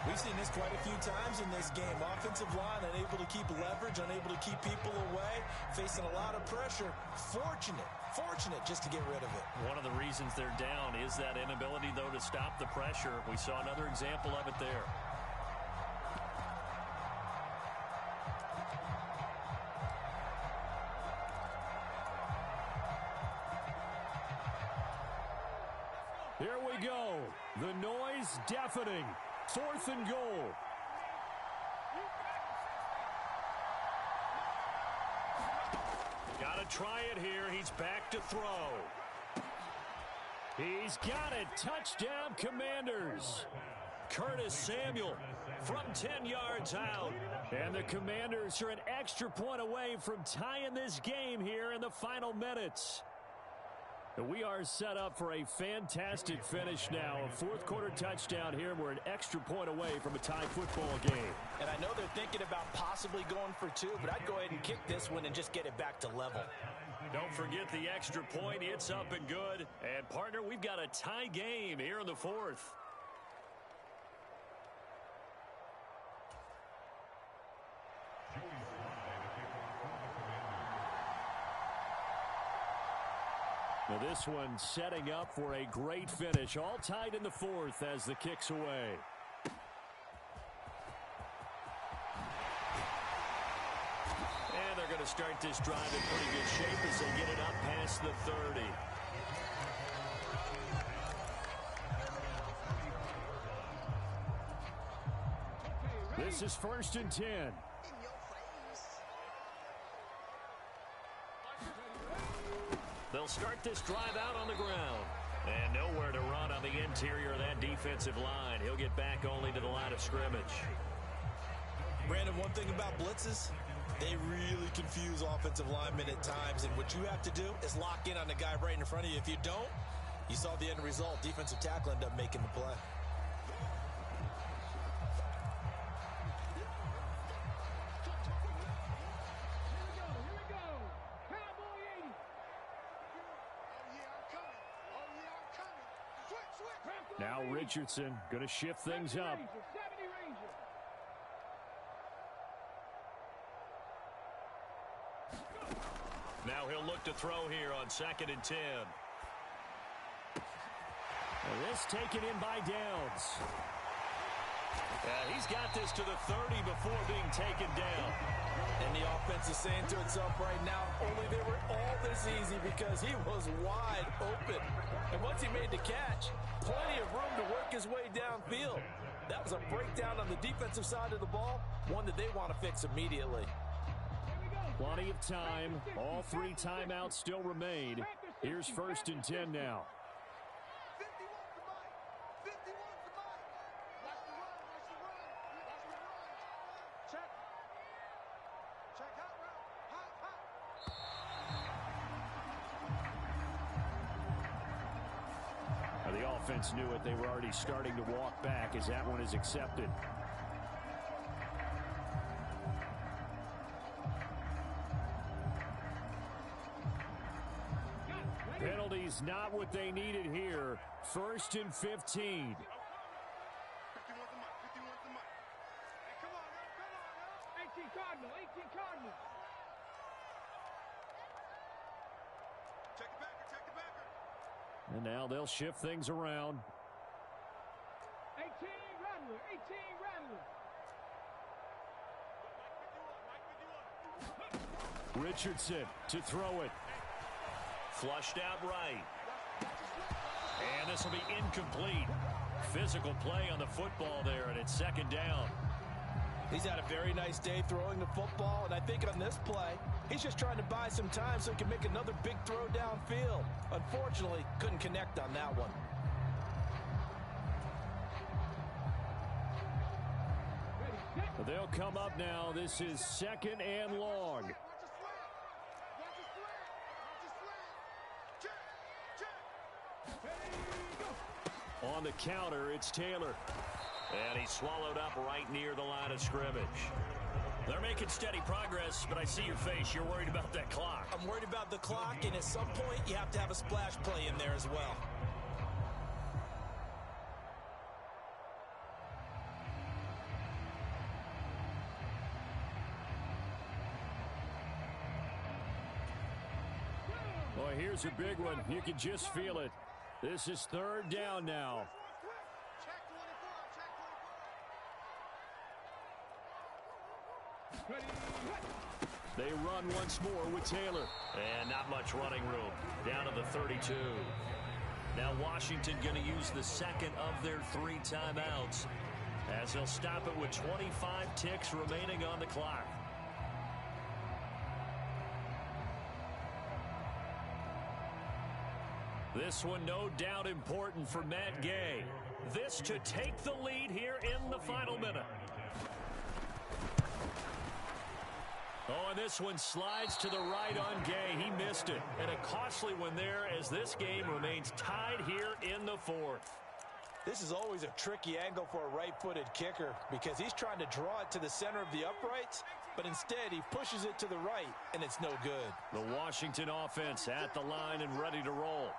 Speaker 6: We've seen this quite a few times in this game. Offensive line unable to keep leverage, unable to keep people away, facing a lot of pressure. Fortunate just to get rid of it.
Speaker 5: One of the reasons they're down is that inability, though, to stop the pressure. We saw another example of it there. Here we go. The noise deafening. 4th and goal. Got to try it here. He's back to throw. He's got it. Touchdown, Commanders. Curtis Samuel from 10 yards out. And the Commanders are an extra point away from tying this game here in the final minutes. We are set up for a fantastic finish now. A fourth-quarter touchdown here. We're an extra point away from a tie football game.
Speaker 6: And I know they're thinking about possibly going for two, but I'd go ahead and kick this one and just get it back to level.
Speaker 5: Don't forget the extra point. It's up and good. And, partner, we've got a tie game here in the fourth. Now this one setting up for a great finish. All tied in the fourth as the kick's away. And they're going to start this drive in pretty good shape as they get it up past the 30. This is 1st and 10. They'll start this drive out on the ground. And nowhere to run on the interior of that defensive line. He'll get back only to the line of scrimmage.
Speaker 6: Brandon, one thing about blitzes, they really confuse offensive linemen at times. And what you have to do is lock in on the guy right in front of you. If you don't, you saw the end result. Defensive tackle ended up making the play.
Speaker 5: Now Richardson going to shift things up. Now he'll look to throw here on 2nd and 10. And this taken in by Downs. He's got this to the 30 before being taken down.
Speaker 6: And the offense is saying to itself right now, only they were all this easy because he was wide open. And once he made the catch, plenty of room to work his way downfield. That was a breakdown on the defensive side of the ball, one that they want to fix immediately.
Speaker 5: Plenty of time. All 3 timeouts still remain. Here's 1st and 10 now. The offense knew it. They were already starting to walk back as that one is accepted. Penalties not what they needed here. 1st and 15. And now they'll shift things around.
Speaker 7: 18 Rattler, 18 Rattler.
Speaker 5: Richardson to throw it. Flushed out right. And this will be incomplete. Physical play on the football there, and it's 2nd down.
Speaker 6: He's had a very nice day throwing the football, and I think on this play, he's just trying to buy some time so he can make another big throw downfield. Unfortunately, couldn't connect on that one.
Speaker 5: They'll come up now. This is 2nd and long. On the counter, it's Taylor. And he's swallowed up right near the line of scrimmage. They're making steady progress, but I see your face. You're worried about that clock.
Speaker 6: I'm worried about the clock, and at some point, you have to have a splash play in there as well.
Speaker 5: Well, here's a big one. You can just feel it. This is 3rd down now. They run once more with Taylor. And not much running room. Down to the 32. Now Washington going to use the 2nd of their 3 timeouts as they'll stop it with 25 ticks remaining on the clock. This one no doubt important for Matt Gay. This to take the lead here in the final minute. on this one, slides to the right on Gay. He missed it. And a costly one there as this game remains tied here in the fourth.
Speaker 6: This is always a tricky angle for a right-footed kicker because he's trying to draw it to the center of the uprights, but instead he pushes it to the right, and it's no good.
Speaker 5: The Washington offense at the line and ready to roll.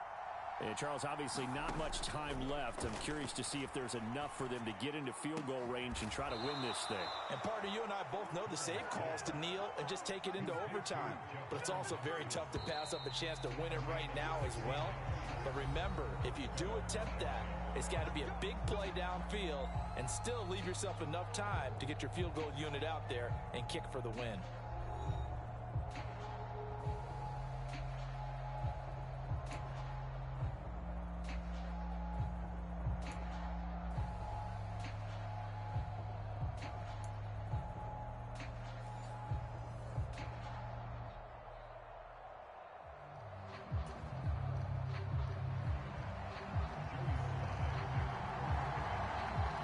Speaker 5: And Charles, obviously not much time left. I'm curious to see if there's enough for them to get into field goal range and try to win this thing.
Speaker 6: And partner, you and I both know the safe calls to kneel and just take it into overtime. But it's also very tough to pass up a chance to win it right now as well. But remember, if you do attempt that, it's got to be a big play downfield and still leave yourself enough time to get your field goal unit out there and kick for the win.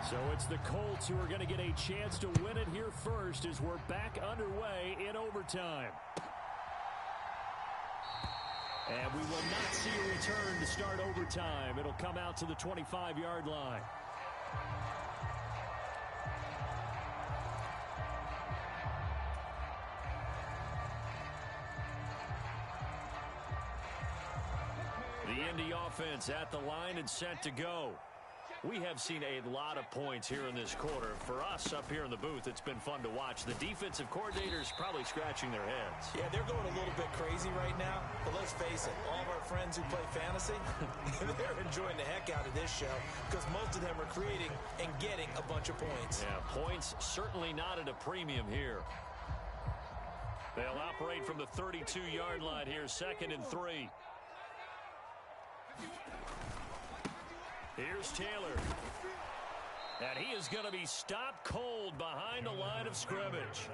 Speaker 5: So it's the Colts who are going to get a chance to win it here first as we're back underway in overtime. And we will not see a return to start overtime. It'll come out to the 25-yard line. The Indy offense at the line and set to go. We have seen a lot of points here in this quarter. For us up here in the booth, it's been fun to watch. The defensive coordinators probably scratching their heads.
Speaker 6: Yeah, they're going a little bit crazy right now. But let's face it, all of our friends who play fantasy, they're enjoying the heck out of this show because most of them are creating and getting a bunch of points.
Speaker 5: Yeah, points certainly not at a premium here. They'll operate from the 32-yard line here, 2nd and 3. Here's Taylor. And he is going to be stopped cold behind the line of scrimmage.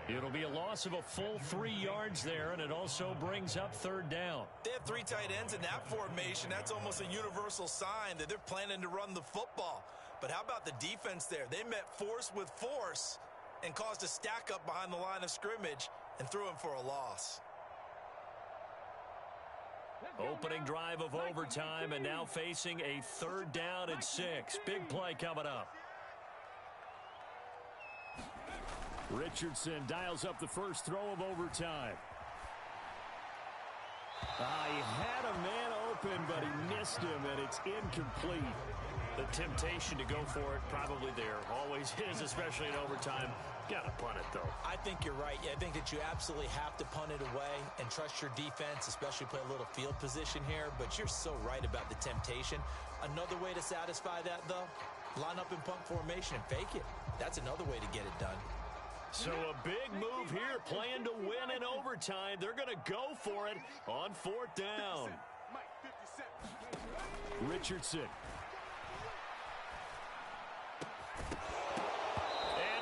Speaker 5: It'll be a loss of a full 3 yards there, and it also brings up 3rd down.
Speaker 6: They have 3 tight ends in that formation. That's almost a universal sign that they're planning to run the football. But how about the defense there? They met force with force and caused a stack up behind the line of scrimmage and threw him for a loss.
Speaker 5: Opening drive of overtime, and now facing a 3rd down and 6. Big play coming up. Richardson dials up the first throw of overtime. He had a man open, but he missed him, and it's incomplete. The temptation to go for it probably there. Always is, especially in overtime. Got to punt it, though.
Speaker 6: I think you're right. I think that you absolutely have to punt it away and trust your defense, especially play a little field position here. But you're so right about the temptation. Another way to satisfy that, though, line up in punt formation and fake it. That's another way to get it done.
Speaker 5: So a big move here, playing to win in overtime. They're going to go for it on 4th down. Richardson.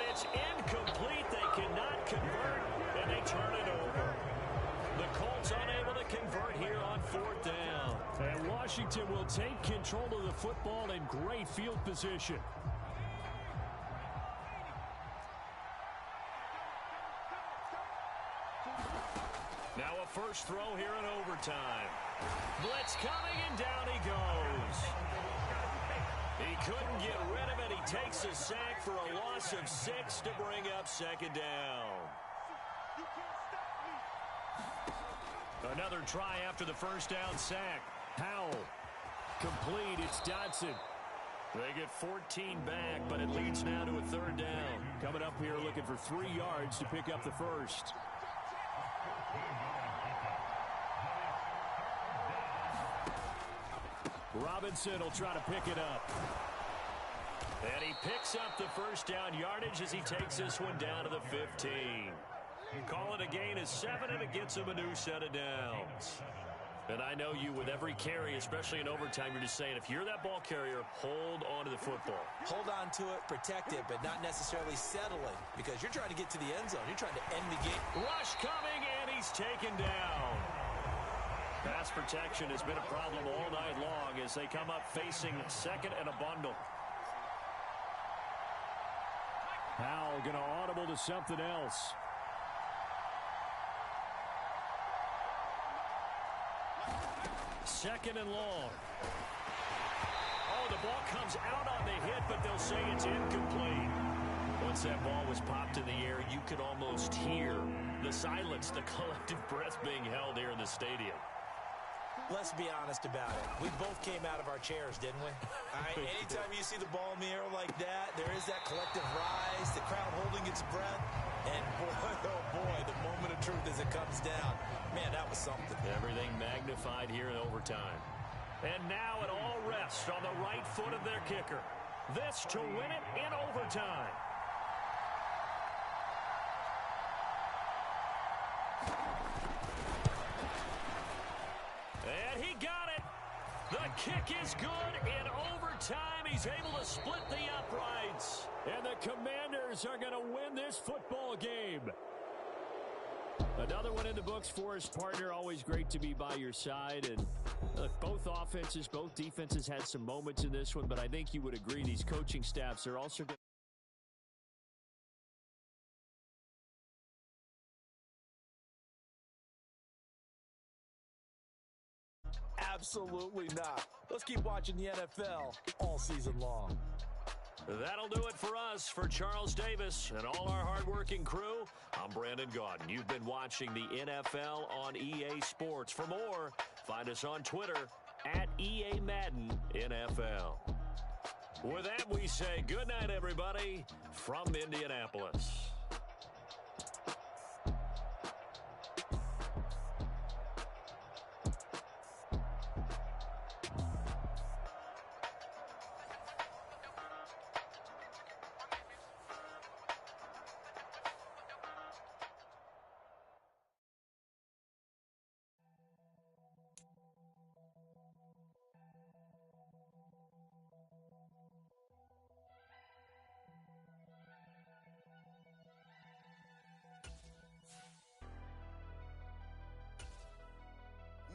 Speaker 5: It's incomplete. They cannot convert, and they turn it over. The Colts unable to convert here on 4th down. And Washington will take control of the football in great field position. Now a first throw here in overtime. Blitz coming, and down he goes. He couldn't get rid of it. He takes a sack for a loss of 6 to bring up 2nd down. Another try after the first down sack. Howell. Complete. It's Dodson. They get 14 back, but it leads now to a 3rd down. Coming up here looking for 3 yards to pick up the first. Robinson will try to pick it up. And he picks up the first down yardage as he takes this one down to the 15. Call it a gain of 7, and it gets him a new set of downs. And I know you, with every carry, especially in overtime, you're just saying, if you're that ball carrier, hold on to the football.
Speaker 6: Hold on to it, protect it, but not necessarily settling, because you're trying to get to the end zone. You're trying to end the game.
Speaker 5: Rush coming, and he's taken down. Pass protection has been a problem all night long as they come up facing 2nd and a bundle. Howell going to audible to something else. Second and long. Oh, the ball comes out on the hit, but they'll say it's incomplete. Once that ball was popped in the air, you could almost hear the silence, the collective breath being held here in the stadium.
Speaker 6: Let's be honest about it. We both came out of our chairs, didn't we? All right, anytime you see the ball in the air like that, there is that collective rise, the crowd holding its breath, and boy, oh boy, the moment of truth as it comes down. Man, that was something.
Speaker 5: Everything magnified here in overtime. And now it all rests on the right foot of their kicker. This to win it in overtime. And he got it. The kick is good in overtime. He's able to split the uprights. And the Commanders are going to win this football game. Another one in the books for his partner. Always great to be by your side. And look, both offenses, both defenses had some moments in this one, but I think you would agree these coaching staffs are also going to
Speaker 6: Absolutely not. Let's keep watching the NFL all season long.
Speaker 5: That'll do it for us. For Charles Davis and all our hardworking crew, I'm Brandon Gaudin. You've been watching the NFL on EA Sports. For more, find us on Twitter at EA Madden NFL. With that, we say good night, everybody, from Indianapolis.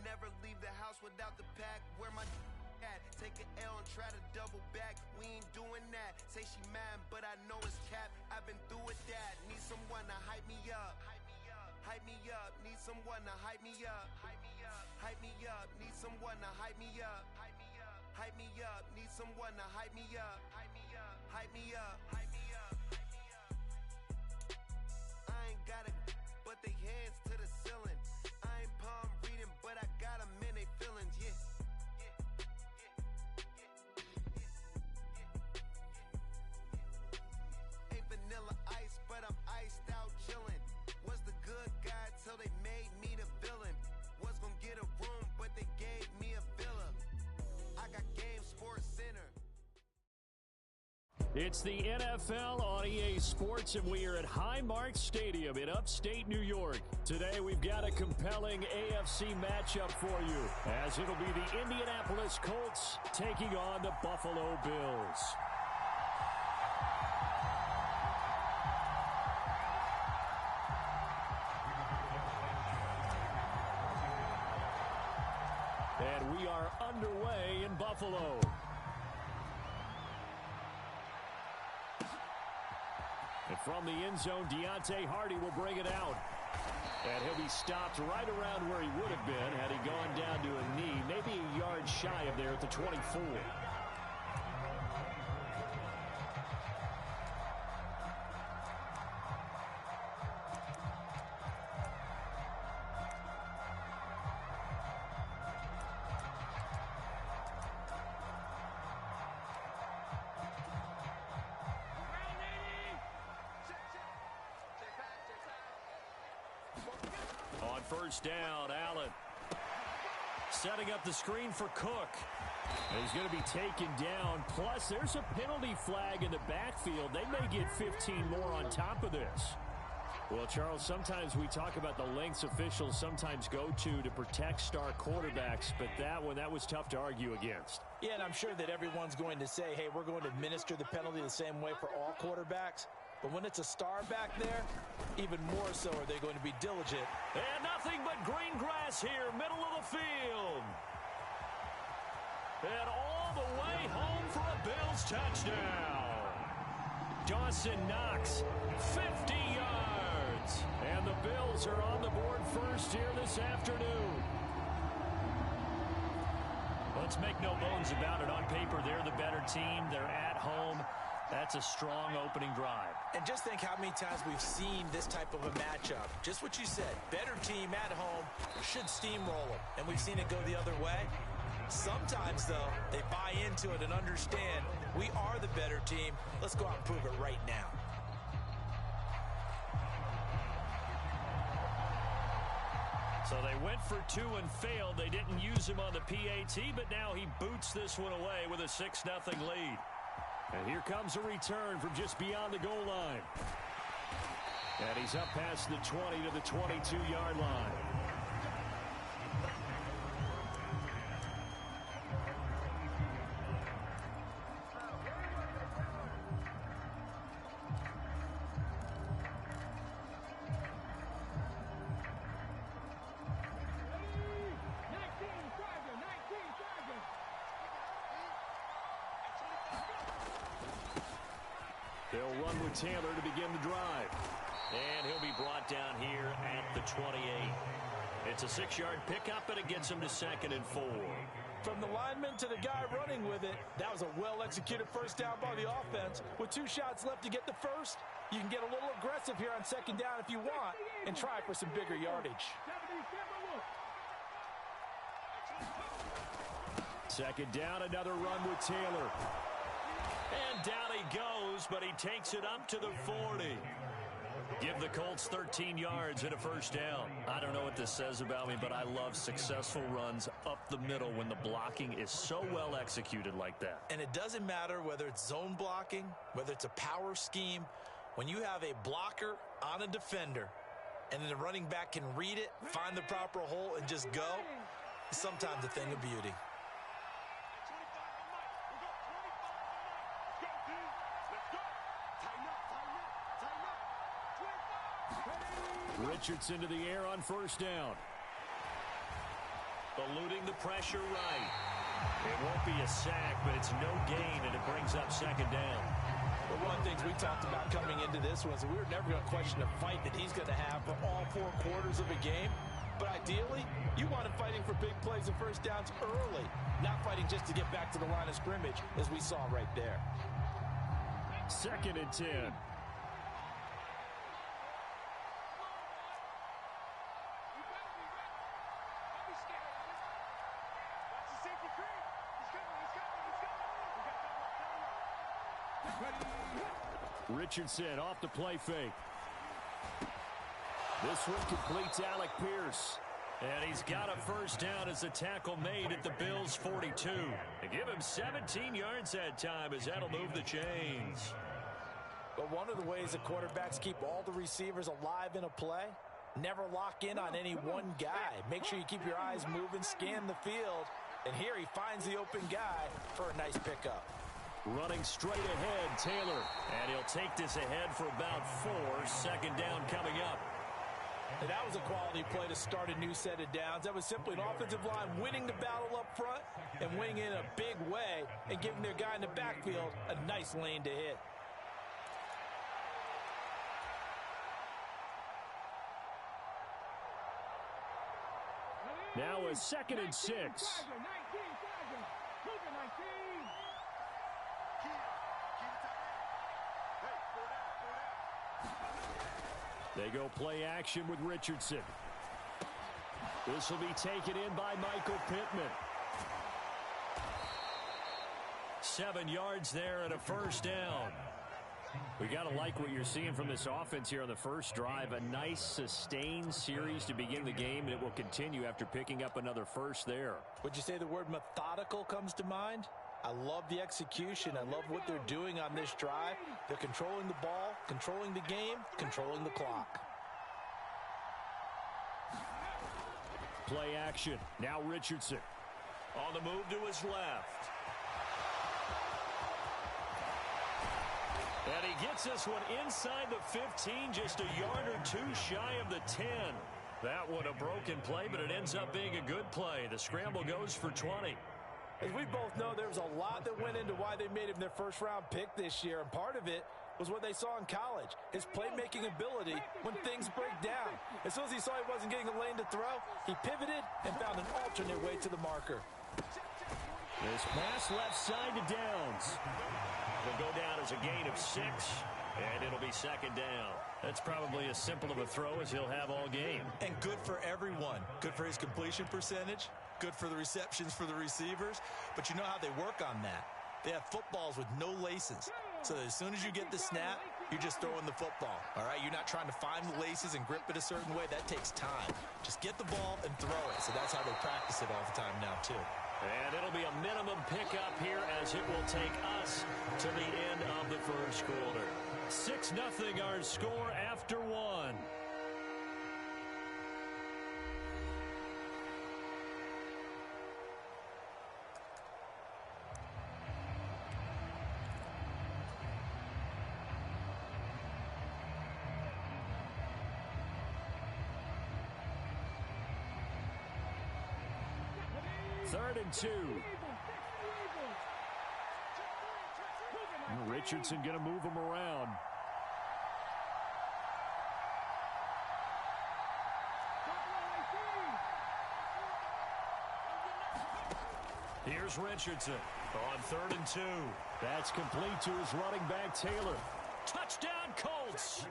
Speaker 11: Never leave the house without the pack. Where my at? Take an L and try to double back. We ain't doing that. Say she mad, but I know it's cap. I've been through with that. Need someone to hype me up. Hype me up. Need someone to hype me up. Hype me up. Need someone to hype me up. Hype me up. Need someone to hype me up. Hype me up. Hype me up. Hype me up. I ain't got it, but they hands to the ceiling. I ain't palm reading, but I got them in they feelings, yeah. Ain't vanilla ice, but I'm iced out chillin'. Was the good guy till they made me the villain. Was gonna get a room, but they gave me a villa. I got Game Sports Center.
Speaker 5: It's the NFL on EA Sports, and we are at Highmark Stadium in upstate New York. Today, we've got a compelling AFC matchup for you, as it'll be the Indianapolis Colts taking on the Buffalo Bills. And we are underway in Buffalo. And from the end zone, Deontay Hardy will bring it out. And he'll be stopped right around where he would have been had he gone down to a knee, maybe a yard shy of there at the 24. On first down, Allen setting up the screen for Cook. And he's going to be taken down. Plus, there's a penalty flag in the backfield. They may get 15 more on top of this. Well, Charles, sometimes we talk about the lengths officials sometimes go to protect star quarterbacks, but that one, that was tough to argue against.
Speaker 6: Yeah, and I'm sure that everyone's going to say, hey, we're going to administer the penalty the same way for all quarterbacks. But when it's a star back there, even more so are they going to be diligent.
Speaker 5: And nothing but green grass here, middle of the field. And all the way home for a Bills touchdown. Dawson Knox, 50 yards. And the Bills are on the board first here this afternoon. let's make no bones about it. On paper, they're the better team. They're at home. That's a strong opening drive.
Speaker 6: And just think how many times we've seen this type of a matchup. Just what you said, better team at home should steamroll them. And we've seen it go the other way. Sometimes, though, they buy into it and understand we are the better team. Let's go out and prove it right now.
Speaker 5: So they went for two and failed. They didn't use him on the PAT, but now he boots this one away with a 6-0 lead. And here comes a return from just beyond the goal line. And he's up past the 20 to the 22-yard line. They'll run with Taylor to begin the drive. And he'll be brought down here at the 28. It's a 6-yard pickup, and it gets him to 2nd and 4.
Speaker 6: From the lineman to the guy running with it, that was a well-executed first down by the offense. With 2 shots left to get the first, you can get a little aggressive here on 2nd down if you want and try for some bigger yardage.
Speaker 5: 2nd down, another run with Taylor. And down he goes, but he takes it up to the 40. Give the Colts 13 yards and a first down. I don't know what this says about me, but I love successful runs up the middle when the blocking is so well executed like that.
Speaker 6: And it doesn't matter whether it's zone blocking, whether it's a power scheme. When you have a blocker on a defender, and then the running back can read it, find the proper hole, and just go, it's sometimes a thing of beauty.
Speaker 5: Richardson to the air on first down. Eluding the pressure right. It won't be a sack, but it's no gain, and it brings up 2nd down.
Speaker 6: Well, one of the things we talked about coming into this was we were never going to question the fight that he's going to have for all 4 quarters of a game. But ideally, you want him fighting for big plays and first downs early, not fighting just to get back to the line of scrimmage, as we saw right there.
Speaker 5: 2nd and 10. Richardson off the play fake. This one completes Alec Pierce. And he's got a first down as the tackle made at the Bills' 42. They give him 17 yards that time as that'll move the chains.
Speaker 6: But one of the ways that quarterbacks keep all the receivers alive in a play, never lock in on any one guy. Make sure you keep your eyes moving, scan the field. And here he finds the open guy for a nice pickup.
Speaker 5: Running straight ahead, Taylor. And he'll take this ahead for about 4. 2nd down coming up.
Speaker 6: And that was a quality play to start a new set of downs. That was simply an offensive line winning the battle up front and winning in a big way and giving their guy in the backfield a nice lane to hit.
Speaker 5: Now a 2nd and 6. They go play action with Richardson. This will be taken in by Michael Pittman. 7 yards there and a first down. We got to like what you're seeing from this offense here on the first drive. A nice sustained series to begin the game, and it will continue after picking up another first there.
Speaker 6: Would you say the word methodical comes to mind? I love the execution. I love what they're doing on this drive. They're controlling the ball, controlling the game, controlling the clock.
Speaker 5: Play action. Now Richardson. On the move to his left. And he gets this one inside the 15, just a yard or 2 shy of the 10. That one a broken play, but it ends up being a good play. The scramble goes for 20.
Speaker 6: As we both know, there was a lot that went into why they made him their first-round pick this year, and part of it was what they saw in college, his playmaking ability when things break down. As soon as he saw he wasn't getting a lane to throw, he pivoted and found an alternate way to the marker.
Speaker 10: This pass left side to Downs. It'll go down as a gain of 6, and it'll be second down. That's probably as simple of a throw as he'll have all game.
Speaker 6: And good for everyone. Good for his completion percentage. Good for the receptions for the receivers. But you know how they work on that. They have footballs with no laces. So that as soon as you get the snap, you're just throwing the football. All right? You're not trying to find the laces and grip it a certain way. That takes time. Just get the ball and throw it. So that's how they practice it all the time now, too.
Speaker 10: And it'll be a minimum pickup here as it will take us to the end of the first quarter. 6-0 our score after 1. Third and 2. Richardson going to move him around. Here's Richardson on 3rd and 2. That's complete to his running back, Taylor. Touchdown, Colts!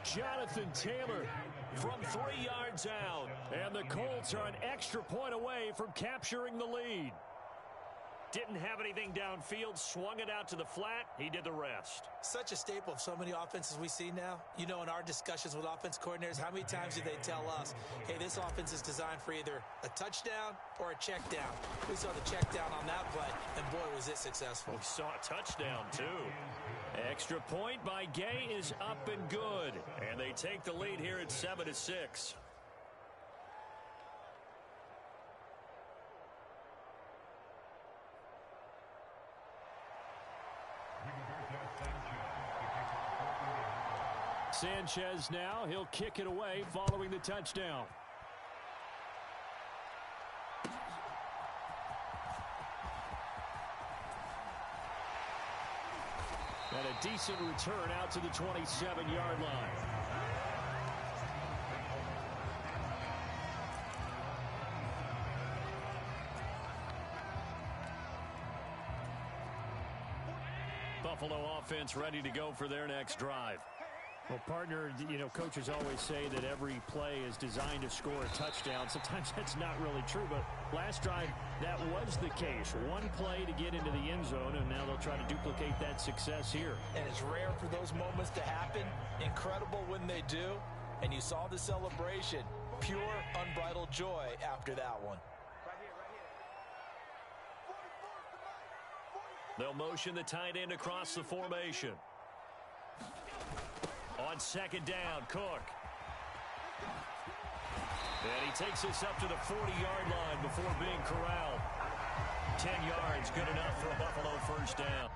Speaker 10: Jonathan Taylor from 3 yards out. And the Colts are an extra point away from capturing the lead. Didn't have anything downfield, swung it out to the flat. He did the rest.
Speaker 6: Such a staple of so many offenses we see now. You know, in our discussions with offense coordinators, how many times do they tell us, hey, this offense is designed for either a touchdown or a check down. We saw the check down on that play, and boy, was it successful.
Speaker 10: We saw a touchdown, too. Extra point by Gay is up and good. And they take the lead here at 7-6. Sanchez now, he'll kick it away following the touchdown. And a decent return out to the 27-yard line. Buffalo offense ready to go for their next drive. Well, partner, you know, coaches always say that every play is designed to score a touchdown. Sometimes that's not really true, but last drive, that was the case. One play to get into the end zone, and now they'll try to duplicate that success here.
Speaker 6: And it's rare for those moments to happen. Incredible when they do. And you saw the celebration. Pure, unbridled joy after that one.
Speaker 10: They'll motion the tight end across the formation. On 2nd down, Cook. And he takes us up to the 40-yard line before being corralled. 10 yards, good enough for a Buffalo first down.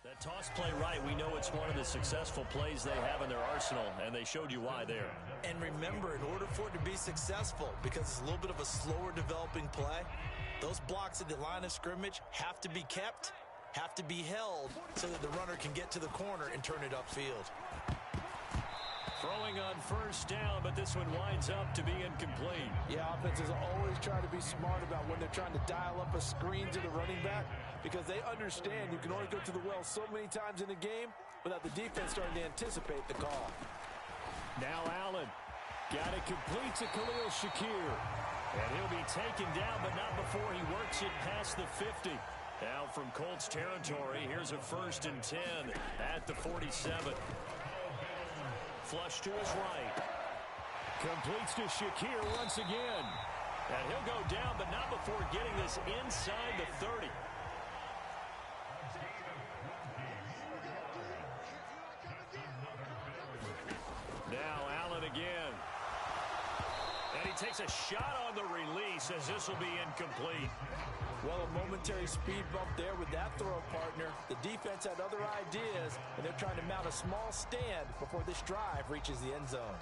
Speaker 10: That toss play right, we know it's one of the successful plays they have in their arsenal, and they showed you why there.
Speaker 6: And remember, in order for it to be successful, because it's a little bit of a slower developing play, those blocks at the line of scrimmage have to be kept, have to be held, so that the runner can get to the corner and turn it upfield.
Speaker 5: Throwing on first down, but this one winds up to be incomplete.
Speaker 6: Yeah, offenses always try to be smart about when they're trying to dial up a screen to the running back because they understand you can only go to the well so many times in a game without the defense starting to anticipate the call.
Speaker 5: Now Allen. Got it complete to Khalil Shakir. And he'll be taken down, but not before he works it past the 50. Now from Colts territory, here's a 1st and 10 at the 47. Flush to his right. Completes to Shakir once again. And he'll go down, but not before getting this inside the 30. Now Allen again. And he takes a shot on the release as this will be incomplete.
Speaker 6: Well, a momentary speed bump there with that throw partner. The defense had other ideas, and they're trying to mount a small stand before this drive reaches the end zone.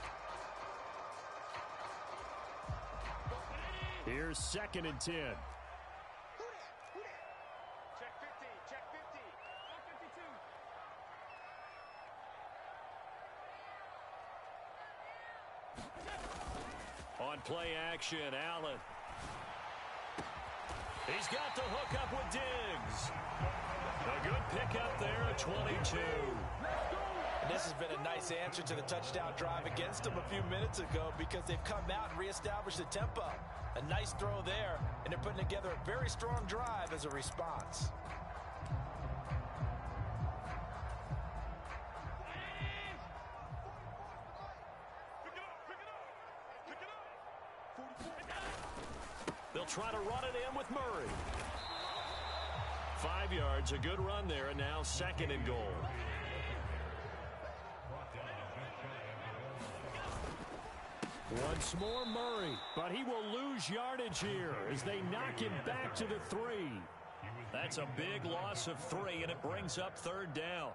Speaker 5: Here's 2nd and 10.
Speaker 7: Check 50, check 50. 52.
Speaker 5: On play action, Allen. He's got the hook up with Diggs. A good pickup there at 22.
Speaker 6: And this has been a nice answer to the touchdown drive against them a few minutes ago because they've come out and reestablished the tempo. A nice throw there, and they're putting together a very strong drive as a response.
Speaker 5: They'll try to run it in with Murray. 5 yards, a good run there, and now 2nd and goal. Once more Murray, but he will lose yardage here as they knock him back to the 3. That's a big loss of 3, and it brings up 3rd down.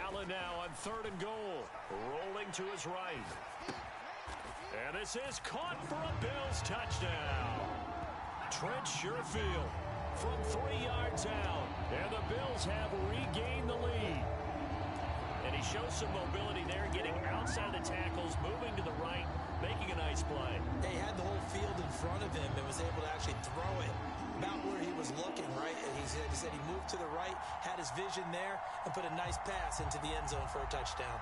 Speaker 5: Allen now on 3rd and goal, rolling to his right. And this is caught for a Bills touchdown. Trent Sherfield from 3 yards out, and the Bills have regained the lead. And he shows some mobility there, getting outside the tackles, moving to the right, making a nice play.
Speaker 6: He had the whole field in front of him and was able to actually throw it about where he was looking, right? And he said he moved to the right, had his vision there, and put a nice pass into the end zone for a touchdown.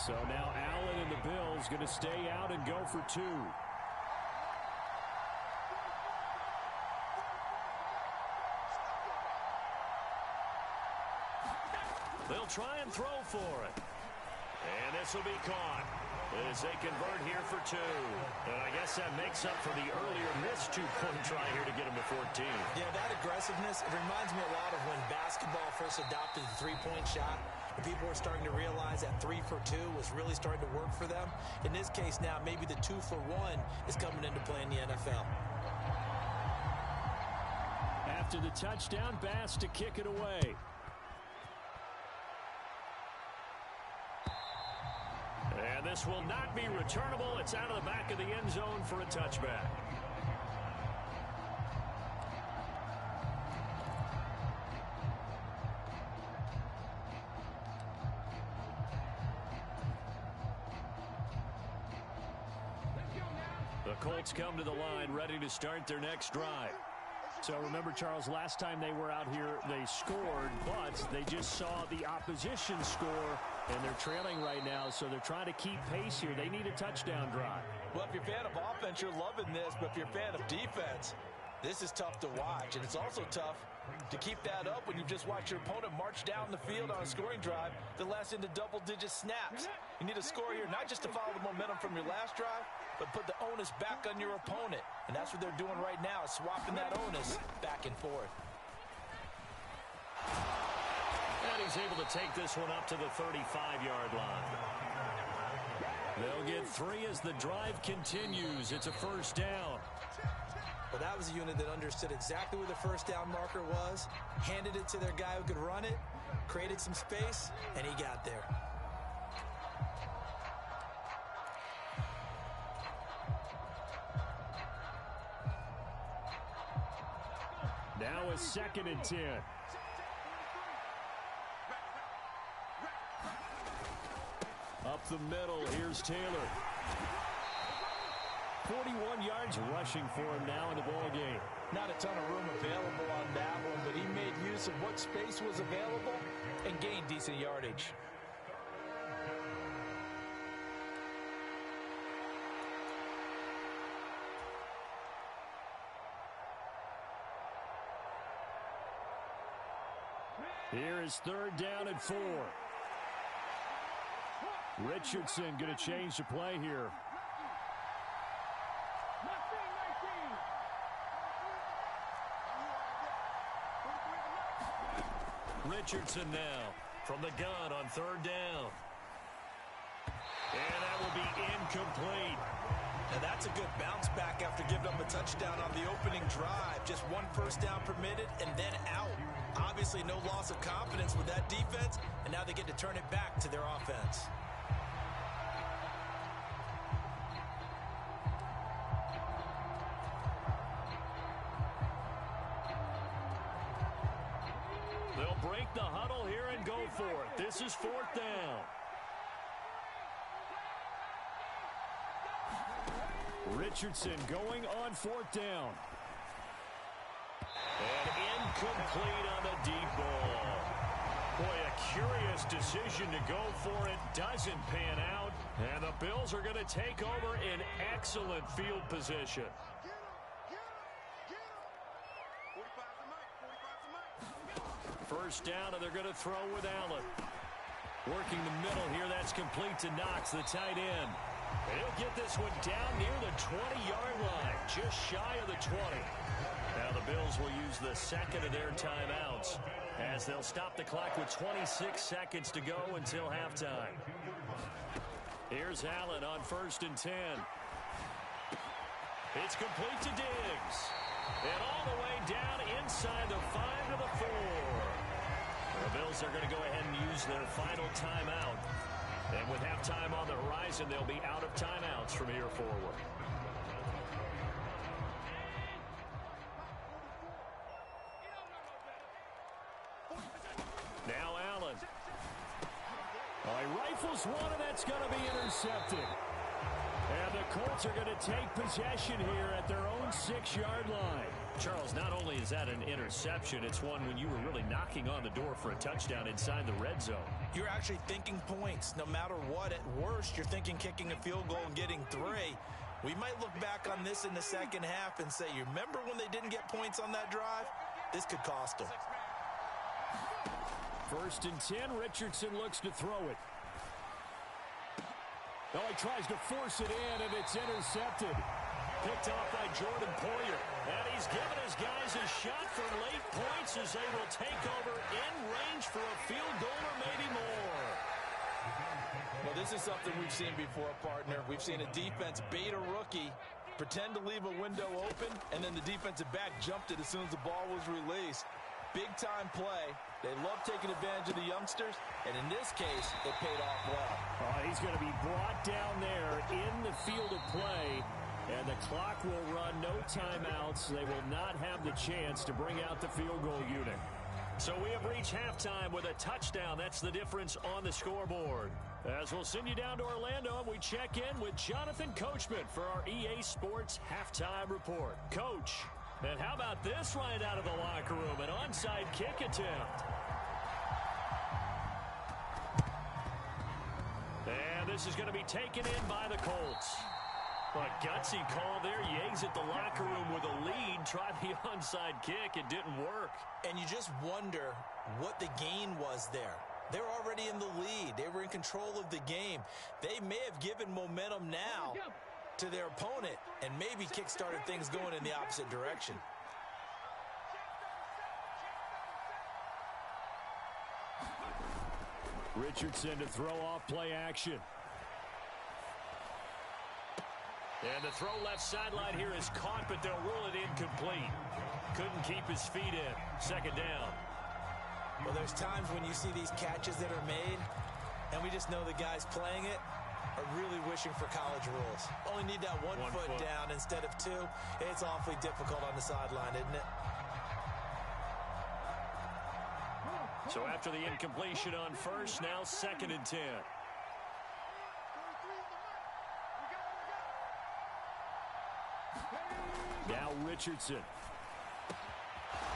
Speaker 5: So now Allen and the Bills going to stay out and go for 2. They'll try and throw for it. And this will be caught as they convert here for 2. And I guess that makes up for the earlier missed 2-point try here to get him to 14.
Speaker 6: Yeah, that aggressiveness, it reminds me a lot of when basketball first adopted the 3-point shot. And people were starting to realize that 3 for 2 was really starting to work for them. In this case now, maybe the 2 for 1 is coming into play in the NFL.
Speaker 5: After the touchdown, Bass to kick it away. And this will not be returnable. It's out of the back of the end zone for a touchback. The Colts come to the line, ready to start their next drive. So remember, Charles, last time they were out here, they scored, but they just saw the opposition score, and they're trailing right now, so they're trying to keep pace here. They need a touchdown drive.
Speaker 6: Well, if you're a fan of offense, you're loving this, but if you're a fan of defense, this is tough to watch, and it's also tough to keep that up when you just watch your opponent march down the field on a scoring drive that lasts into double-digit snaps. You need a score here, not just to follow the momentum from your last drive, but put the onus back on your opponent. And that's what they're doing right now, swapping that onus back and forth.
Speaker 5: And he's able to take this one up to the 35-yard line. They'll get 3 as the drive continues. It's a first down.
Speaker 6: Well, that was a unit that understood exactly where the first down marker was, handed it to their guy who could run it, created some space, and he got there.
Speaker 5: Now a 2nd and 10. Up the middle, here's Taylor. 41 yards rushing for him now in the ball game.
Speaker 6: Not a ton of room available on that one, but he made use of what space was available and gained decent yardage.
Speaker 5: Here is 3rd down and 4. Richardson going to change the play here. Richardson now from the gun on 3rd down. And that will be incomplete.
Speaker 6: And that's a good bounce back after giving them a touchdown on the opening drive. Just 1 first down permitted and then out. Obviously no loss of confidence with that defense, and now they get to turn it back to their offense.
Speaker 5: They'll break the huddle here and go for it. This is 4th down. Richardson going on 4th down. And incomplete on the deep ball. Boy, a curious decision to go for it. Doesn't pan out. And the Bills are going to take over in excellent field position. First down, and they're going to throw with Allen. Working the middle here, that's complete to Knox, the tight end. And he'll get this one down near the 20-yard line, just shy of the 20. Now the Bills will use the 2nd of their timeouts as they'll stop the clock with 26 seconds to go until halftime. Here's Allen on 1st and 10. It's complete to Diggs. And all the way down inside the 5 to the 4. The Bills are going to go ahead and use their final timeout. And with halftime on the horizon, they'll be out of timeouts from here forward. Now Allen. He rifles one, and that's going to be intercepted. And the Colts are going to take possession here at their own 6-yard line. Charles, not only is that an interception, it's one when you were really knocking on the door for a touchdown inside the red zone.
Speaker 6: You're actually thinking points. No matter what, at worst, you're thinking kicking a field goal and getting 3. We might look back on this in the second half and say, you remember when they didn't get points on that drive? This could cost them.
Speaker 5: 1st and 10, Richardson looks to throw it. Oh, he tries to force it in, and it's intercepted. Picked off by Jordan Poyer. And he's given his guys a shot for late points as they will take over in range for a field goal or maybe more.
Speaker 6: Well, this is something we've seen before, partner. We've seen a defense bait a rookie, pretend to leave a window open, and then the defensive back jumped it as soon as the ball was released. Big-time play. They love taking advantage of the youngsters, and in this case, it paid off well.
Speaker 5: He's going to be brought down there in the field of play, and the clock will run, no timeouts. They will not have the chance to bring out the field goal unit. So we have reached halftime with a touchdown. That's the difference on the scoreboard. As we'll send you down to Orlando, and we check in with Jonathan Coachman for our EA Sports Halftime Report. Coach, and how about this right out of the locker room? An onside kick attempt. And this is going to be taken in by the Colts. A gutsy call there. Yates at the locker room with a lead. Tried the onside kick. It didn't work.
Speaker 6: And you just wonder what the gain was there. They're already in the lead. They were in control of the game. They may have given momentum now to their opponent and maybe kick-started things going in the opposite direction.
Speaker 10: Richardson to throw off play action. And the throw left sideline here is caught, but they'll rule it incomplete. Couldn't keep his feet in. Second down.
Speaker 6: Well, there's times when you see these catches that are made, and we just know the guys playing it are really wishing for college rules. Only need that one foot down instead of two. It's awfully difficult on the sideline, isn't it?
Speaker 10: So after the incompletion on first, now 2nd and 10. Now Richardson.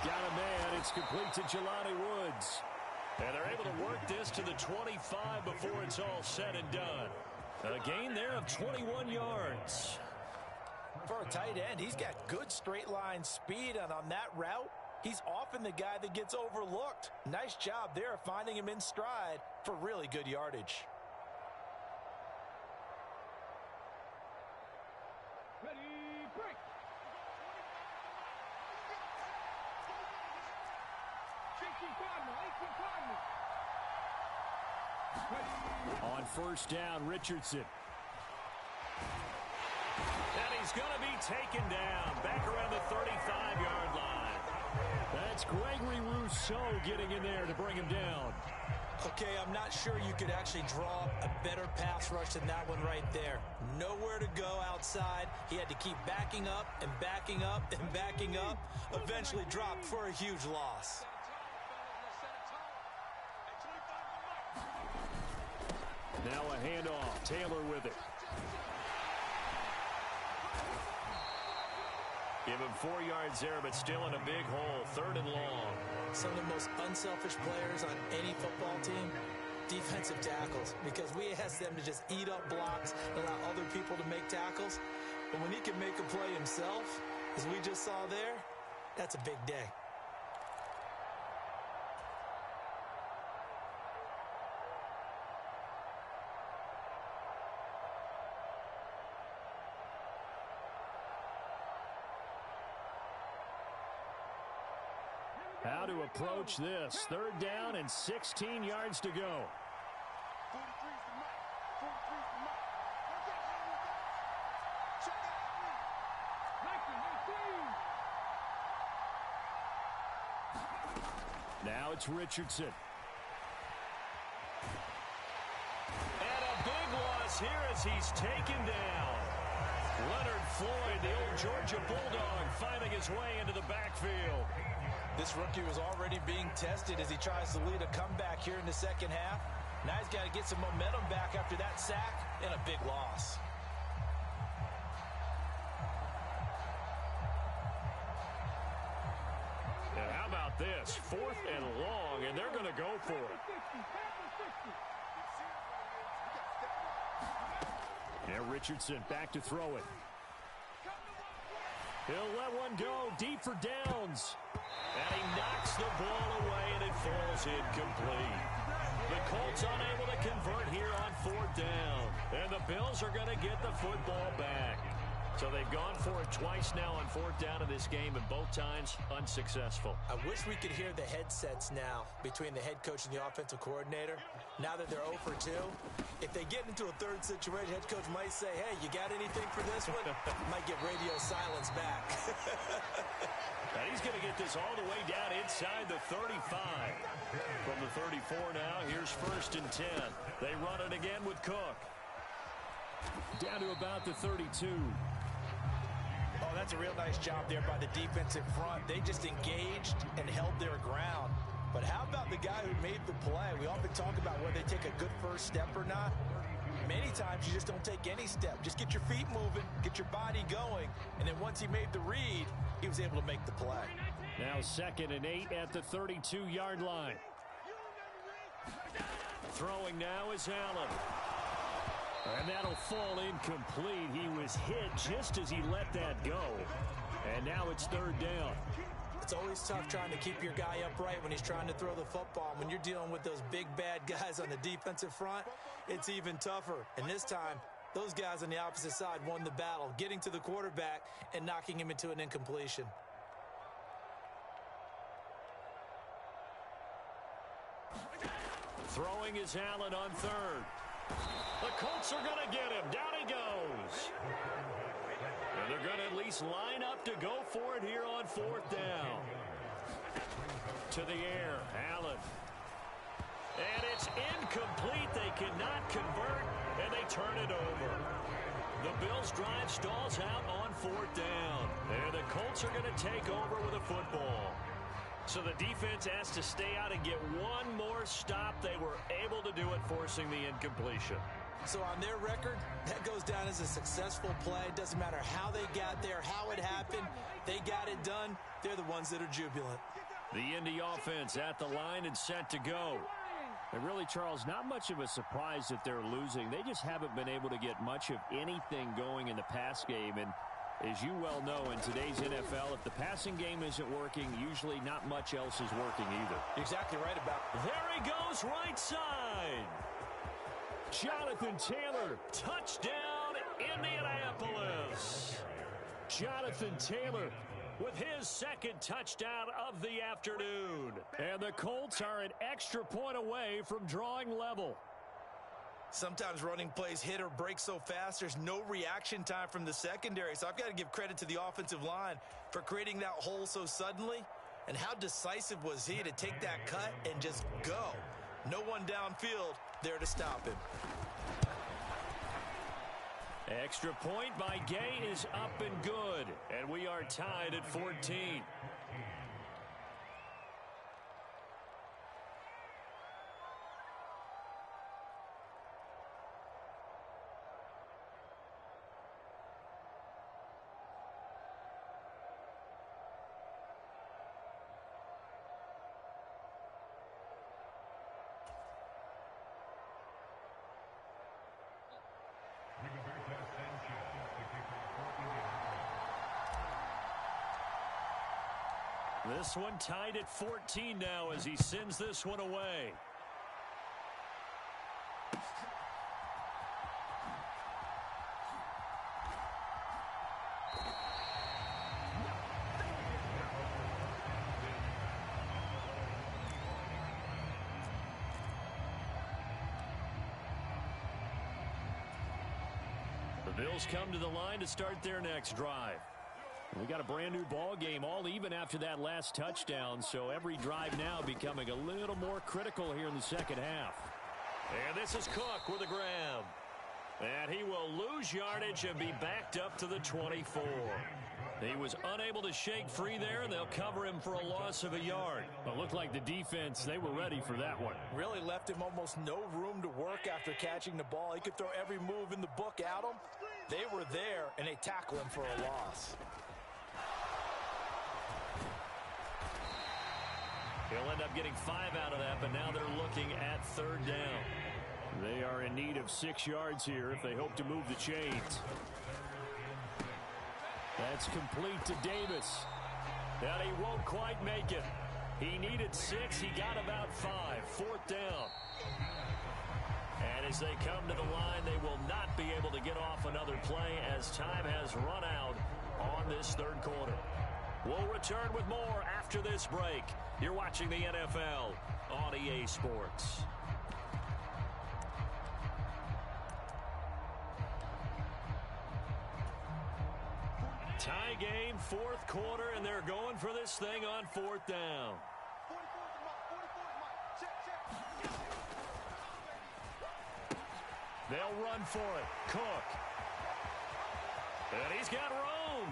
Speaker 10: Got a man. It's complete to Jelani Woods. And they're able to work this to the 25 before it's all said and done. A gain there of 21 yards.
Speaker 6: For a tight end, he's got good straight line speed, and on that route, he's often the guy that gets overlooked. Nice job there finding him in stride for really good yardage.
Speaker 7: Ready, break.
Speaker 10: On first down, Richardson. And he's going to be taken down back around the 35-yard line. That's Gregory Rousseau getting in there to bring him down.
Speaker 6: Okay, I'm not sure you could actually draw a better pass rush than that one right there. Nowhere to go outside. He had to keep backing up and backing up and backing up. Eventually dropped for a huge loss.
Speaker 10: Now a handoff. Taylor with it. Give him 4 yards there, but still in a big hole. 3rd and long.
Speaker 6: Some of the most unselfish players on any football team, defensive tackles, because we ask them to just eat up blocks and allow other people to make tackles. But when he can make a play himself, as we just saw there, that's a big day.
Speaker 10: How to approach this. 3rd down and 16 yards to go. Now it's Richardson. And a big loss here as he's taken down. Leonard Floyd, the old Georgia Bulldog, finding his way into the backfield.
Speaker 6: This rookie was already being tested as he tries to lead a comeback here in the second half. Now he's got to get some momentum back after that sack and a big loss.
Speaker 10: And how about this? 4th and long, and they're going to go for it. Now Richardson back to throw it. He'll let one go deep for downs. And he knocks the ball away, and it falls incomplete. The Colts unable to convert here on 4th down. And the Bills are going to get the football back. So they've gone for it twice now on 4th down in this game, and both times unsuccessful.
Speaker 6: I wish we could hear the headsets now between the head coach and the offensive coordinator. Now that they're 0 for 2, if they get into a third situation, head coach might say, hey, you got anything for this one? Might get radio silence back.
Speaker 10: And he's going to get this all the way down inside the 35. From the 34 now, here's 1st and 10. They run it again with Cook. Down to about the 32.
Speaker 6: Oh, that's a real nice job there by the defensive front. They just engaged and held their ground. But how about the guy who made the play? We often talk about whether they take a good first step or not. Many times you just don't take any step. Just get your feet moving, get your body going, and then once he made the read, he was able to make the play.
Speaker 10: Now 2nd and 8 at the 32-yard line. Throwing now is Allen. And that'll fall incomplete. He was hit just as he let that go. And now it's 3rd down.
Speaker 6: It's always tough trying to keep your guy upright when he's trying to throw the football. When you're dealing with those big, bad guys on the defensive front, it's even tougher. And this time, those guys on the opposite side won the battle, getting to the quarterback and knocking him into an incompletion.
Speaker 5: Throwing is Allen on third. The Colts are going to get him. Down he goes. And they're going to at least line up to go for it here on fourth down. To the air, Allen. And it's incomplete. They cannot convert, and they turn it over. The Bills' drive stalls out on fourth down. And the Colts are going to take over with a football. So the defense has to stay out and get one more stop. They were able to do it, forcing the incompletion.
Speaker 6: So on their record, that goes down as a successful play. Doesn't matter how they got there, how it happened. They got it done. They're the ones that are jubilant.
Speaker 5: The Indy offense at the line and set to go.
Speaker 10: And really, Charles, not much of a surprise that they're losing. They just haven't been able to get much of anything going in the pass game. And as you well know, in today's NFL, if the passing game isn't working, usually not much else is working either.
Speaker 6: Exactly right about it.
Speaker 5: There he goes, right side. Jonathan Taylor, touchdown, Indianapolis. Jonathan Taylor with his second touchdown of the afternoon. And the Colts are an extra point away from drawing level.
Speaker 6: Sometimes running plays hit or break so fast, there's no reaction time from the secondary. So I've got to give credit to the offensive line for creating that hole so suddenly. And how decisive was he to take that cut and just go? No one downfield there to stop him.
Speaker 5: Extra point by Gay is up and good. And we are tied at 14. This one tied at 14 now as he sends this one away. The Bills come to the line to start their next drive. We got a brand new ball game, all even after that last touchdown, so every drive now becoming a little more critical here in the second half. And this is Cook with a grab. And he will lose yardage and be backed up to the 24. He was unable to shake free there, and they'll cover him for a loss of a yard.
Speaker 10: But looked like the defense, they were ready for that one.
Speaker 6: Really left him almost no room to work after catching the ball. He could throw every move in the book at him. They were there, and they tackle him for a loss.
Speaker 5: He'll end up getting 5 out of that, but now they're looking at third down.
Speaker 10: They are in need of 6 yards here if they hope to move the chains.
Speaker 5: That's complete to Davis. And he won't quite make it. He needed 6. He got about 5. Fourth down. And as they come to the line, they will not be able to get off another play as time has run out on this third quarter. We'll return with more after this break. You're watching the NFL on EA Sports. Tie game, fourth quarter, and they're going for this thing on fourth down. They'll run for it. Cook. And he's got room.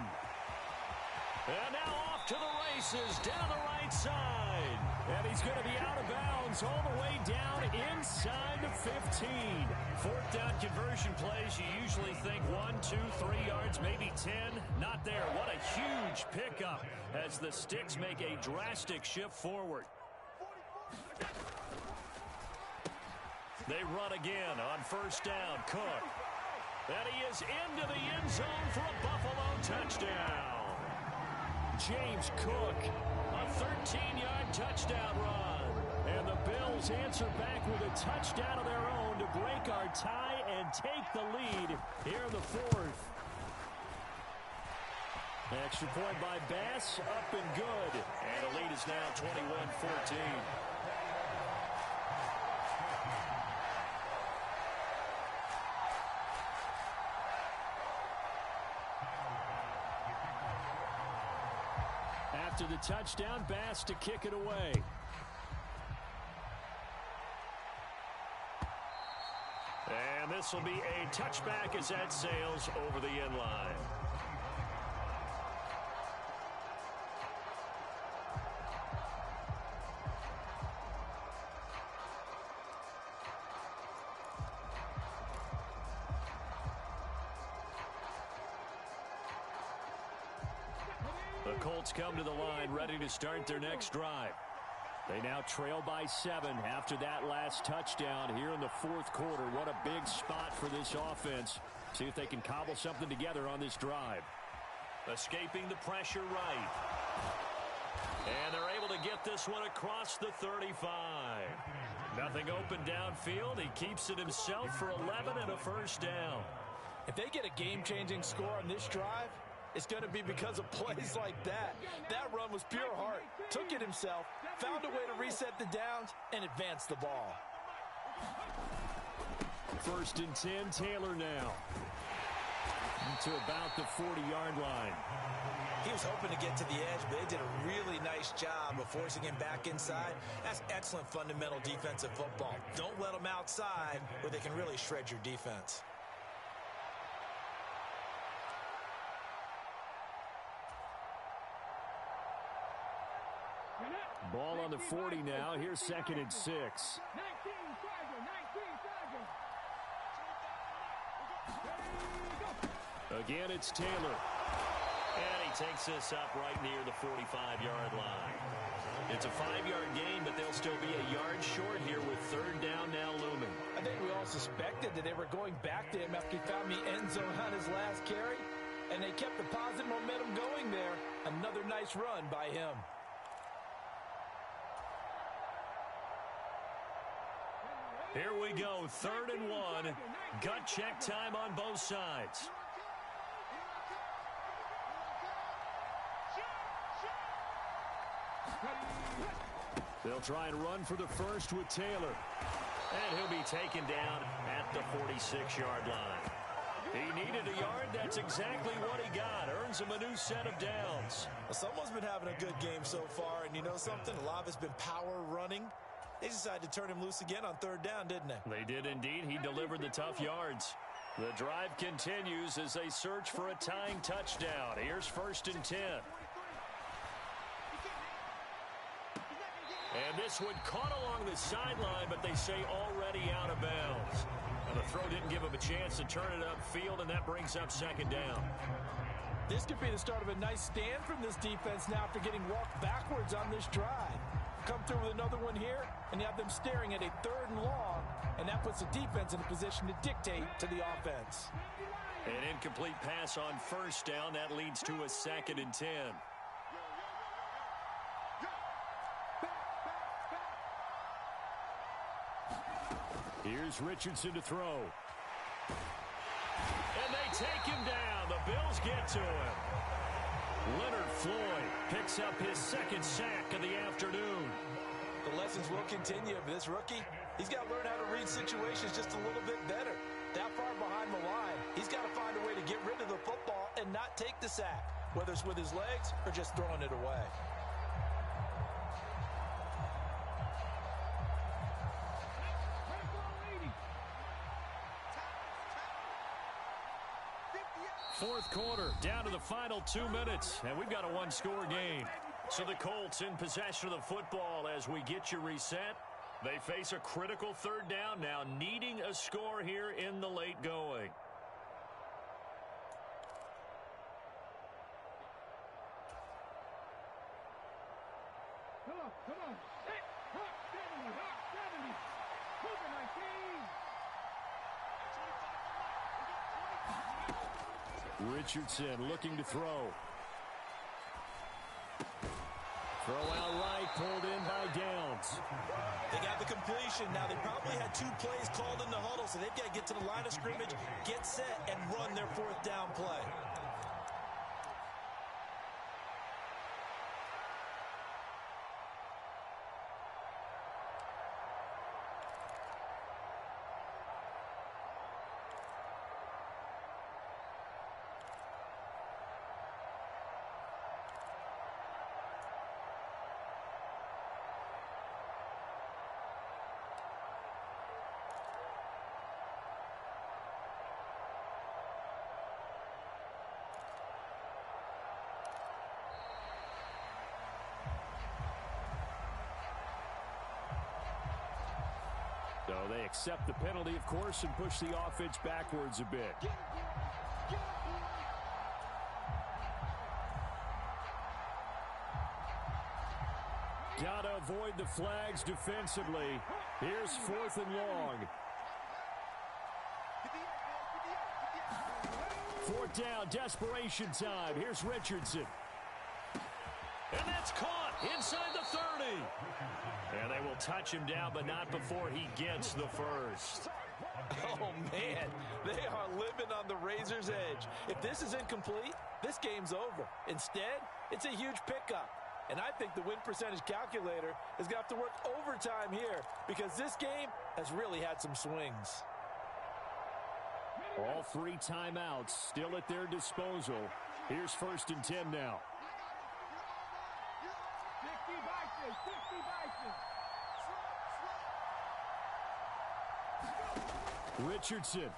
Speaker 5: And now off to the races down the right side. And he's going to be out of bounds all the way down inside the 15. Fourth down conversion plays, you usually think 1, 2, 3 yards, maybe 10. Not there. What a huge pickup as the Sticks make a drastic shift forward. They run again on first down. Cook. And he is into the end zone for a Buffalo touchdown. James Cook, a 13-yard touchdown run. And the Bills answer back with a touchdown of their own to break our tie and take the lead here in the fourth. Extra point by Bass, up and good. And the lead is now 21-14. After the touchdown, Bass to kick it away. And this will be a touchback as that sails over the end line. The Colts come to the line ready to start their next drive. They now trail by 7 after that last touchdown here in the fourth quarter. What a big spot for this offense. See if they can cobble something together on this drive. Escaping the pressure right. And they're able to get this one across the 35. Nothing open downfield. He keeps it himself for 11 and a first down.
Speaker 6: If they get a game-changing score on this drive, it's going to be because of plays like that. That run was pure heart. Took it himself, found a way to reset the downs, and advance the ball.
Speaker 5: First and 10, Taylor now. To about the 40-yard line.
Speaker 6: He was hoping to get to the edge, but they did a really nice job of forcing him back inside. That's excellent fundamental defensive football. Don't let them outside where they can really shred your defense.
Speaker 5: Ball on the 40 now. Here's second and 6. Again, it's Taylor. And he takes this up right near the 45-yard line. It's a 5-yard gain, but they'll still be a yard short here with third down now looming.
Speaker 6: I think we all suspected that they were going back to him after he found the end zone on his last carry. And they kept the positive momentum going there. Another nice run by him.
Speaker 5: Here we go, 3rd and 1. Gut check time on both sides. They'll try and run for the first with Taylor. And he'll be taken down at the 46-yard line. He needed a yard. That's exactly what he got. Earns him a new set of downs.
Speaker 6: Well, someone's been having a good game so far, and you know something? A lot of it's been power running. They decided to turn him loose again on 3rd down, didn't they?
Speaker 5: They did indeed. He delivered the tough yards. The drive continues as they search for a tying touchdown. Here's 1st and 10. And this one caught along the sideline, but they say already out of bounds. And the throw didn't give him a chance to turn it upfield, and that brings up 2nd down.
Speaker 6: This could be the start of a nice stand from this defense now after getting walked backwards on this drive. Come through with another one here, and you have them staring at a 3rd and long, and that puts the defense in a position to dictate to the offense.
Speaker 5: An incomplete pass on 1st down. That leads to a 2nd and 10. Here's Richardson to throw. And they take him down. The Bills get to him. Leonard Floyd picks up his 2nd sack of the afternoon.
Speaker 6: The lessons will continue for this rookie. He's got to learn how to read situations just a little bit better. That far behind the line, he's got to find a way to get rid of the football and not take the sack, whether it's with his legs or just throwing it away.
Speaker 5: Fourth quarter, down to the final 2 minutes, and we've got a one-score game. So the Colts in possession of the football as we get you reset. They face a critical 3rd down now, needing a score here in the late going.
Speaker 7: Come on. Hit. Hot 70. Hot 70. Cougar 19.
Speaker 5: Richardson looking to throw. Throw out right, pulled in by Downs.
Speaker 6: They got the completion. Now, they probably had 2 plays called in the huddle, so they've got to get to the line of scrimmage, get set, and run their 4th down play.
Speaker 5: So they accept the penalty, of course, and push the offense backwards a bit. Got to avoid the flags defensively. Here's 4th and long. 4th down, desperation time. Here's Richardson. And that's caught inside the 30. And they will touch him down, but not before he gets the first.
Speaker 6: Oh, man, they are living on the razor's edge. If this is incomplete, this game's over. Instead, it's a huge pickup. And I think the win percentage calculator is going to have to work overtime here because this game has really had some swings.
Speaker 5: All 3 timeouts still at their disposal. Here's 1st and 10 now. 60 Richardson.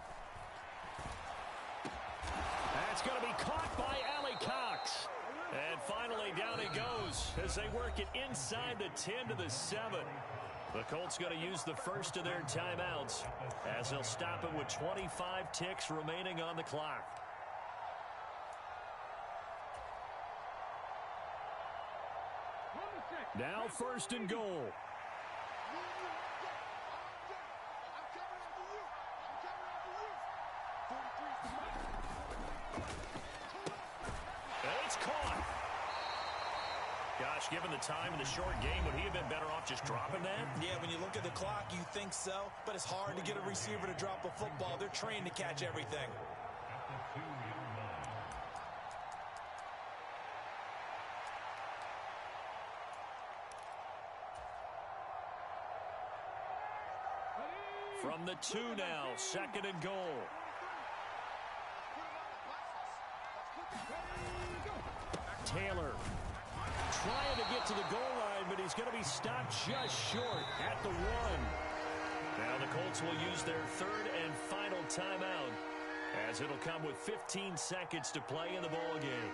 Speaker 5: That's going to be caught by Allie Cox. And finally, down he goes as they work it inside the 10 to the 7. The Colts going to use the first of their timeouts as they'll stop it with 25 ticks remaining on the clock. Now 1st and goal. And it's caught. Gosh, given the time in the short game, would he have been better off just dropping that?
Speaker 6: Yeah, when you look at the clock, you think so, but it's hard to get a receiver to drop a football. They're trained to catch everything.
Speaker 5: From the 2 now, 2nd and goal. Taylor trying to get to the goal line, but he's going to be stopped just short at the 1. Now the Colts will use their 3rd and final timeout as it'll come with 15 seconds to play in the ball game.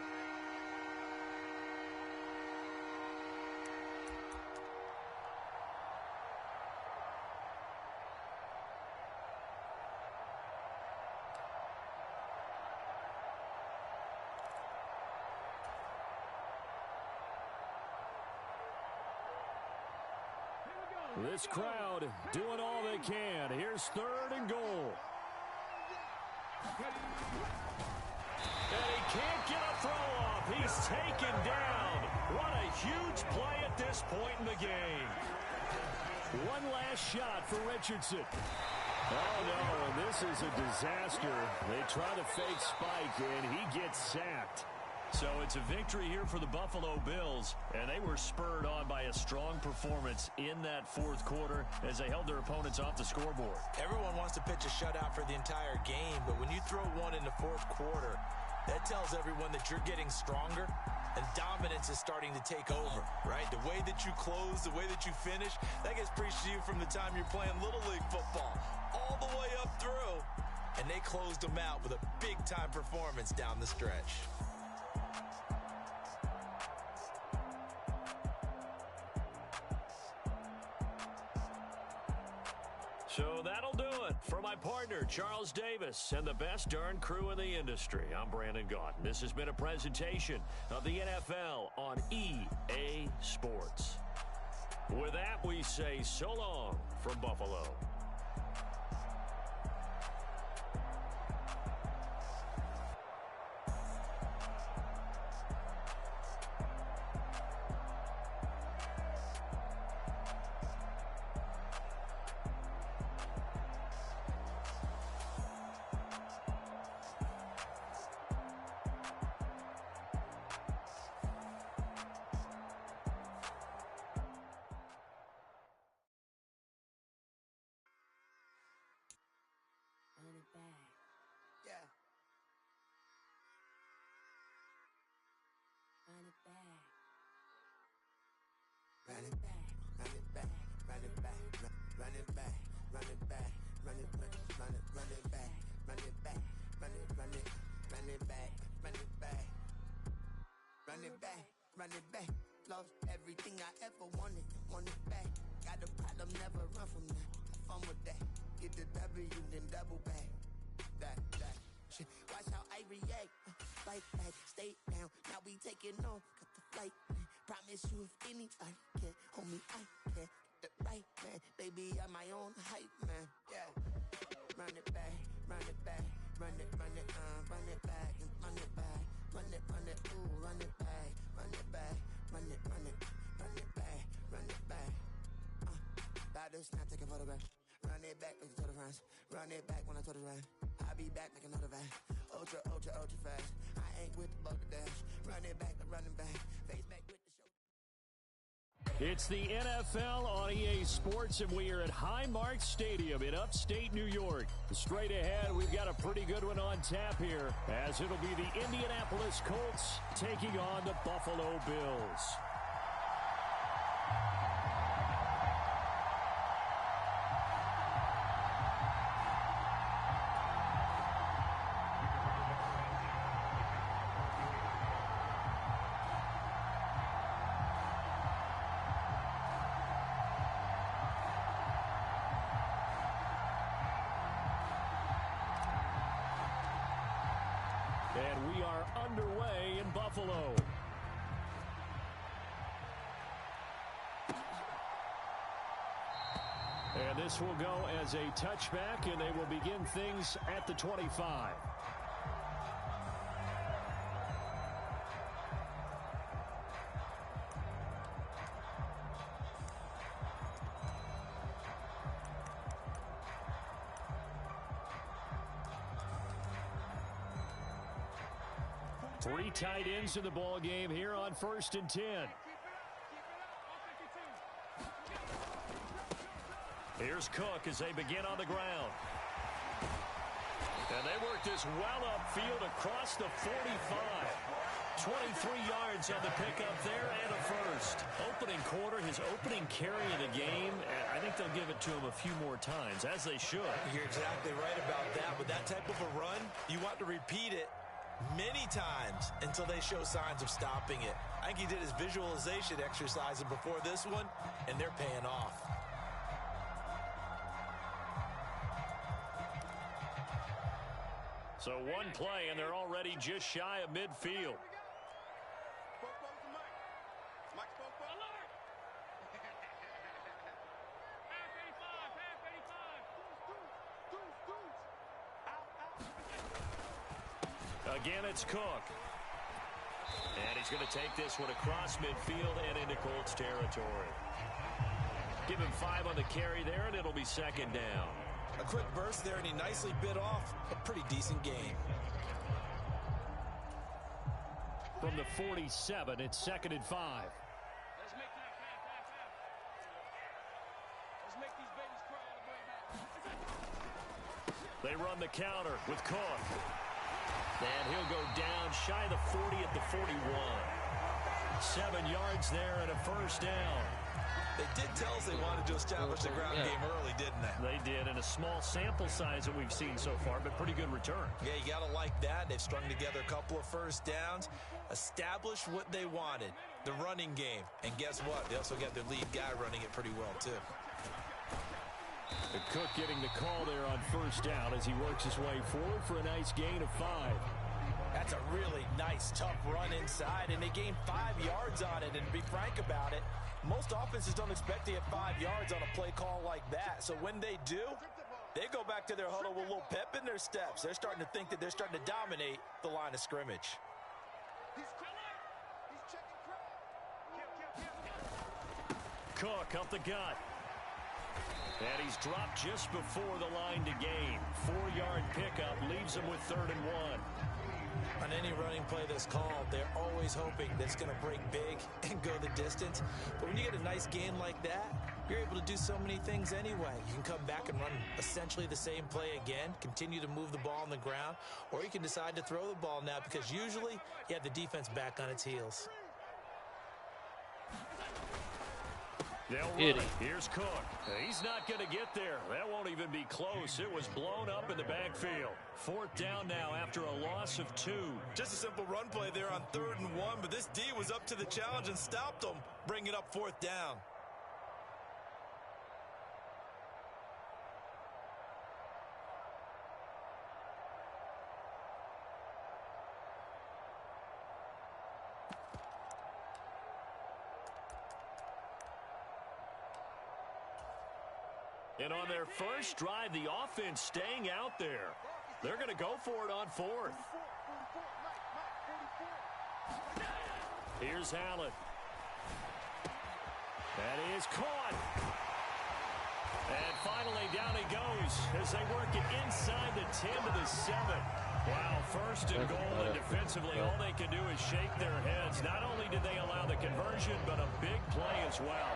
Speaker 5: This crowd doing all they can. Here's 3rd and goal. And he can't get a throw off. He's taken down. What a huge play at this point in the game. One last shot for Richardson. Oh, no, this is a disaster. They try to fake spike, and he gets sacked. So it's a victory here for the Buffalo Bills, and they were spurred on by a strong performance in that 4th quarter as they held their opponents off the scoreboard.
Speaker 6: Everyone wants to pitch a shutout for the entire game, but when you throw one in the 4th quarter, that tells everyone that you're getting stronger and dominance is starting to take over, right? The way that you close, the way that you finish, that gets preached to you from the time you're playing Little League football all the way up through, and they closed them out with a big-time performance down the stretch.
Speaker 5: So that'll do it for my partner, Charles Davis, and the best darn crew in the industry. I'm Brandon Gaudin. This has been a presentation of the NFL on EA Sports. With that, we say so long from Buffalo.
Speaker 2: Run it back, lost everything I ever wanted it back. Got a problem, never run from that. Have fun with that.
Speaker 11: the W, then double back. That shit. Watch how I react. Fight back, stay down. Now we taking off. Got the flight. Promise you if anybody can, homie, I can. Get the right man, baby, I'm my own hype man. Yeah. Run it back, run it back, run it back, and run it back, ooh, run it back, run it back, run it back, run it back. About this now, take a photograph. Run it back, make it to the runs. Run it back when I told it run. I'll be back, make another back. Ultra fast. I ain't with the boat to dash. Run it back, running back. Face back with the show.
Speaker 5: It's the NFL on EA Sports, and we are at Highmark Stadium in upstate New York. Straight ahead, we've got a pretty good one on tap here, as it'll be the Indianapolis Colts taking on the Buffalo Bills. And we are underway in Buffalo. And this will go as a touchback, and they will begin things at the 25. Three tight ends in the ball game here on 1st and 10. Here's Cook as they begin on the ground. And they work this well upfield across the 45. 23 yards on the pickup there and a first. Opening quarter, his opening carry of the game. I think they'll give it to him a few more times, as they should.
Speaker 6: You're exactly right about that. With that type of a run, you want to repeat it many times until they show signs of stopping it. I think he did his visualization exercise before this one, and they're paying off.
Speaker 5: So one play, and they're already just shy of midfield. Again, it's Cook. And he's going to take this one across midfield and into Colts territory. Give him 5 on the carry there, and it'll be second down.
Speaker 6: A quick burst there, and he nicely bit off a pretty decent gain.
Speaker 5: From the 47, it's 2nd and 5.
Speaker 7: Let's make these babies cry all the way back.
Speaker 5: They run the counter with Cook. And he'll go down shy of the 40 at the 41. 7 yards there and a first down.
Speaker 6: They did tell us they wanted to establish the ground game early, didn't they?
Speaker 5: They did, in a small sample size that we've seen so far, but pretty good return.
Speaker 6: Yeah, you got to like that. They've strung together a couple of first downs, established what they wanted, the running game. And guess what? They also got their lead guy running it pretty well, too.
Speaker 5: The Cook getting the call there on first down as he works his way forward for a nice gain of 5.
Speaker 6: That's a really nice, tough run inside, and they gained 5 yards on it. And to be frank about it, most offenses don't expect to get 5 yards on a play call like that. So when they do, they go back to their huddle with a little pep in their steps. They're starting to think that they're starting to dominate the line of scrimmage.
Speaker 5: Cook up the gut. And he's dropped just before the line to gain. 4-yard pickup leaves him with 3rd and 1.
Speaker 6: On any running play that's called, they're always hoping that it's going to break big and go the distance. But when you get a nice gain like that, you're able to do so many things anyway. You can come back and run essentially the same play again, continue to move the ball on the ground, or you can decide to throw the ball now because usually you have the defense back on its heels.
Speaker 5: They'll run it. Here's Cook. He's not going to get there. That won't even be close. It was blown up in the backfield. 4th down now after a loss of 2.
Speaker 6: Just a simple run play there on 3rd and 1, but this D was up to the challenge and stopped them, bringing up 4th down.
Speaker 5: And on their first drive, the offense staying out there. They're going to go for it on fourth. Here's Allen. That is caught. And finally, down he goes as they work it inside the 10 to the 7. Wow, first and goal, and defensively, all they can do is shake their heads. Not only did they allow the conversion, but a big play as well.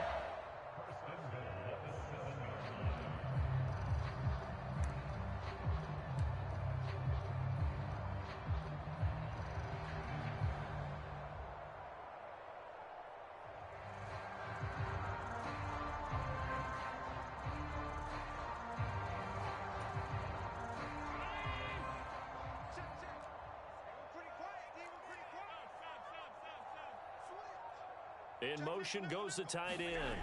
Speaker 5: In motion goes the tight end.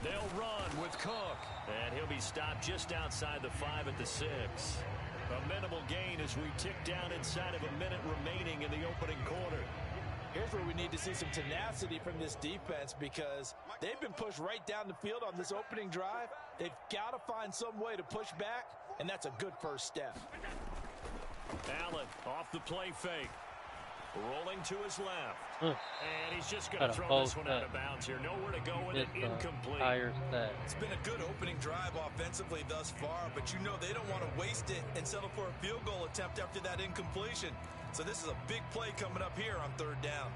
Speaker 5: They'll run with Cook. And he'll be stopped just outside the 5 at the 6. A minimal gain as we tick down inside of a minute remaining in the opening quarter.
Speaker 6: Here's where we need to see some tenacity from this defense because they've been pushed right down the field on this opening drive. They've got to find some way to push back, and that's a good first step.
Speaker 5: Allen off the play fake. Rolling to his left. And he's just going to throw this one out of bounds here. Nowhere to go with it. Incomplete.
Speaker 6: It's been a good opening drive offensively thus far, but you know they don't want to waste it and settle for a field goal attempt after that incompletion. So this is a big play coming up here on third down.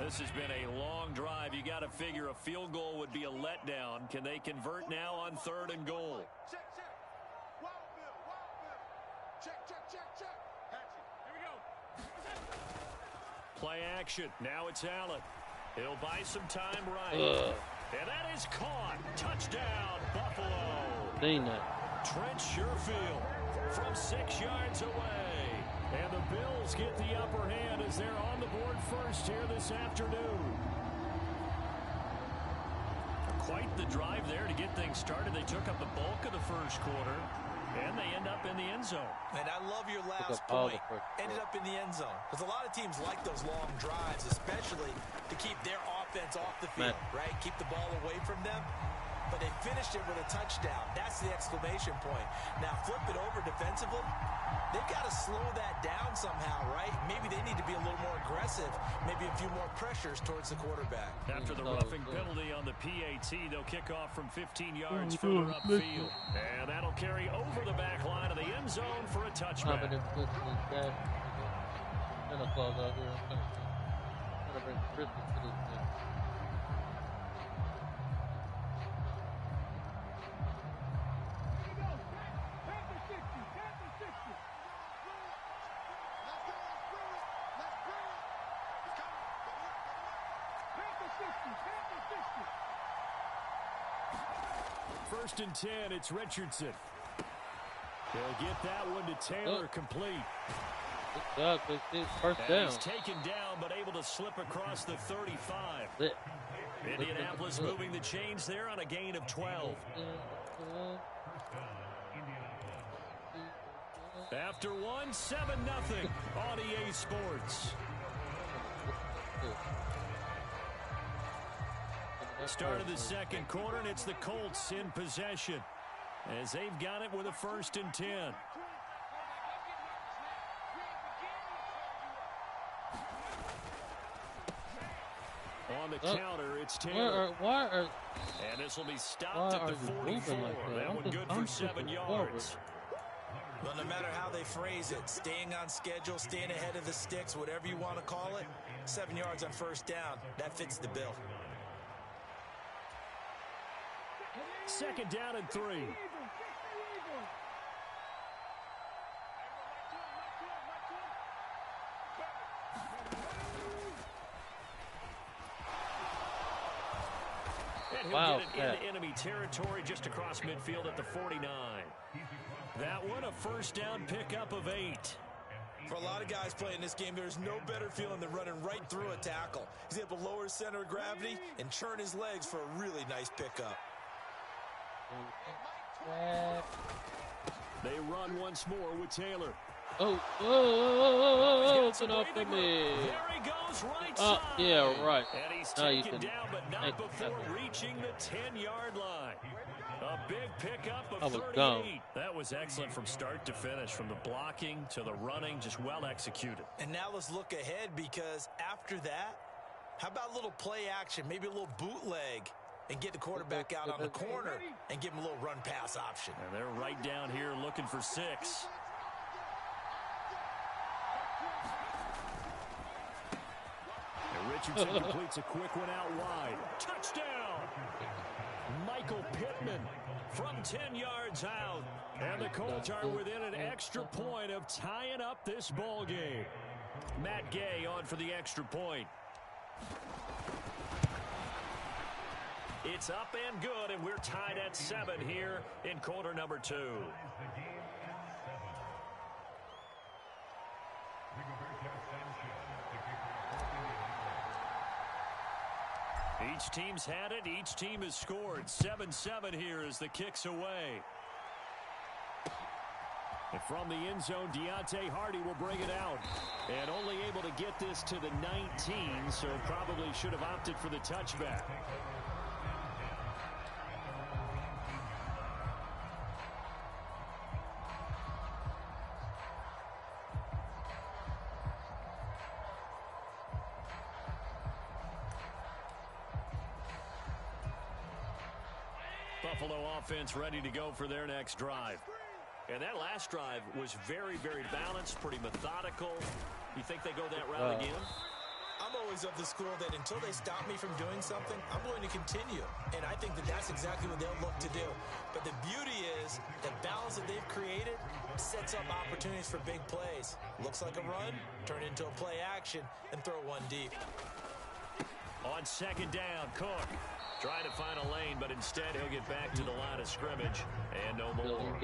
Speaker 5: This has been a long drive. You got to figure a field goal would be a letdown. Can they convert now on third and goal?
Speaker 7: Check. Wild Bill. Check. Here we go.
Speaker 5: Play action. Now it's Allen. He'll buy some time right. And that is caught. Touchdown, Buffalo. Trent Sherfield from 6 yards away. And the Bills get the upper hand as they're on the board first here this afternoon. Quite the drive there to get things started. They took up the bulk of the first quarter, and they end up in the end zone.
Speaker 6: And I love your last point. Ended up in the end zone. Because a lot of teams like those long drives, especially to keep their offense off the field, right? Keep the ball away from them. But they finished it with a touchdown. That's the exclamation point. Now flip it over defensively. They've got to slow that down somehow, right? Maybe they need to be a little more aggressive. Maybe a few more pressures towards the quarterback.
Speaker 5: After the roughing penalty on the PAT, they'll kick off from 15 yards further upfield. And that'll carry over the back line of the end zone for a touchback. First and 10, it's Richardson. He'll get that one to Taylor complete.
Speaker 8: First down.
Speaker 5: He's taken down, but able to slip across the 35. Indianapolis moving the chains there on a gain of 12. After one, 7-0 on EA Sports. Start of the second quarter, and it's the Colts in possession as they've got it with a first and 10. On the counter, it's Taylor. And this will be stopped at the 44. That one good for 7 yards.
Speaker 6: Well, no matter how they phrase it, staying on schedule, staying ahead of the sticks, whatever you want to call it, 7 yards on first down, that fits the bill.
Speaker 5: Second down and 3. And he'll get it into enemy territory just across midfield at the 49. That one, a first down pickup of 8.
Speaker 6: For a lot of guys playing this game, there's no better feeling than running right through a tackle. He's able to lower his center of gravity and churn his legs for a really nice pickup.
Speaker 5: They run once more with Taylor.
Speaker 8: Open up for me.
Speaker 5: There he goes, right side.
Speaker 8: Yeah, right.
Speaker 5: And he's
Speaker 8: Now you
Speaker 5: taken
Speaker 8: can
Speaker 5: down, but not before reaching the 10-yard line. A big pickup of 38. That was excellent from start to finish, from the blocking to the running, just well executed.
Speaker 6: And now let's look ahead, because after that, how about a little play action, maybe a little bootleg, and get the quarterback out on the corner and give him a little run pass option.
Speaker 5: And they're right down here looking for 6. And Richardson completes a quick one out wide. Touchdown! Michael Pittman from 10 yards out. And the Colts are within an extra point of tying up this ball game. Matt Gay on for the extra point. It's up and good, and we're tied at 7 here in quarter number 2. Each team's had it. Each team has scored. 7-7 here as the kick's away. And from the end zone, Deontay Hardy will bring it out. And only able to get this to the 19, so probably should have opted for the touchback. Buffalo offense ready to go for their next drive. And that last drive was very, very balanced, pretty methodical. You think they go that route again?
Speaker 6: I'm always of the school that until they stop me from doing something, I'm going to continue. And I think that that's exactly what they'll look to do. But the beauty is the balance that they've created sets up opportunities for big plays. Looks like a run, turn into a play action, and throw one deep.
Speaker 5: On second down, Cook trying to find a lane, but instead he'll get back to the line of scrimmage. And no more.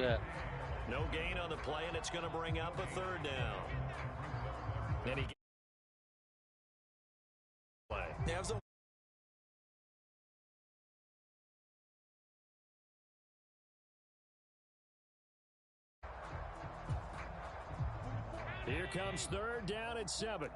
Speaker 5: No gain on the play, and it's going to bring up a third down. And he Here comes third down at 7.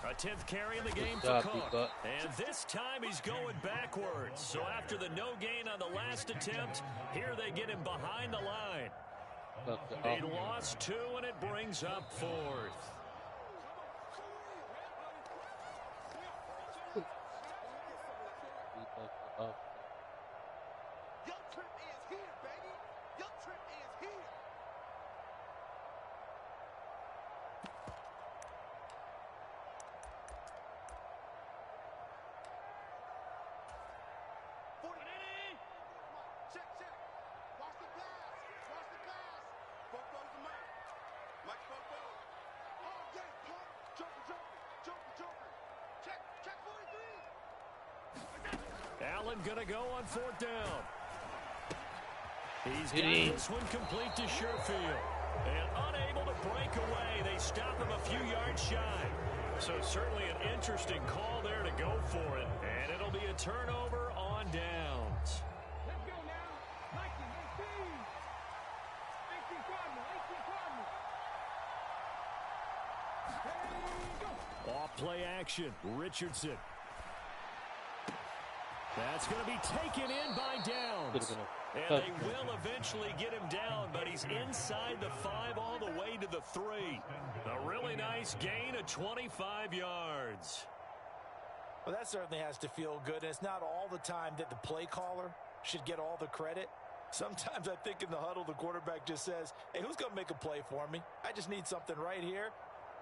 Speaker 5: A 10th carry in the game for Cook. And this time he's going backwards. So after the no gain on the last attempt, here they get him behind the line. They lost 2, and it brings up 4th. Allen gonna go on 4th down. He's got this one complete to Sherfield. And unable to break away, they stop him a few yards shy. So certainly an interesting call there to go for it. And it'll be a turnover on downs.
Speaker 7: Let's go now. 19, 18 Cardinal.
Speaker 5: Off play action, Richardson. That's going to be taken in by Downs. And they will eventually get him down, but he's inside the 5 all the way to the 3. A really nice gain of 25 yards.
Speaker 6: Well, that certainly has to feel good, and it's not all the time that the play caller should get all the credit. Sometimes I think in the huddle, the quarterback just says, hey, who's going to make a play for me? I just need something right here.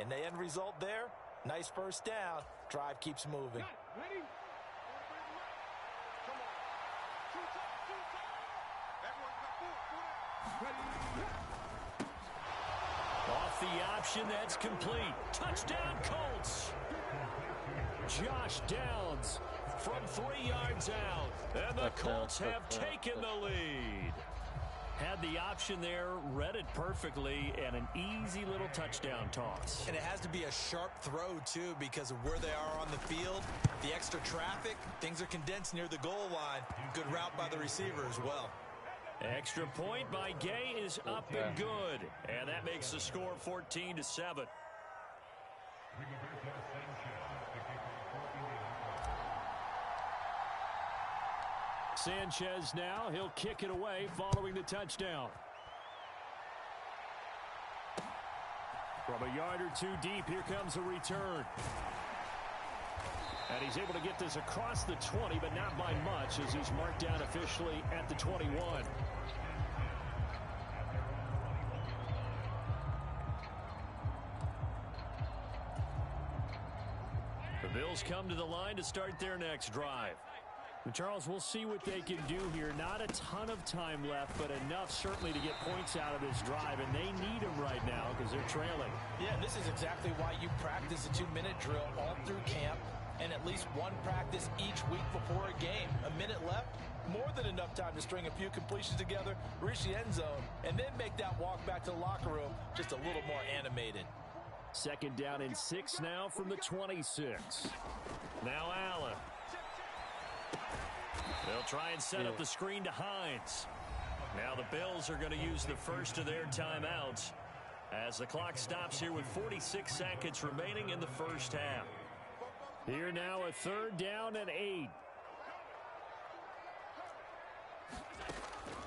Speaker 6: And the end result there, nice first down. Drive keeps moving.
Speaker 7: Ready?
Speaker 5: Off the option, that's complete. Touchdown, Colts. Josh Downs from 3 yards out. And the Colts have taken the lead. Had the option there, read it perfectly, and an easy little touchdown toss.
Speaker 6: And it has to be a sharp throw, too, because of where they are on the field, the extra traffic, things are condensed near the goal line. Good route by the receiver as well.
Speaker 5: Extra point by Gay is up and good. And that makes the score 14-7. Sanchez now, he'll kick it away following the touchdown. From a yard or two deep, here comes a return. And he's able to get this across the 20, but not by much, as he's marked down officially at the 21. The Bills come to the line to start their next drive. And Charles, we'll see what they can do here. Not a ton of time left, but enough certainly to get points out of this drive, and they need them right now because they're trailing.
Speaker 12: Yeah, this is exactly why you practice a 2-minute drill all through camp and at least one practice each week before a game. A minute left, more than enough time to string a few completions together, reach the end zone, and then make that walk back to the locker room just a little more animated.
Speaker 5: 2nd down and 6 now from the 26. Now Allen. They'll try and set up the screen to Hines. Now the Bills are going to use the first of their timeouts as the clock stops here with 46 seconds remaining in the first half. Here now a 3rd down and 8.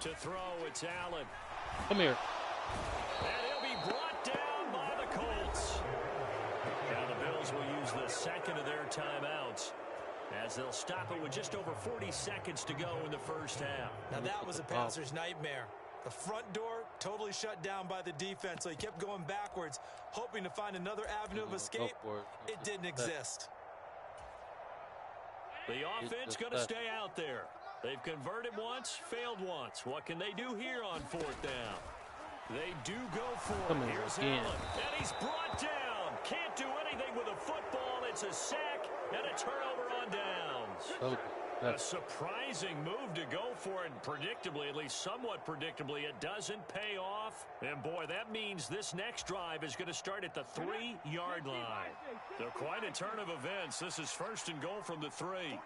Speaker 5: To throw, it's Allen.
Speaker 8: Come here.
Speaker 5: And he'll be brought down by the Colts. Now the Bills will use the second of their timeouts, as they'll stop it with just over 40 seconds to go in the first half.
Speaker 6: Now that was a passer's nightmare. The front door totally shut down by the defense, so he kept going backwards, hoping to find another avenue of escape. It didn't exist.
Speaker 5: The offense going to stay out there. They've converted once, failed once. What can they do here on 4th down? They do go for it. Here's Allen, and he's brought down. Can't do anything with a football. It's a sack and a turnover on downs. A surprising move to go for it, and predictably, at least somewhat predictably, it doesn't pay off. And boy, that means this next drive is going to start at the 3-yard line. So quite a turn of events. This is 1st and goal from the 3.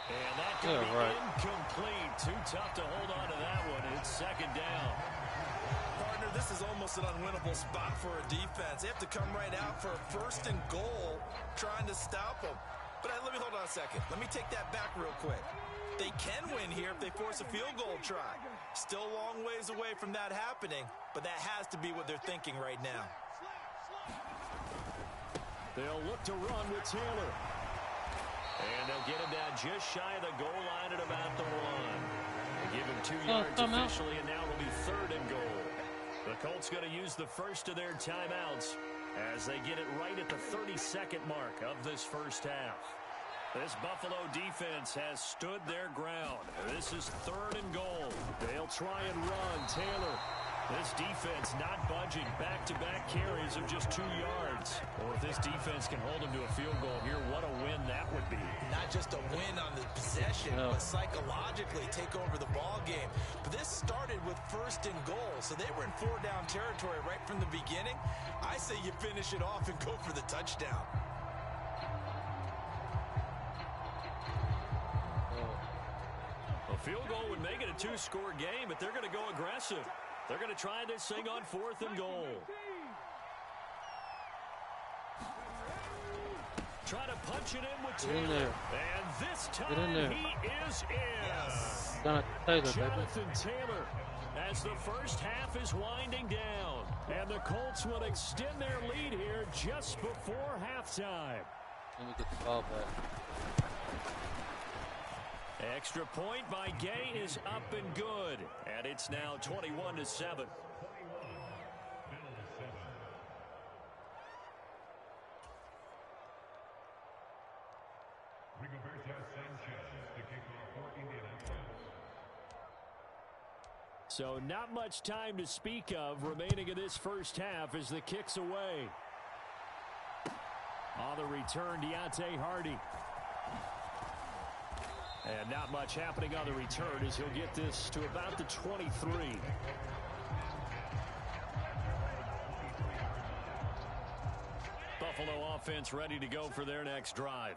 Speaker 5: And that could be incomplete. Too tough to hold on to that one. It's 2nd down.
Speaker 6: Partner, this is almost an unwinnable spot for a defense. They have to come right out for a 1st and goal, trying to stop them. But let me hold on a second. Let me take that back real quick. They can win here if they force a field goal try. Still a long ways away from that happening, but that has to be what they're thinking right now.
Speaker 5: They'll look to run with Taylor. And they'll get him down just shy of the goal line at about the 1. They give him 2 yards officially, and now it'll be 3rd and goal. The Colts going to use the first of their timeouts as they get it right at the 32nd mark of this first half. This Buffalo defense has stood their ground. This is 3rd and goal. They'll try and run. Taylor. This defense not budging. Back-to-back carries of just 2 yards. Or if this defense can hold them to a field goal here, what a win that would be.
Speaker 6: Not just a win on the possession, but psychologically take over the ball game. But this started with 1st and goal, so they were in 4-down territory right from the beginning. I say you finish it off and go for the touchdown.
Speaker 5: A field goal would make it a 2-score game, but they're going to go aggressive. They're going to try this thing on 4th and goal. Try to punch it in with Taylor. And this time he is in.
Speaker 6: Yes.
Speaker 5: Jonathan Taylor, as the first half is winding down. And the Colts will extend their lead here just before halftime.
Speaker 8: Let me get the ball back.
Speaker 5: Extra point by Gay is up and good. And it's now 21-7. So not much time to speak of remaining in this first half as the kick's away. On the return, Deontay Hardy. And not much happening on the return as he'll get this to about the 23. Buffalo offense ready to go for their next drive.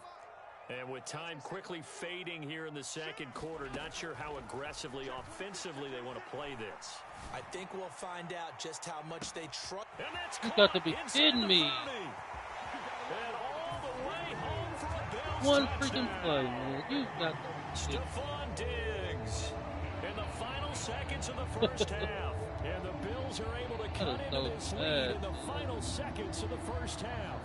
Speaker 5: And with time quickly fading here in the second quarter, not sure how aggressively, offensively they want to play this.
Speaker 12: I think we'll find out just how much they trust.
Speaker 8: You got to be kidding me.
Speaker 5: And all the way home for a Bills
Speaker 8: One
Speaker 5: touchdown.
Speaker 8: freaking play, man. You got to be
Speaker 5: Stephon Diggs in the final seconds of the first half. And the Bills are able to cut into this lead in the final seconds of the first half.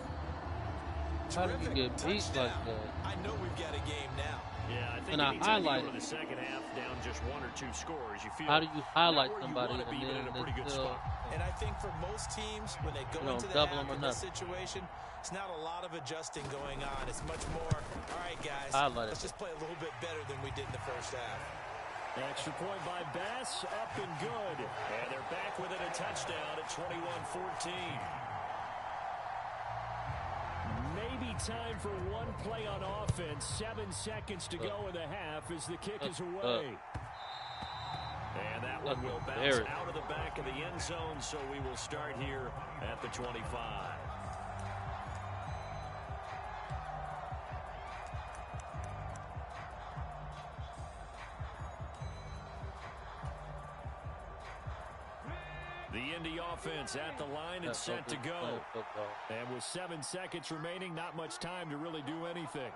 Speaker 8: How did you get beat like that?
Speaker 6: I know we've got a game now.
Speaker 5: Yeah, I think
Speaker 8: And I
Speaker 5: anytime you
Speaker 8: highlight
Speaker 5: go to the second half down just 1 or 2 scores, you feel
Speaker 8: How do you highlight
Speaker 5: not where
Speaker 8: somebody
Speaker 5: you want to be,
Speaker 8: and
Speaker 5: but in a pretty
Speaker 8: then
Speaker 5: good
Speaker 8: still,
Speaker 5: spot.
Speaker 12: And I think for most teams, when they go
Speaker 8: You know,
Speaker 12: into the
Speaker 8: double
Speaker 12: half
Speaker 8: them or
Speaker 12: in this
Speaker 8: nothing.
Speaker 12: situation, it's not a lot of adjusting going on. It's much more, all right, guys,
Speaker 8: Highlight
Speaker 12: let's
Speaker 8: it.
Speaker 12: just play a little bit better than we did in the first half.
Speaker 5: Extra point by Bass, up and good. And they're back within a touchdown at 21-14. Maybe time for one play on offense. 7 seconds to go in the half as the kick is away. And that one will bounce out of the back of the end zone, so we will start here at the 25. The Indy offense at the line and set to go. And with 7 seconds remaining, not much time to really do anything.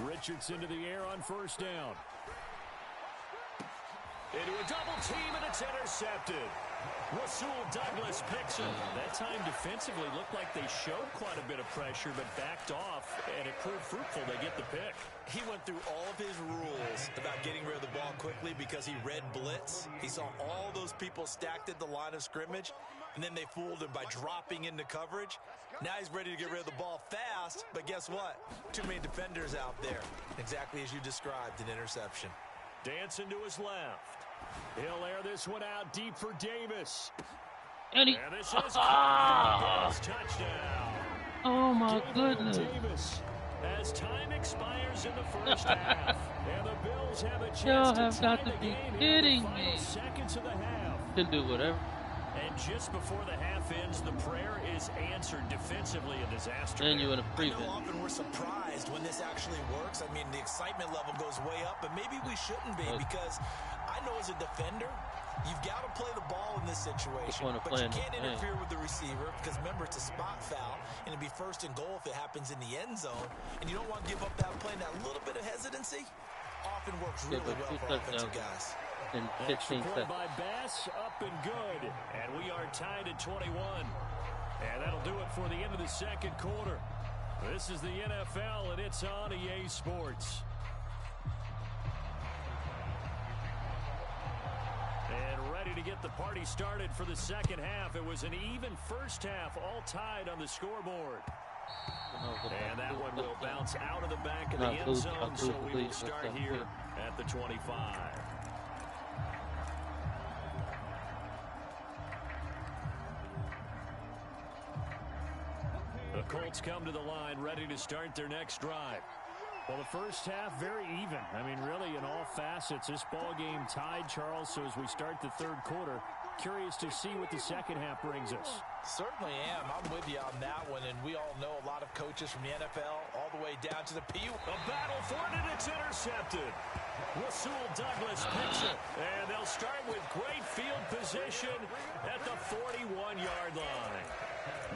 Speaker 5: Richardson to the air on first down. Into a double team, and it's intercepted. Rasul Douglas picks him. That time defensively looked like they showed quite a bit of pressure, but backed off, and it proved fruitful. They get the pick.
Speaker 6: He went through all of his rules about getting rid of the ball quickly because he read blitz. He saw all those people stacked at the line of scrimmage, and then they fooled him by dropping into coverage. Now he's ready to get rid of the ball fast, but guess what? Too many defenders out there. Exactly as you described, an interception.
Speaker 5: Dancing to his left. He'll air this one out deep for Davis.
Speaker 8: And
Speaker 5: this is Davis touchdown.
Speaker 8: Oh my goodness.
Speaker 5: Davis, as time expires in the first half, and the Bills have a chance
Speaker 8: Y'all
Speaker 5: to
Speaker 8: have
Speaker 5: tie
Speaker 8: got
Speaker 5: the
Speaker 8: to be
Speaker 5: game
Speaker 8: kidding
Speaker 5: in the final
Speaker 8: me.
Speaker 5: seconds of the half.
Speaker 8: Can do whatever.
Speaker 5: And just before the half ends, the prayer is answered defensively. A disaster.
Speaker 8: And you in a
Speaker 6: I
Speaker 8: prevent.
Speaker 6: know often we're surprised when this actually works. I mean, the excitement level goes way up, but maybe we shouldn't be because I know as a defender, you've got to play the ball in this situation, but you can't interfere with the receiver because, remember, it's a spot foul, and it'd be first and goal if it happens in the end zone, and you don't want to give up that play. And that little bit of hesitancy often works really well for offensive guys.
Speaker 8: In 15 seconds.
Speaker 5: By Bass, up and good. And we are tied at 21. And that'll do it for the end of the second quarter. This is the NFL, and it's on EA Sports. And ready to get the party started for the second half. It was an even first half, all tied on the scoreboard. And that one will bounce out of the back of the end zone, so we will start here at the 25. The Colts come to the line, ready to start their next drive. Well, the first half, very even. I mean, really, in all facets, this ball game tied, Charles. So as we start the third quarter, curious to see what the second half brings us.
Speaker 12: Certainly am. I'm with you on that one, and we all know a lot of coaches from the NFL all the way down to the PU.
Speaker 5: A battle for it, and it's intercepted. Rasul Douglas picks it, and they'll start with great field position at the 41-yard line.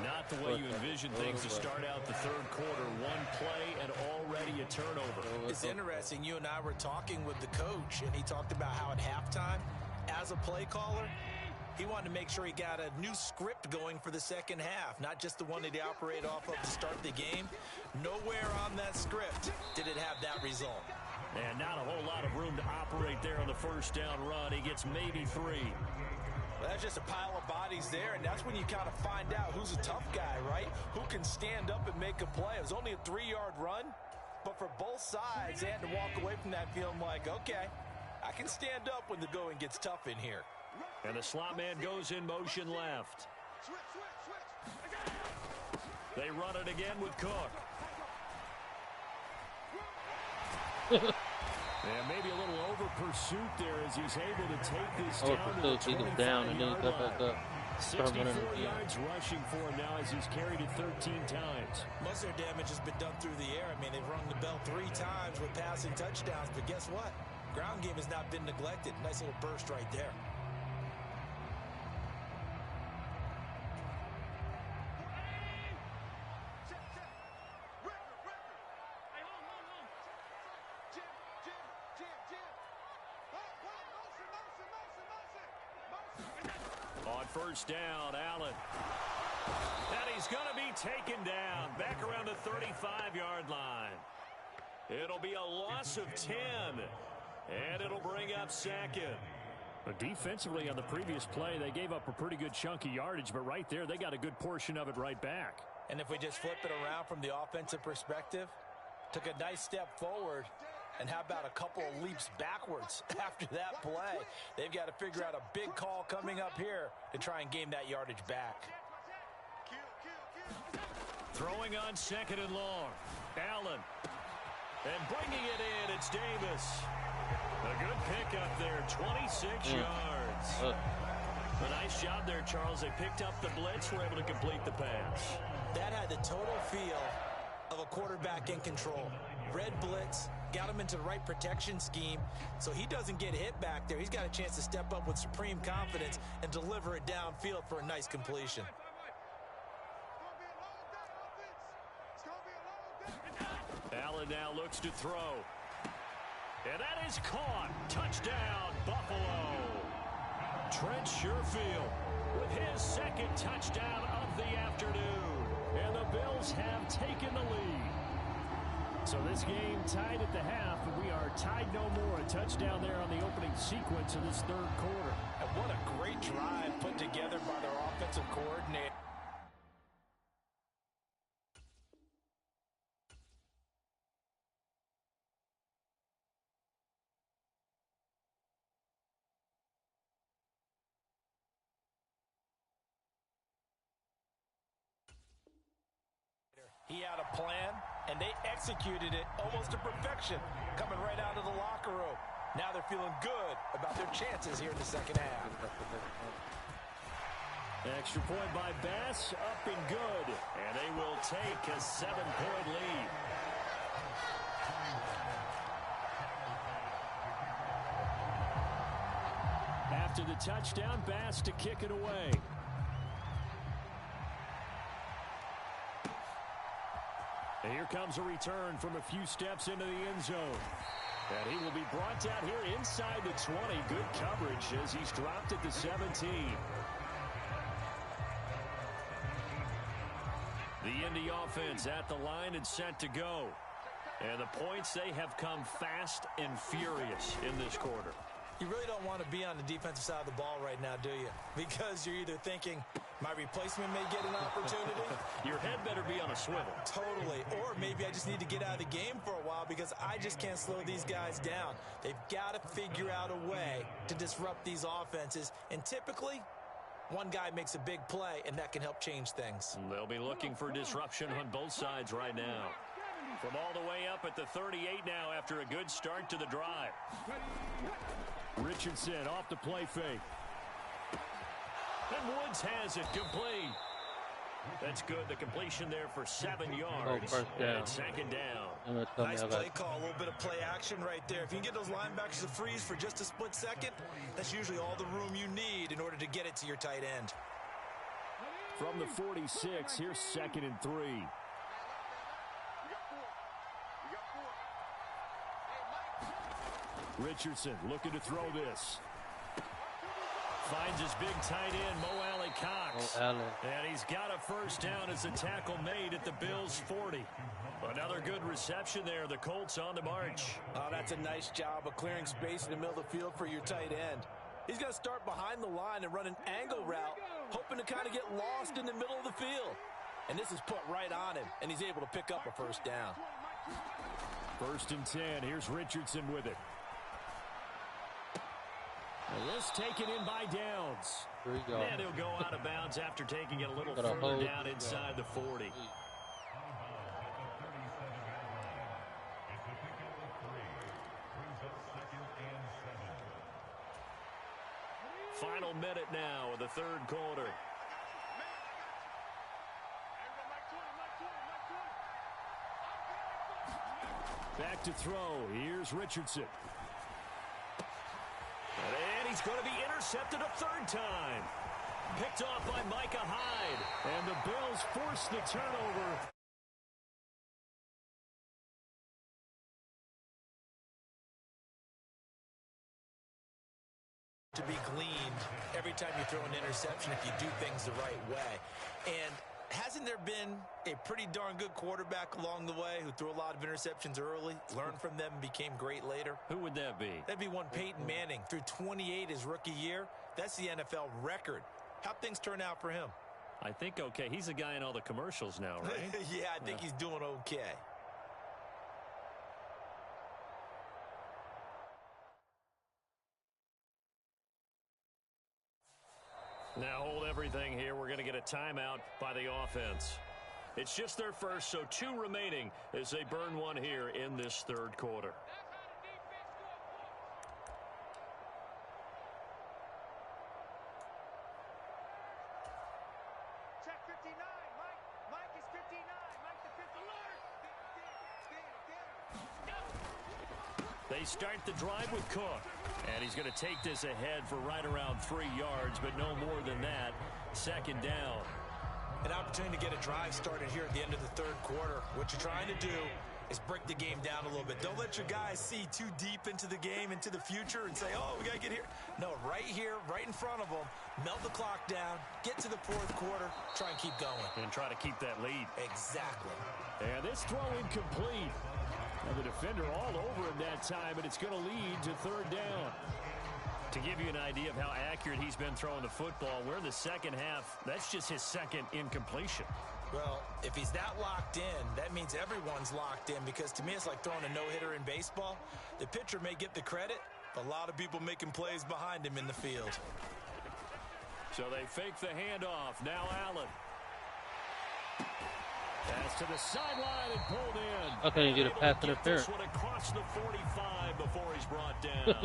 Speaker 5: Not the way you envision things to start out the third quarter. One play and already a turnover.
Speaker 12: It's interesting. You and I were talking with the coach, and he talked about how at halftime, as a play caller, he wanted to make sure he got a new script going for the second half, not just the one that he operated off of to start the game. Nowhere on that script did it have that result.
Speaker 5: And not a whole lot of room to operate there on the first down run. He gets maybe 3.
Speaker 12: Well, that's just a pile of bodies there, and that's when you kind of find out who's a tough guy, right? Who can stand up and make a play. It was only a 3-yard run, but for both sides, they had to walk away from that feeling like, okay, I can stand up when the going gets tough in here.
Speaker 5: And the slot man goes in motion left. They run it again with Cook.
Speaker 10: And maybe a little over pursuit there as he's able to take this down to the 25-yard
Speaker 8: down and then he got back up.
Speaker 10: 64 yards rushing for him now as he's carried it 13 times.
Speaker 12: Most of their damage has been done through the air. I mean, they've rung the bell 3 times with passing touchdowns, but guess what? Ground game has not been neglected. Nice little burst right there.
Speaker 10: First down, Allen. And he's going to be taken down back around the 35-yard line. It'll be a loss of 10, and it'll bring up second. But defensively on the previous play, they gave up a pretty good chunk of yardage, but right there, they got a good portion of it right back.
Speaker 12: And if we just flip it around from the offensive perspective, took a nice step forward. And how about a couple of leaps backwards after that play? They've got to figure out a big call coming up here to try and gain that yardage back.
Speaker 10: Throwing on second and long. Allen. And bringing it in, it's Davis. A good pickup there, 26 yards. A nice job there, Charles. They picked up the blitz, were able to complete the pass.
Speaker 12: That had the total feel of a quarterback in control. Red blitz, got him into the right protection scheme, so he doesn't get hit back there. He's got a chance to step up with supreme confidence and deliver it downfield for a nice completion.
Speaker 10: Allen now looks to throw. And that is caught. Touchdown, Buffalo. Trent Sherfield with his second touchdown of the afternoon. And the Bills have taken the lead. So this game tied at the half, and we are tied no more. A touchdown there on the opening sequence of this third quarter.
Speaker 12: And what a great drive put together by their offensive coordinator. He had a plan, and they executed it almost to perfection, coming right out of the locker room. Now they're feeling good about their chances here in the second half.
Speaker 10: Extra point by Bass, up and good. And they will take a 7-point lead. After the touchdown, Bass to kick it away. And here comes a return from a few steps into the end zone. And he will be brought down here inside the 20. Good coverage as he's dropped at the 17. The Indy offense at the line and set to go. And the points, they have come fast and furious in this quarter.
Speaker 12: You really don't want to be on the defensive side of the ball right now, do you? Because you're either thinking, my replacement may get an opportunity.
Speaker 10: Your head better be on a swivel.
Speaker 12: Totally. Or maybe I just need to get out of the game for a while because I just can't slow these guys down. They've got to figure out a way to disrupt these offenses. And typically, one guy makes a big play, and that can help change things.
Speaker 10: They'll be looking for disruption on both sides right now. From all the way up at the 38 now after a good start to the drive. Richardson off the play fake. And Woods has it complete. That's good. The completion there for 7 yards.
Speaker 8: First down.
Speaker 10: And second down.
Speaker 12: Nice play call. A little bit of play action right there. If you can get those linebackers to freeze for just a split second, that's usually all the room you need in order to get it to your tight end.
Speaker 10: From the 46, here's 2nd and 3. Richardson looking to throw this. Finds his big tight end, Mo Alley Cox. And he's got a first down as a tackle made at the Bills' 40. Another good reception there. The Colts on the march.
Speaker 12: Oh, that's a nice job of clearing space in the middle of the field for your tight end. He's going to start behind the line and run an angle route, hoping to kind of get lost in the middle of the field. And this is put right on him, and he's able to pick up a first down.
Speaker 10: 1st and 10. Here's Richardson with it. And this taken in by Downs. And he'll go out of bounds after taking it a little further down inside the 40.
Speaker 5: Final minute now of the third quarter. Back to throw. Here's Richardson. And he's going to be intercepted a third time. Picked off by Micah Hyde. And the Bills force the turnover.
Speaker 12: To be gleaned every time you throw an interception if you do things the right way. And hasn't there been a pretty darn good quarterback along the way who threw a lot of interceptions early, learned from them, and became great later?
Speaker 5: Who would that be?
Speaker 12: That'd be one Peyton Manning. Threw 28 his rookie year. That's the NFL record. How'd things turn out for him?
Speaker 5: I think okay. He's a guy in all the commercials now, right?
Speaker 12: Yeah, I think he's doing okay.
Speaker 5: Now hold everything here. We're going to get a timeout by the offense. It's just their first, so 2 remaining as they burn one here in this third quarter.
Speaker 7: Check 59. Mike is 59. Mike the 59.
Speaker 5: They start the drive with Cook. And he's going to take this ahead for right around 3 yards, but no more than that. Second down.
Speaker 12: An opportunity to get a drive started here at the end of the third quarter. What you're trying to do is break the game down a little bit. Don't let your guys see too deep into the game, into the future, and say, oh, we got to get here. No, right here, right in front of them, melt the clock down, get to the fourth quarter, try and keep going.
Speaker 5: And try to keep that lead.
Speaker 12: Exactly.
Speaker 5: And this throw incomplete. And the defender all over him that time, and it's going to lead to third down. To give you an idea of how accurate he's been throwing the football, we're in the second half. That's just his second incompletion.
Speaker 12: Well, if he's that locked in, that means everyone's locked in, because to me it's like throwing a no-hitter in baseball. The pitcher may get the credit, but a lot of people making plays behind him in the field.
Speaker 5: So they fake the handoff. Now Allen. Pass to the sideline and pulled in.
Speaker 8: How can you get a pass interference?
Speaker 5: This one across the 45 before he's brought down.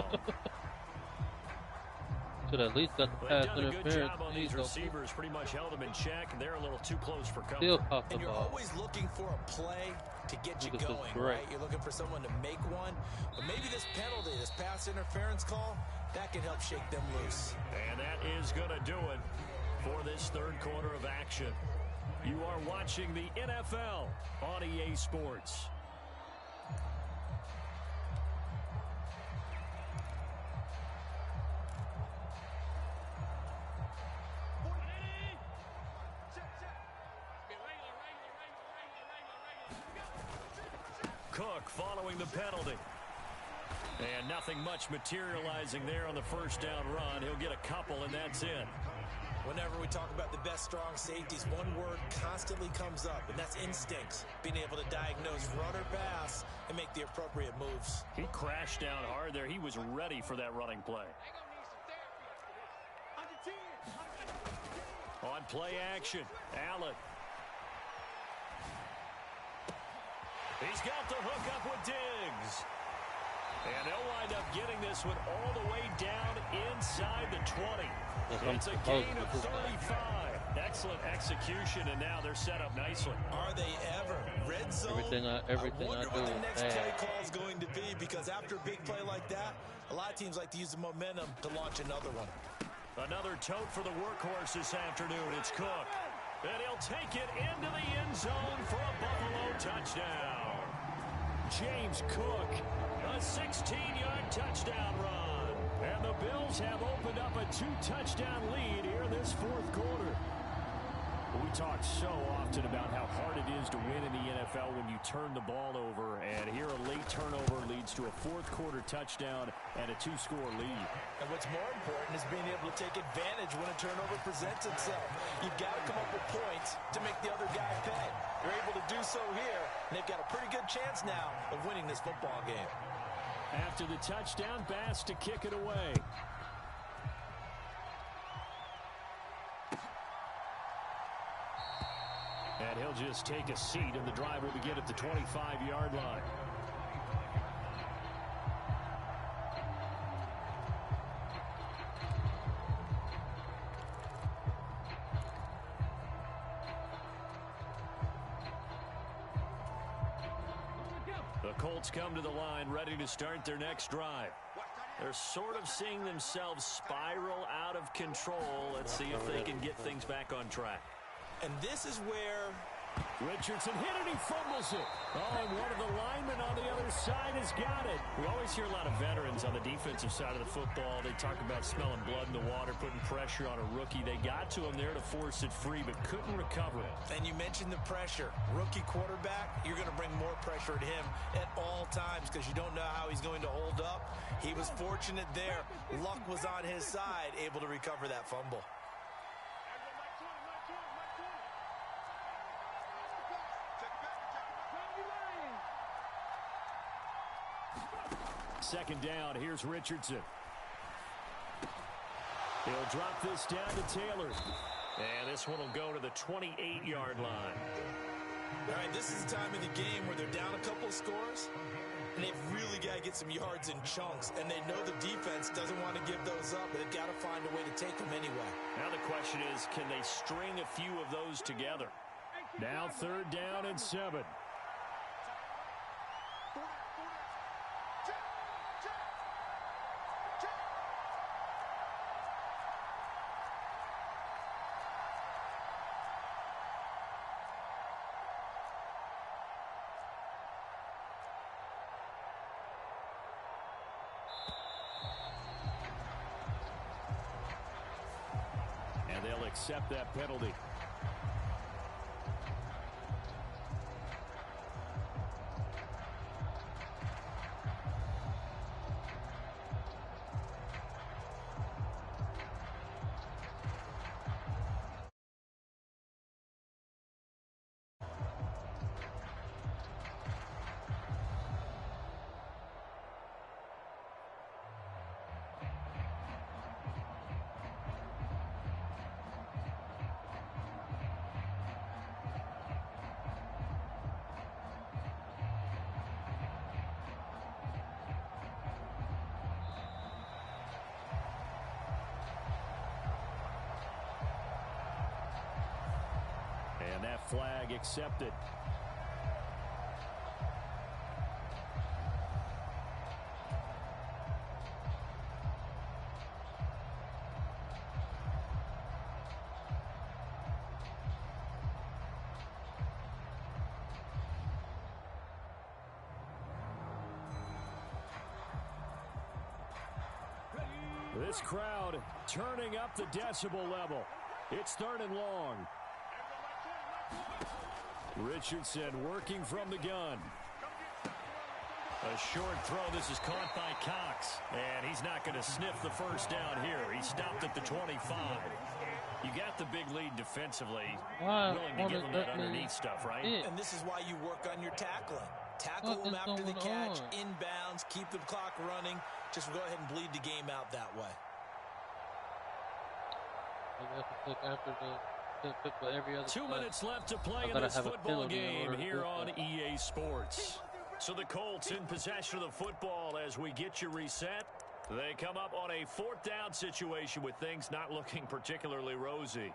Speaker 8: Should at least got the pass
Speaker 5: They've done a good
Speaker 8: interference.
Speaker 5: job on these receivers. Pretty much held them in check. They're a little too close for comfort.
Speaker 8: Still caught the
Speaker 12: And you're
Speaker 8: ball.
Speaker 12: always looking for a play to get you
Speaker 8: This is
Speaker 12: going,
Speaker 8: great.
Speaker 12: right? You're looking for someone to make one. But maybe this penalty, this pass interference call, that can help shake them loose.
Speaker 5: And that is going to do it for this third quarter of action. You are watching the NFL on EA Sports. Cook following the penalty. And nothing much materializing there on the first down run. He'll get a couple, and that's it.
Speaker 12: Whenever we talk about the best strong safeties, one word constantly comes up, and that's instincts. Being able to diagnose run or pass and make the appropriate moves.
Speaker 5: He crashed down hard there. He was ready for that running play. On play action, Allen. He's got the hook up with Diggs. And they'll wind up getting this one all the way down inside the 20. It's a gain of 35. Excellent execution, and now they're set up nicely.
Speaker 12: Are they ever? Red zone?
Speaker 8: Everything I
Speaker 12: wonder
Speaker 8: do
Speaker 12: what the
Speaker 8: is
Speaker 12: next
Speaker 8: bad.
Speaker 12: play call is going to be, because after a big play like that, a lot of teams like to use the momentum to launch another one.
Speaker 5: Another tote for the workhorse this afternoon. It's Cook. And he'll take it into the end zone for a Buffalo touchdown. James Cook, a 16-yard touchdown run. And the Bills have opened up a 2-touchdown lead here in this fourth quarter. We talk so often about how hard it is to win in the NFL when you turn the ball over, and here a late turnover leads to a fourth quarter touchdown and a 2-score lead.
Speaker 12: And what's more important is being able to take advantage when a turnover presents itself. You've got to come up with points to make the other guy pay. You're able to do so here, and they've got a pretty good chance now of winning this football game.
Speaker 5: After the touchdown, Bass to kick it away. And he'll just take a seat, and the drive will begin at the 25-yard line. The Colts come to the line ready to start their next drive. They're sort of seeing themselves spiral out of control. Let's see if they can get things back on track.
Speaker 6: And this is where
Speaker 5: Richardson hit it, he fumbles it. Oh, and one of the linemen on the other side has got it. We always hear a lot of veterans on the defensive side of the football. They talk about smelling blood in the water, putting pressure on a rookie. They got to him there to force it free, but couldn't recover it.
Speaker 6: And you mentioned the pressure. Rookie quarterback, you're going to bring more pressure at him at all times because you don't know how he's going to hold up. He was fortunate there. Luck was on his side, able to recover that fumble.
Speaker 5: Second down, here's Richardson. He'll drop this down to Taylor. And this one will go to the 28-yard line.
Speaker 6: All right, this is the time of the game where they're down a couple of scores, and they've really got to get some yards in chunks, and they know the defense doesn't want to give those up, but they've got to find a way to take them anyway.
Speaker 5: Now the question is, can they string a few of those together? Now 3rd down and 7. They'll accept that penalty. And that flag accepted. This crowd turning up the decibel level. It's 3rd and long. Richardson working from the gun. A short throw. This is caught by Cox. And he's not going to sniff the first down here. He stopped at the 25. You got the big lead defensively. Willing to give him that underneath stuff, right?
Speaker 6: And this is why you work on your tackling. Tackle them after the catch, inbounds, keep the clock running. Just go ahead and bleed the game out that way.
Speaker 8: After every other
Speaker 5: 2 minutes left to play in this football game here on EA Sports. So the Colts in possession of the football as we get you reset. They come up on a 4th down situation with things not looking particularly rosy.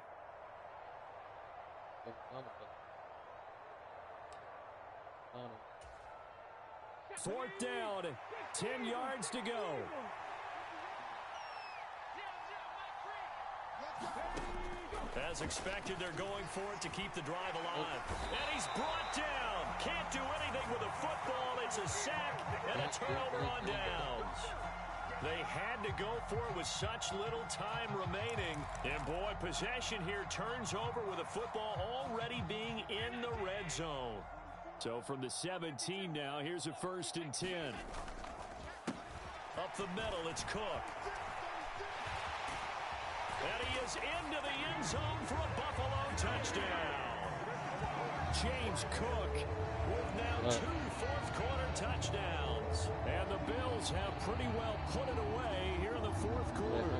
Speaker 5: 4th down, 10 yards to go. As expected, they're going for it to keep the drive alive. And he's brought down. Can't do anything with a football. It's a sack and a turnover on downs. They had to go for it with such little time remaining. And, boy, possession here turns over with a football already being in the red zone. So from the 17 now, here's a 1st and 10. Up the middle, it's Cook. And he is into the end zone for a Buffalo touchdown. James Cook with now 2 fourth-quarter touchdowns. And the Bills have pretty well put it away here in the 4th quarter.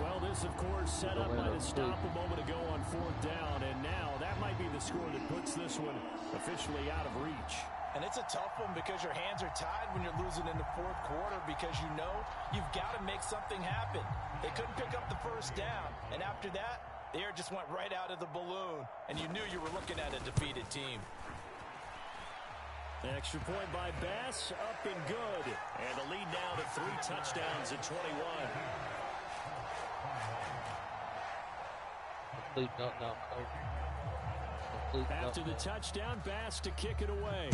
Speaker 5: Well, this, of course, set up by the stop a moment ago on 4th down. And now that might be the score that puts this one officially out of reach.
Speaker 12: And it's a tough one because your hands are tied when you're losing in the 4th quarter because you know you've got to make something happen. They couldn't pick up the first down. And after that, the air just went right out of the balloon. And you knew you were looking at a defeated team.
Speaker 5: Extra point by Bass, up and good. And the lead now to 3 touchdowns at 21. After the touchdown, Bass to kick it away.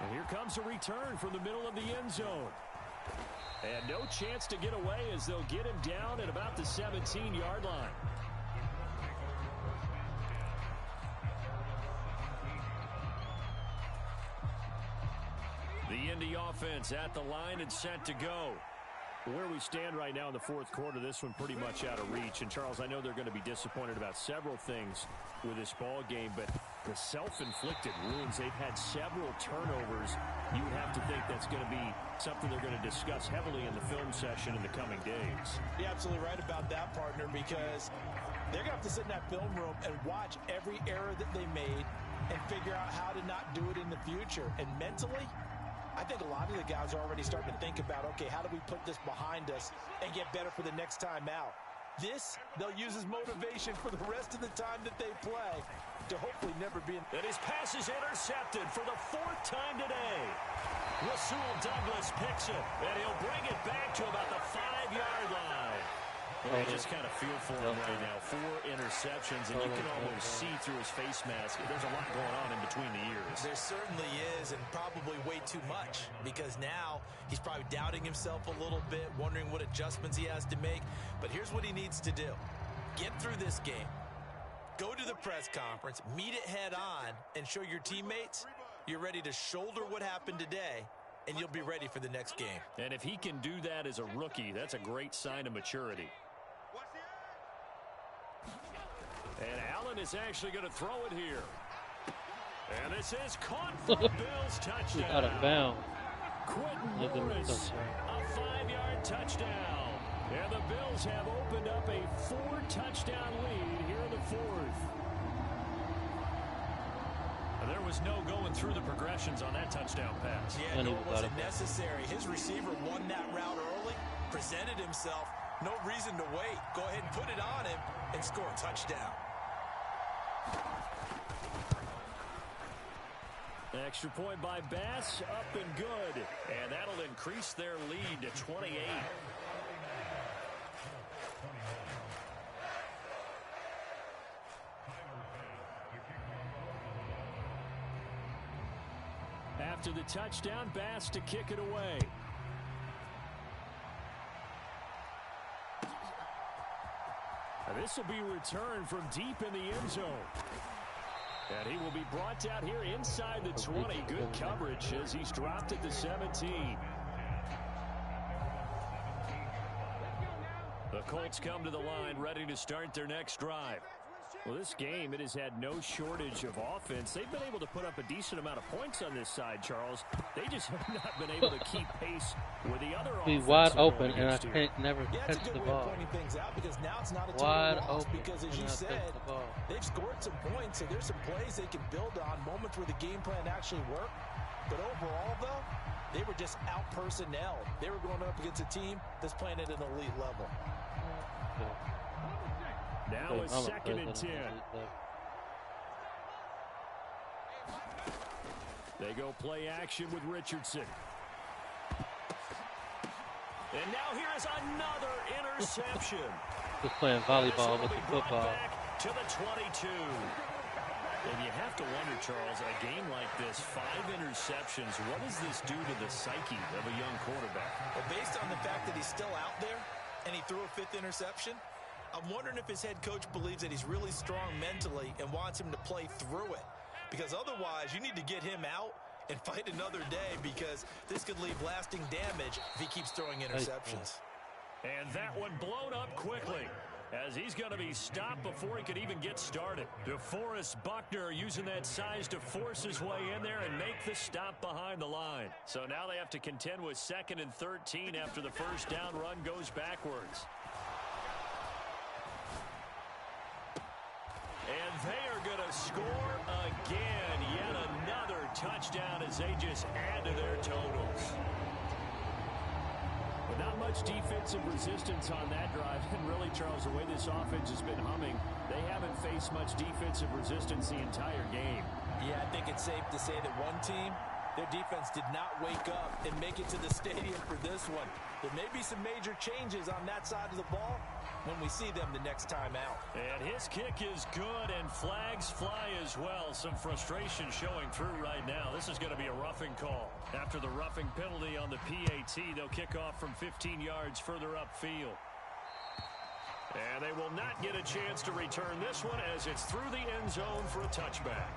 Speaker 5: And here comes a return from the middle of the end zone. And no chance to get away as they'll get him down at about the 17-yard line. The Indy offense at the line and set to go. Where we stand right now in the fourth quarter, this one pretty much out of reach. And, Charles, I know they're going to be disappointed about several things with this ball game, but the self-inflicted wounds, they've had several turnovers. You would have to think that's going to be something they're going to discuss heavily in the film session in the coming days.
Speaker 12: You're absolutely right about that, partner, because they're going to have to sit in that film room and watch every error that they made and figure out how to not do it in the future. And mentally, I think a lot of the guys are already starting to think about, okay, how do we put this behind us and get better for the next time out? This, they'll use as motivation for the rest of the time that they play to hopefully never be in.
Speaker 5: And his pass is intercepted for the 4th time today. Rasul Douglas picks it, and he'll bring it back to about the 5-yard line. I just kind of feel for him right now. 4 interceptions, and you can almost see through his face mask. There's a lot going on in between the ears.
Speaker 6: There certainly is, and probably way too much, because now he's probably doubting himself a little bit, wondering what adjustments he has to make. But here's what he needs to do. Get through this game. Go to the press conference, meet it head on, and show your teammates you're ready to shoulder what happened today, and you'll be ready for the next game.
Speaker 5: And if he can do that as a rookie, that's a great sign of maturity. And Allen is actually going to throw it here. And this is caught for a Bills touchdown.
Speaker 8: Out of bounds.
Speaker 5: Quentin Morris, a 5-yard touchdown. And the Bills have opened up a 4-touchdown lead here in the 4th. There was no going through the progressions on that touchdown pass.
Speaker 6: Yeah, no, it wasn't necessary. His receiver won that route early, presented himself. No reason to wait. Go ahead and put it on him and score a touchdown.
Speaker 5: Extra point by Bass, up and good. And that'll increase their lead to 28. After the touchdown, Bass to kick it away. This will be returned from deep in the end zone. And he will be brought down here inside the 20. Good coverage as he's dropped at the 17. The Colts come to the line ready to start their next drive. Well, this game, it has had no shortage of offense. They've been able to put up a decent amount of points on this side, Charles. They just have not been able to keep pace with the other offense.
Speaker 8: Be wide open, and I can't never catch the ball.
Speaker 12: Pointing things out because now it's not a
Speaker 8: wide
Speaker 12: loss
Speaker 8: open,
Speaker 12: because, as you said, they've scored some points, so there's some plays they can build on, moments where the game plan actually worked. But overall, though, they were just out personnel. They were going up against a team that's playing at an elite level.
Speaker 5: Now it's 2nd and 10. They go play action with Richardson. And now here is another interception.
Speaker 8: Just playing volleyball with the football.
Speaker 5: Back to the 22. And you have to wonder, Charles, a game like this, 5 interceptions, what does this do to the psyche of a young quarterback?
Speaker 6: Well, based on the fact that he's still out there and he threw a 5th interception, I'm wondering if his head coach believes that he's really strong mentally and wants him to play through it. Because otherwise, you need to get him out and fight another day, because this could leave lasting damage if he keeps throwing interceptions.
Speaker 5: And that one blown up quickly, as he's going to be stopped before he could even get started. DeForest Buckner using that size to force his way in there and make the stop behind the line. So now they have to contend with 2nd and 13 after the first down run goes backwards. And they are going to score again. Yet another touchdown as they just add to their totals. But not much much defensive resistance on that drive. And really, Charles, the way this offense has been humming, they haven't faced much defensive resistance the entire game.
Speaker 12: Yeah, I think it's safe to say that one team, their defense did not wake up and make it to the stadium for this one. There may be some major changes on that side of the ball when we see them the next time out.
Speaker 5: And his kick is good, and flags fly as well. Some frustration showing through right now. This is going to be a roughing call. After the roughing penalty on the PAT, they'll kick off from 15 yards further upfield. And they will not get a chance to return this one as it's through the end zone for a touchback.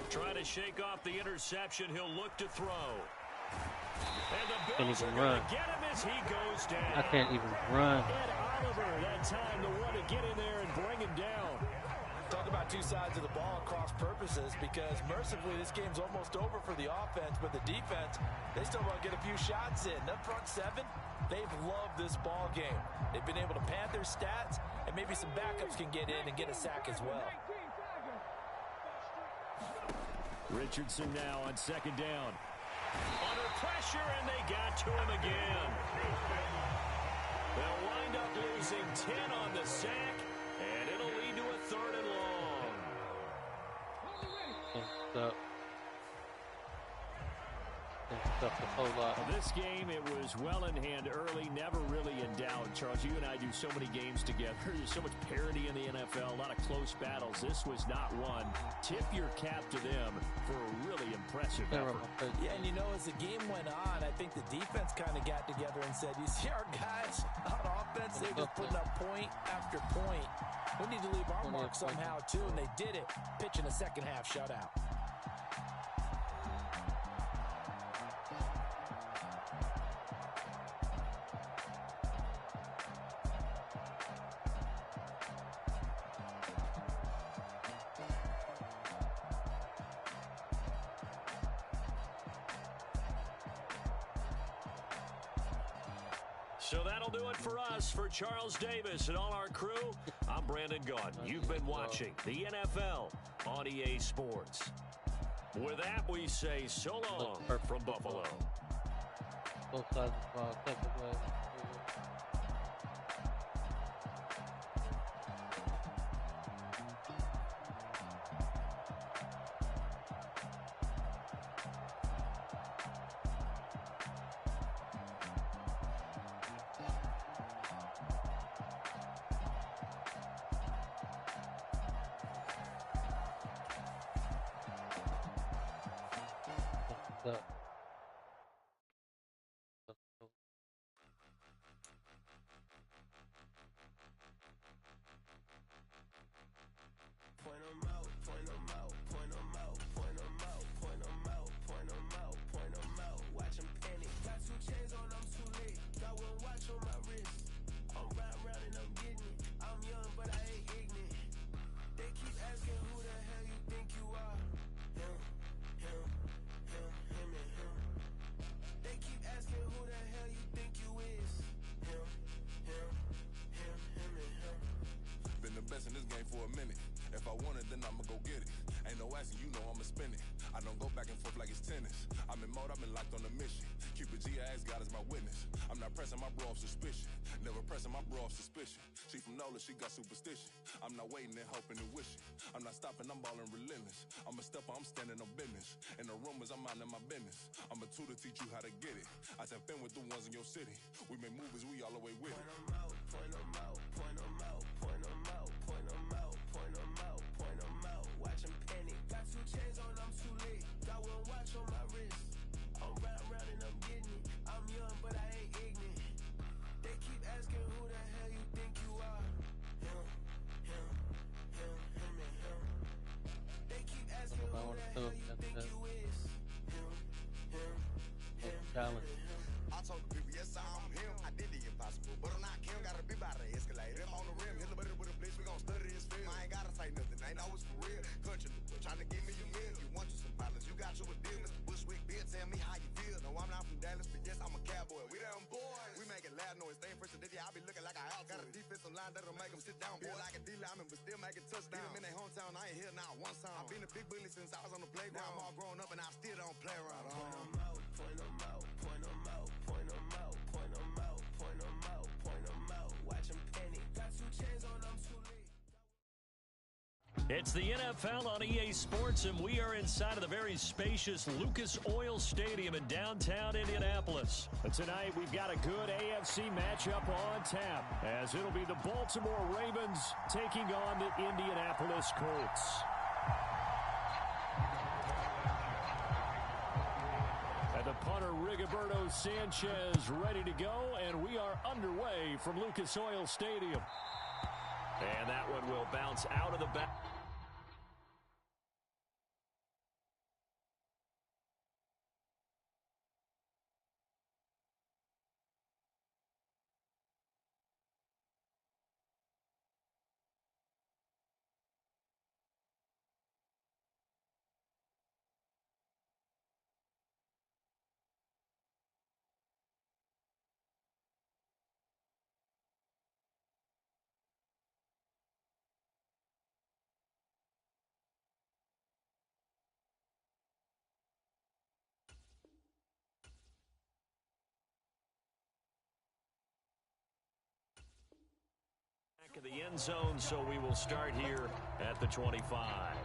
Speaker 5: Trying to shake off the interception. He'll look to throw. And the Bills are going to get him as he goes down.
Speaker 8: I can't even run.
Speaker 5: Ed Oliver, that time, the one to get in there and bring him down.
Speaker 12: Talk about two sides of the ball across purposes, because mercifully this game's almost over for the offense, but the defense, they still want to get a few shots in. That front seven, they've loved this ball game. They've been able to pad their stats, and maybe some backups can get in and get a sack as well.
Speaker 5: Richardson now on second down. Under pressure, and they got to him again. They'll wind up losing 10 on the sack, and it'll lead to a 3rd and long.
Speaker 8: A whole lot.
Speaker 5: This game, it was well in hand early, never really in doubt. Charles, you and I do so many games together. There's so much parity in the NFL, a lot of close battles. This was not one. Tip your cap to them for a really impressive effort.
Speaker 12: Yeah, and you know, as the game went on, I think the defense kind of got together and said, you see our guys on offense, they're just putting up point after point. We need to leave our mark somehow, too, and they did it, pitching a second-half shutout.
Speaker 5: So that'll do it for us. For Charles Davis and all our crew, I'm Brandon Gaudin. You've been watching the NFL on EA Sports. With that, we say so long from Buffalo.
Speaker 8: Both sides of the ball, technically.
Speaker 13: For a minute. If I want it, then I'ma go get it. Ain't no asking, you know I'ma spend it. I don't go back and forth like it's tennis. I'm in mode, I've been locked on a mission. Cupid G, I ask God as my witness. I'm not pressing my bro off suspicion. Never pressing my bro off suspicion. She from Nola, she got superstition. I'm not waiting and hoping and wishing. I'm not stopping, I'm balling relentless. I'm a stepper, I'm standing on business. In the rumors, I'm minding my business. I'm a tutor, teach you how to get it. I tap in with the ones in your city. We make movies, we all the way with it.
Speaker 11: Point them out, point them out, point them out, point them out, point them out, point them out. Watch them panic. Got 2 chains on, I'm too lit. Got 1 watch on my wrist. I'm round and I'm getting it. I'm young, but I ain't ignorant. They keep asking who the hell you think you are. Him, him, him, him, and him. They keep asking who the hell you think you is. Him, him, him, him, and him.
Speaker 3: I told the people, yes, I'm him. I did the impossible, but I'm not Kim. Gotta be by the escalate. know it's staying fresh today. I be looking like I out. Got a defensive line that'll make them sit down. Feel like a D-lineman, but still making touchdowns. Beat them in their hometown, I ain't here now one time. I've been a big bully since I was on the playground. Now I'm all grown up and I still don't play around.
Speaker 2: Point them out, point them out, point them out, point them out, point them out, point them out, point them out. Watch them panic. Got 2 chains on, I'm too late.
Speaker 5: It's the NFL on EA Sports, and we are inside of the very spacious Lucas Oil Stadium in downtown Indianapolis. But tonight, we've got a good AFC matchup on tap, as it'll be the Baltimore Ravens taking on the Indianapolis Colts. And the punter, Rigoberto Sanchez, ready to go, and we are underway from Lucas Oil Stadium. And that one will bounce out of the back. Of the end zone, so we will start here at the 25.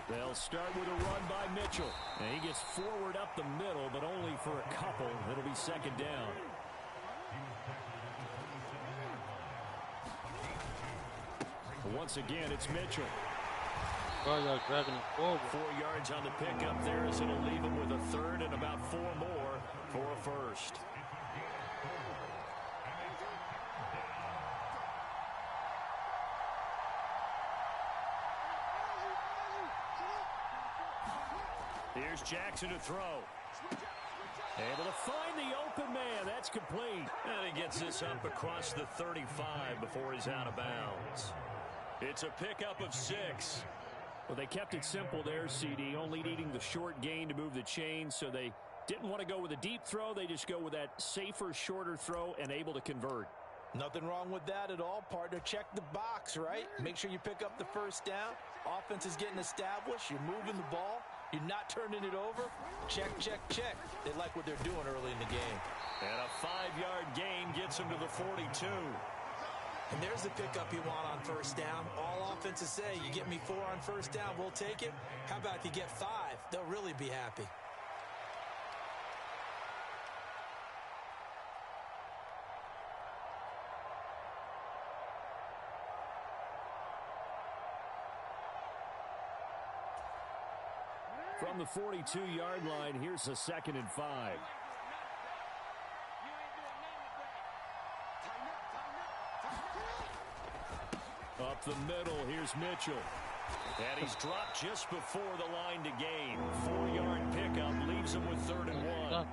Speaker 5: They'll start with a run by Mitchell. And he gets forward up the middle, but only for a couple. It'll be second down. Once again, it's Mitchell.
Speaker 8: 4 yards driving him forward.
Speaker 5: 4 yards on the pickup there, as it'll leave him with a third and about 4 more for a first. Here's Jackson to throw. Able to find the open man. That's complete. And he gets this up across the 35 before he's out of bounds. It's a pickup of 6. Well, they kept it simple there, CD, only needing the short gain to move the chain, so they didn't want to go with a deep throw. They just go with that safer, shorter throw and able to convert.
Speaker 12: Nothing wrong with that at all, partner. Check the box, right? Make sure you pick up the first down. Offense is getting established. You're moving the ball. You're not turning it over. Check, check, check. They like what they're doing early in the game.
Speaker 5: And a 5-yard gain gets him to the 42.
Speaker 12: And there's the pickup you want on first down. All offenses say, you get me 4 on first down, we'll take it. How about if you get 5? They'll really be happy.
Speaker 5: From the 42-yard line, here's a 2nd and 5. Up the middle, here's Mitchell. And he's dropped just before the line to gain. 4-yard pickup leaves him with 3rd and 1.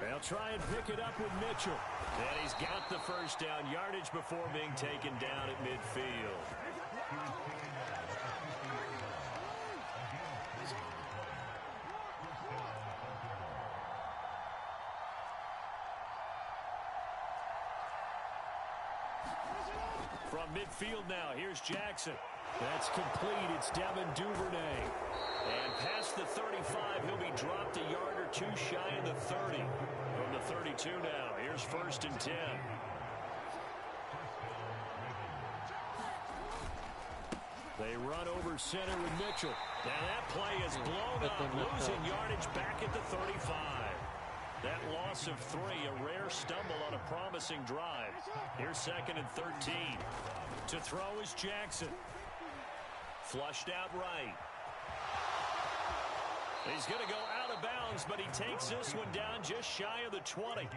Speaker 5: They'll try and pick it up with Mitchell. And he's got the first down yardage before being taken down at midfield. From midfield now, here's Jackson. That's complete. It's Devin Duvernay. And past the 35, he'll be dropped a yard or 2 shy of the 30. From the 32 now, here's 1st and 10. They run over center with Mitchell. Now that play is blown up, losing yardage back at the 35. That loss of 3, a rare stumble on a promising drive. Here's 2nd and 13. To throw is Jackson. Flushed out right. He's going to go out of bounds, but he takes this one down just shy of the 20.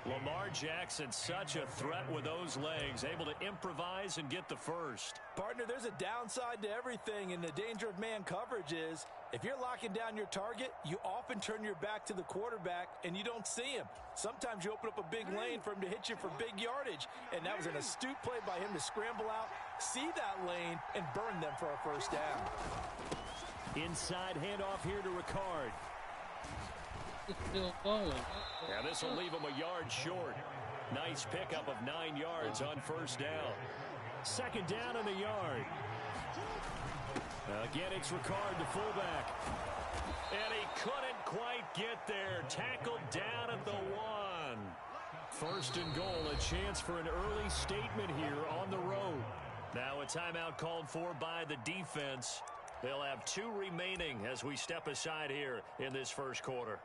Speaker 5: Lamar Jackson, such a threat with those legs, able to improvise and get the first.
Speaker 12: Partner, there's a downside to everything, and the danger of man coverage is if you're locking down your target, you often turn your back to the quarterback and you don't see him. Sometimes you open up a big lane for him to hit you for big yardage, and that was an astute play by him to scramble out, see that lane, and burn them for a first down.
Speaker 5: Inside handoff here to Ricard.
Speaker 8: Still falling.
Speaker 5: Yeah, this will leave him a yard short. Nice pickup of 9 yards on first down. 2nd down in the yard. Again, it's Ricard, the fullback. And he couldn't quite get there. Tackled down at the 1. 1st and goal, a chance for an early statement here on the road. Now a timeout called for by the defense. They'll have 2 remaining as we step aside here in this first quarter.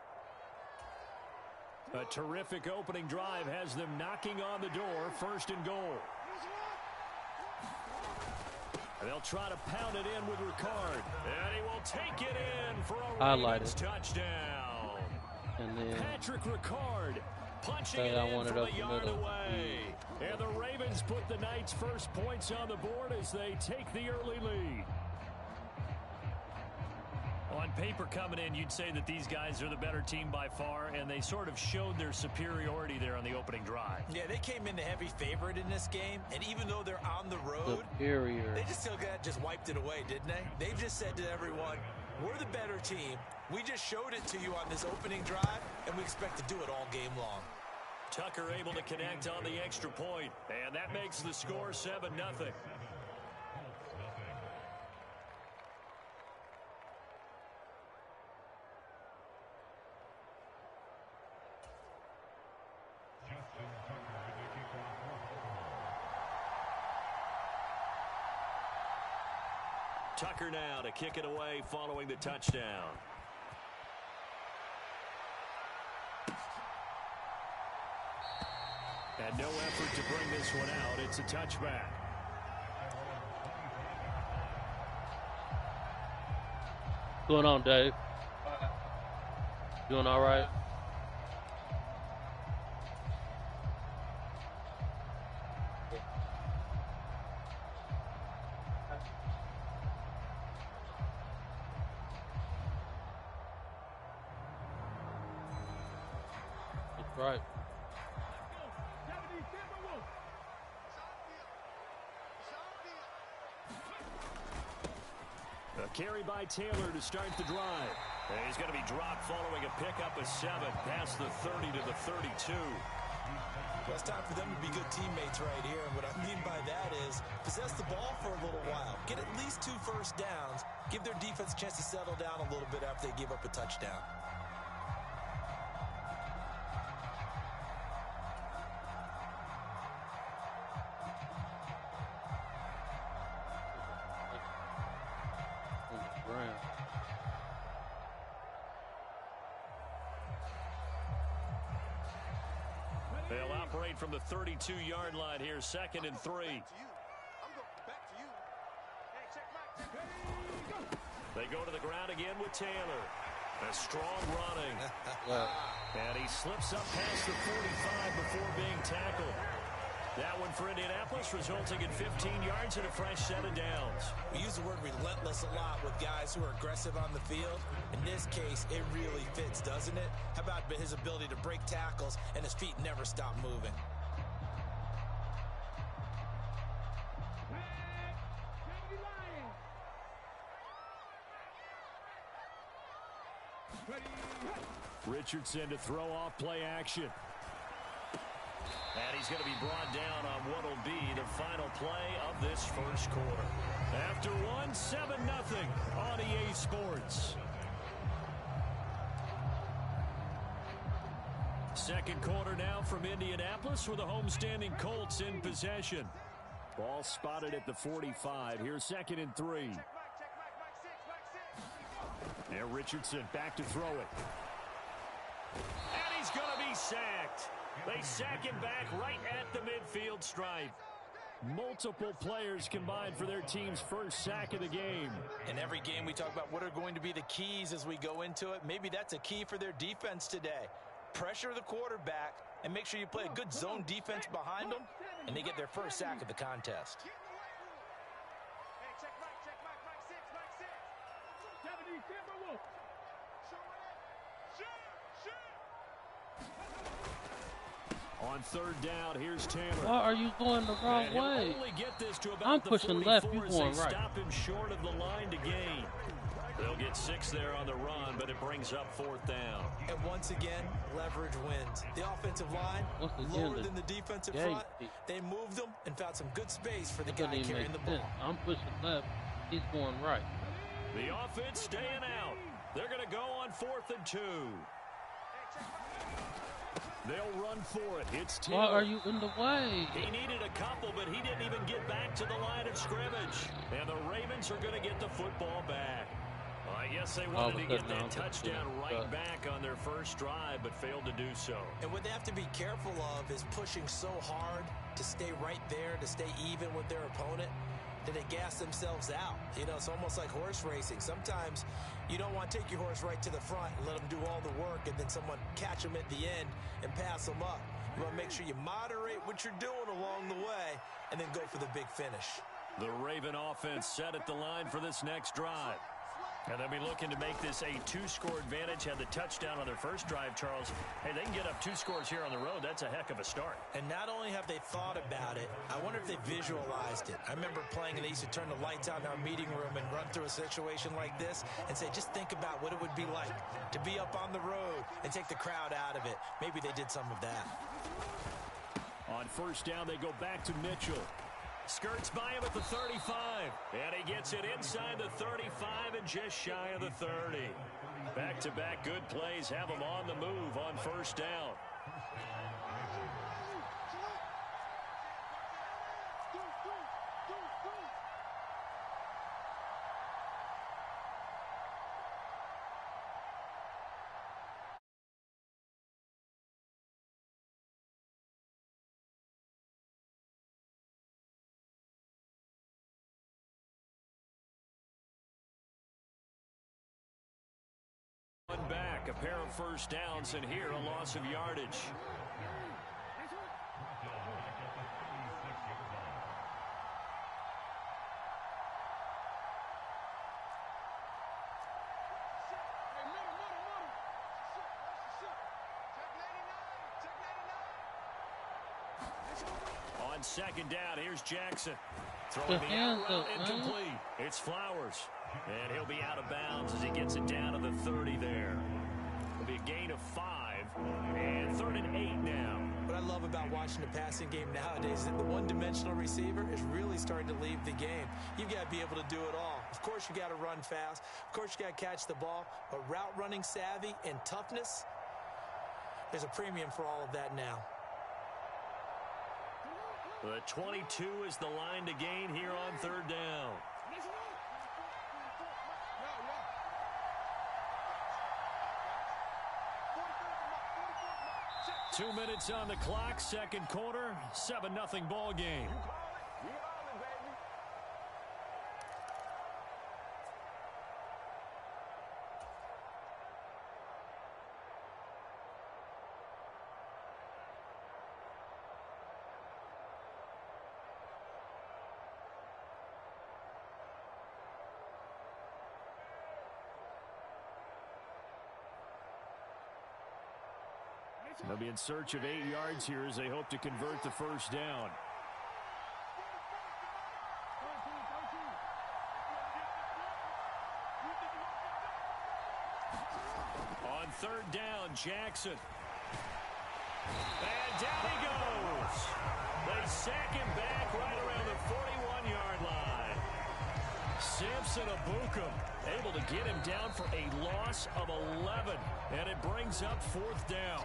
Speaker 5: A terrific opening drive has them knocking on the door. 1st and goal. And they'll try to pound it in with Ricard. And he will take it in for a Ravens touchdown.
Speaker 8: And then
Speaker 5: Patrick Ricard punching it in from a yard away. And the Ravens put the Knights' first points on the board as they take the early lead. On paper coming in, you'd say that these guys are the better team by far, and they sort of showed their superiority there on the opening drive.
Speaker 12: Yeah, they came in the heavy favorite in this game, and even though they're on the road, they just wiped it away, didn't they? They've just said to everyone, we're the better team. We just showed it to you on this opening drive, and we expect to do it all game long.
Speaker 5: Tucker able to connect on the extra point, and that makes the score 7-0. Tucker now to kick it away following the touchdown. And no effort to bring this one out. It's a touchback.
Speaker 8: What's going on, Dave? Doing all right? Right.
Speaker 5: A carry by Taylor to start the drive. And he's going to be dropped following a pickup of 7 past the 30 to the 32.
Speaker 12: Well, it's time for them to be good teammates right here. And what I mean by that is possess the ball for a little while. Get at least 2 first downs. Give their defense a chance to settle down a little bit after they give up a touchdown.
Speaker 5: They'll operate from the 32-yard line here, 2nd and 3. They go to the ground again with Taylor. A strong running. And he slips up past the 45 before being tackled. That one for Indianapolis, resulting in 15 yards and a fresh set of downs.
Speaker 12: We use the word relentless a lot with guys who are aggressive on the field. In this case, it really fits, doesn't it? How about his ability to break tackles and his feet never stop moving?
Speaker 5: Richardson to throw off play action. And he's going to be brought down on what will be the final play of this first quarter. After 7-0 on EA Sports. Second quarter now from Indianapolis with the homestanding Colts in possession. Ball spotted at the 45. Here's 2nd and 3. Now Richardson back to throw it. And he's going to be sacked. They sack him back right at the midfield stripe. Multiple players combined for their team's first sack of the game.
Speaker 12: In every game we talk about what are going to be the keys as we go into it. Maybe that's a key for their defense today. Pressure the quarterback and make sure you play a good zone defense behind them, and they get their first sack of the contest.
Speaker 5: On 3rd down, here's Tanner.
Speaker 8: Why are you going the wrong way? I'm pushing left, you going right.
Speaker 5: Stop him short of the line to gain. They'll get 6 there on the run, but it brings up 4th down.
Speaker 12: And once again, leverage wins. The offensive line, lower than the defensive front. They moved them and found some good space for the guy carrying the ball.
Speaker 8: I'm pushing left. He's going right.
Speaker 5: The offense staying out. They're going to go on 4th and 2. They'll run for it. It's Taylor.
Speaker 8: Why are you in the way?
Speaker 5: He needed a couple, but he didn't even get back to the line of scrimmage. And the Ravens are going to get the football back. I guess they wanted to get that touchdown right back on their first drive, but failed to do so.
Speaker 12: And what they have to be careful of is pushing so hard to stay right there, to stay even with their opponent, that they gas themselves out. You know, it's almost like horse racing. Sometimes you don't want to take your horse right to the front and let them do all the work and then someone catch them at the end and pass them up. You want to make sure you moderate what you're doing along the way and then go for the big finish.
Speaker 5: The Raven offense set at the line for this next drive. And they'll be looking to make this a 2-score advantage. Had the touchdown on their first drive, Charles. Hey, they can get up 2 scores here on the road. That's a heck of a start.
Speaker 12: And not only have they thought about it, I wonder if they visualized it. I remember playing and they used to turn the lights out in our meeting room and run through a situation like this and say, just think about what it would be like to be up on the road and take the crowd out of it. Maybe they did some of that.
Speaker 5: On 1st down, they go back to Mitchell. Skirts by him at the 35, and he gets it inside the 35 and just shy of the 30. Back-to-back good plays have him on the move on 1st down. Back, a pair of 1st downs, and here a loss of yardage. On 2nd down, here's Jackson. Throwing the out route incomplete. It's Flowers. And he'll be out of bounds as he gets it down to the 30 there. It'll be a gain of 5. And 3rd and 8 now.
Speaker 12: What I love about watching the passing game nowadays is that the one-dimensional receiver is really starting to leave the game. You've got to be able to do it all. Of course, you got to run fast. Of course, you got to catch the ball. But route running savvy and toughness, there's a premium for all of that now.
Speaker 5: The 22 is the line to gain here on 3rd down. Two minutes on the clock, 2nd quarter, 7-0 ball game. They'll be in search of 8 yards here as they hope to convert the 1st down. On 3rd down, Jackson. And down he goes. They sack him back right around the 41-yard line. Samson Abukum able to get him down for a loss of 11. And it brings up 4th down.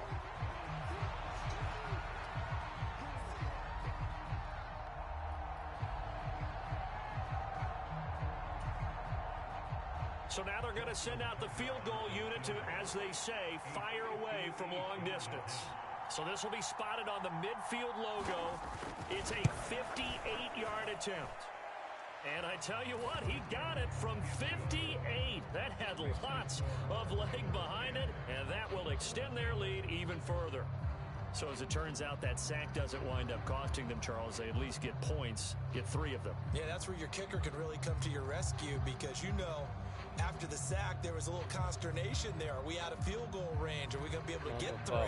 Speaker 5: So now they're going to send out the field goal unit to, as they say, fire away from long distance. So this will be spotted on the midfield logo. It's a 58-yard attempt. And I tell you what, he got it from 58. That had lots of leg behind it, and that will extend their lead even further. So as it turns out, that sack doesn't wind up costing them, Charles. They at least get points, get 3 of them.
Speaker 12: Yeah, that's where your kicker can really come to your rescue because, you know, after the sack, there was a little consternation there. Are we out of field goal range? Are we going to be able to get 3?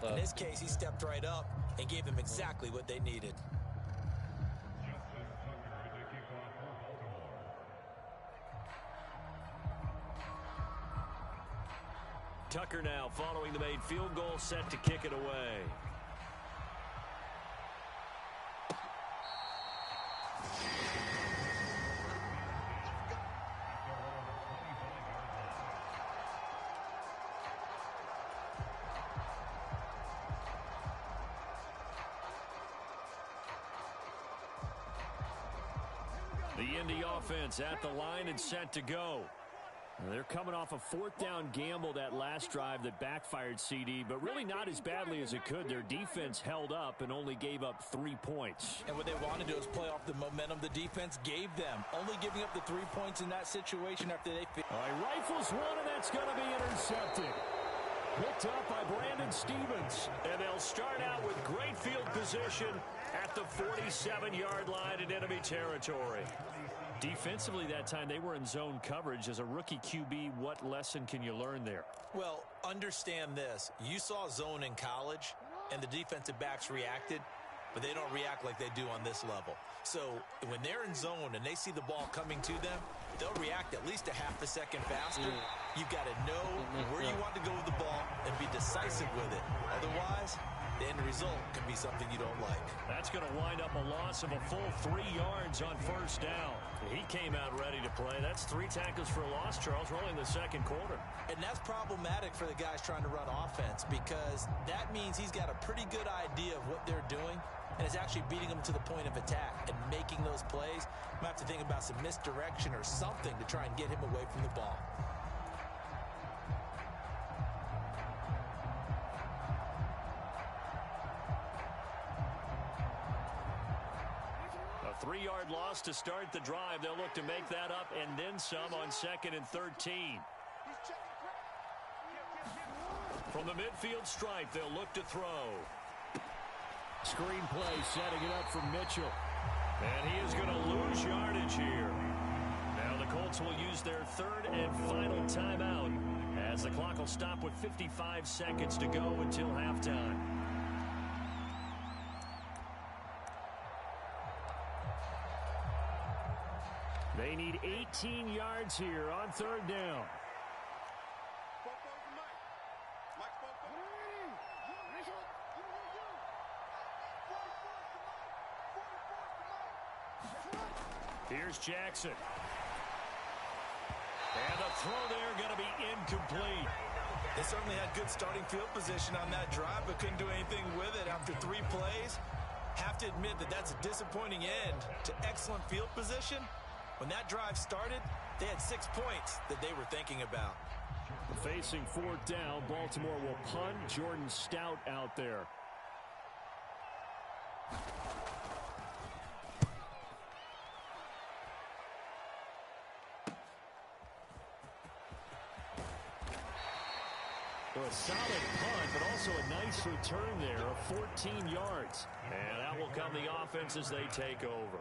Speaker 12: In this case, he stepped right up and gave them exactly what they needed.
Speaker 5: Tucker now following the made field goal, set to kick it away. The Indy offense at the line and set to go. They're coming off a 4th down gamble that last drive that backfired, CD, but really not as badly as it could. Their defense held up and only gave up 3 points.
Speaker 12: And what they wanted to do is play off the momentum the defense gave them. Only giving up the 3 points in that situation after they...
Speaker 5: All right, rifles one, and that's going to be intercepted. Picked up by Brandon Stevens. And they'll start out with great field position at the 47-yard line in enemy territory. Defensively that time, they were in zone coverage. As a rookie QB, what lesson can you learn there?
Speaker 12: Well, understand this. You saw zone in college, and the defensive backs reacted, but they don't react like they do on this level. So when they're in zone and they see the ball coming to them, they'll react at least a half a second faster. You've got to know where you want to go with the ball and be decisive with it. Otherwise, the end result can be something you don't like.
Speaker 5: That's going to wind up a loss of a full 3 yards on first down. He came out ready to play. That's 3 tackles for a loss, Charles, rolling the second quarter.
Speaker 12: And that's problematic for the guys trying to run offense because that means he's got a pretty good idea of what they're doing and is actually beating them to the point of attack and making those plays. Might have to think about some misdirection or something to try and get him away from the ball.
Speaker 5: A 3-yard loss to start the drive. They'll look to make that up and then some on 2nd and 13. From the midfield stripe, they'll look to throw. Screen play setting it up for Mitchell. And he is going to lose yardage here. Now the Colts will use their 3rd and final timeout as the clock will stop with 55 seconds to go until halftime. They need 18 yards here on 3rd down. Here's Jackson. And the throw there going to be incomplete.
Speaker 12: They certainly had good starting field position on that drive, but couldn't do anything with it after 3 plays. Have to admit that that's a disappointing end to excellent field position. When that drive started, they had 6 points that they were thinking about.
Speaker 5: Facing 4th down, Baltimore will punt. Jordan Stout out there. So a solid punt, but also a nice return there of 14 yards. And that will come the offense as they take over.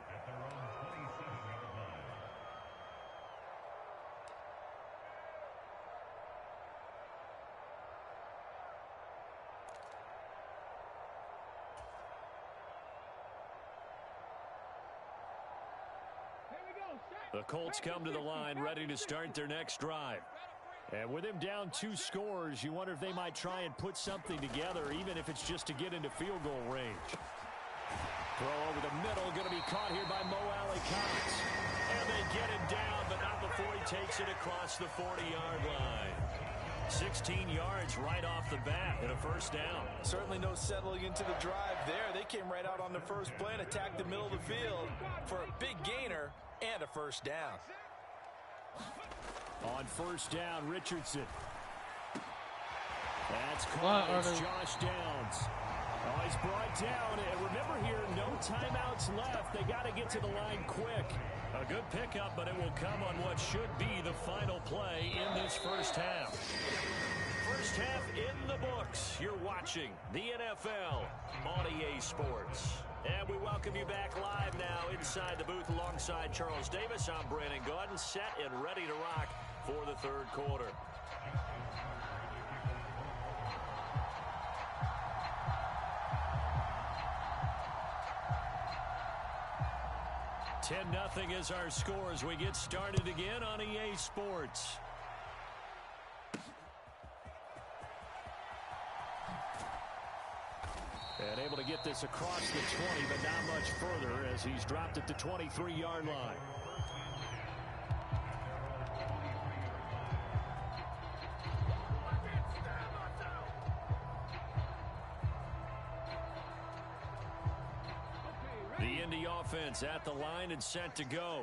Speaker 5: The Colts come to the line ready to start their next drive. And with him down 2 scores, you wonder if they might try and put something together, even if it's just to get into field goal range. Throw over the middle, going to be caught here by Mo Alley-Cox. And they get him down, but not before he takes it across the 40-yard line. 16 yards right off the bat and a first down.
Speaker 12: Certainly no settling into the drive there. They came right out on the first play and attacked the middle of the field for a big gainer and a first down.
Speaker 5: On first down, Richardson. That's caught. It's Josh Downs. Oh, he's brought down. And remember here, no timeouts left. They got to get to the line quick. A good pickup, but it will come on what should be the final play in this first half. First half in the books. You're watching the NFL on EA Sports. And we welcome you back live now inside the booth alongside Charles Davis. I'm Brandon Gaudin, set and ready to rock for the third quarter. $10-0 is our score as we get started again on EA Sports. And able to get this across the 20, but not much further as he's dropped at the 23-yard line. The Indy offense at the line and set to go.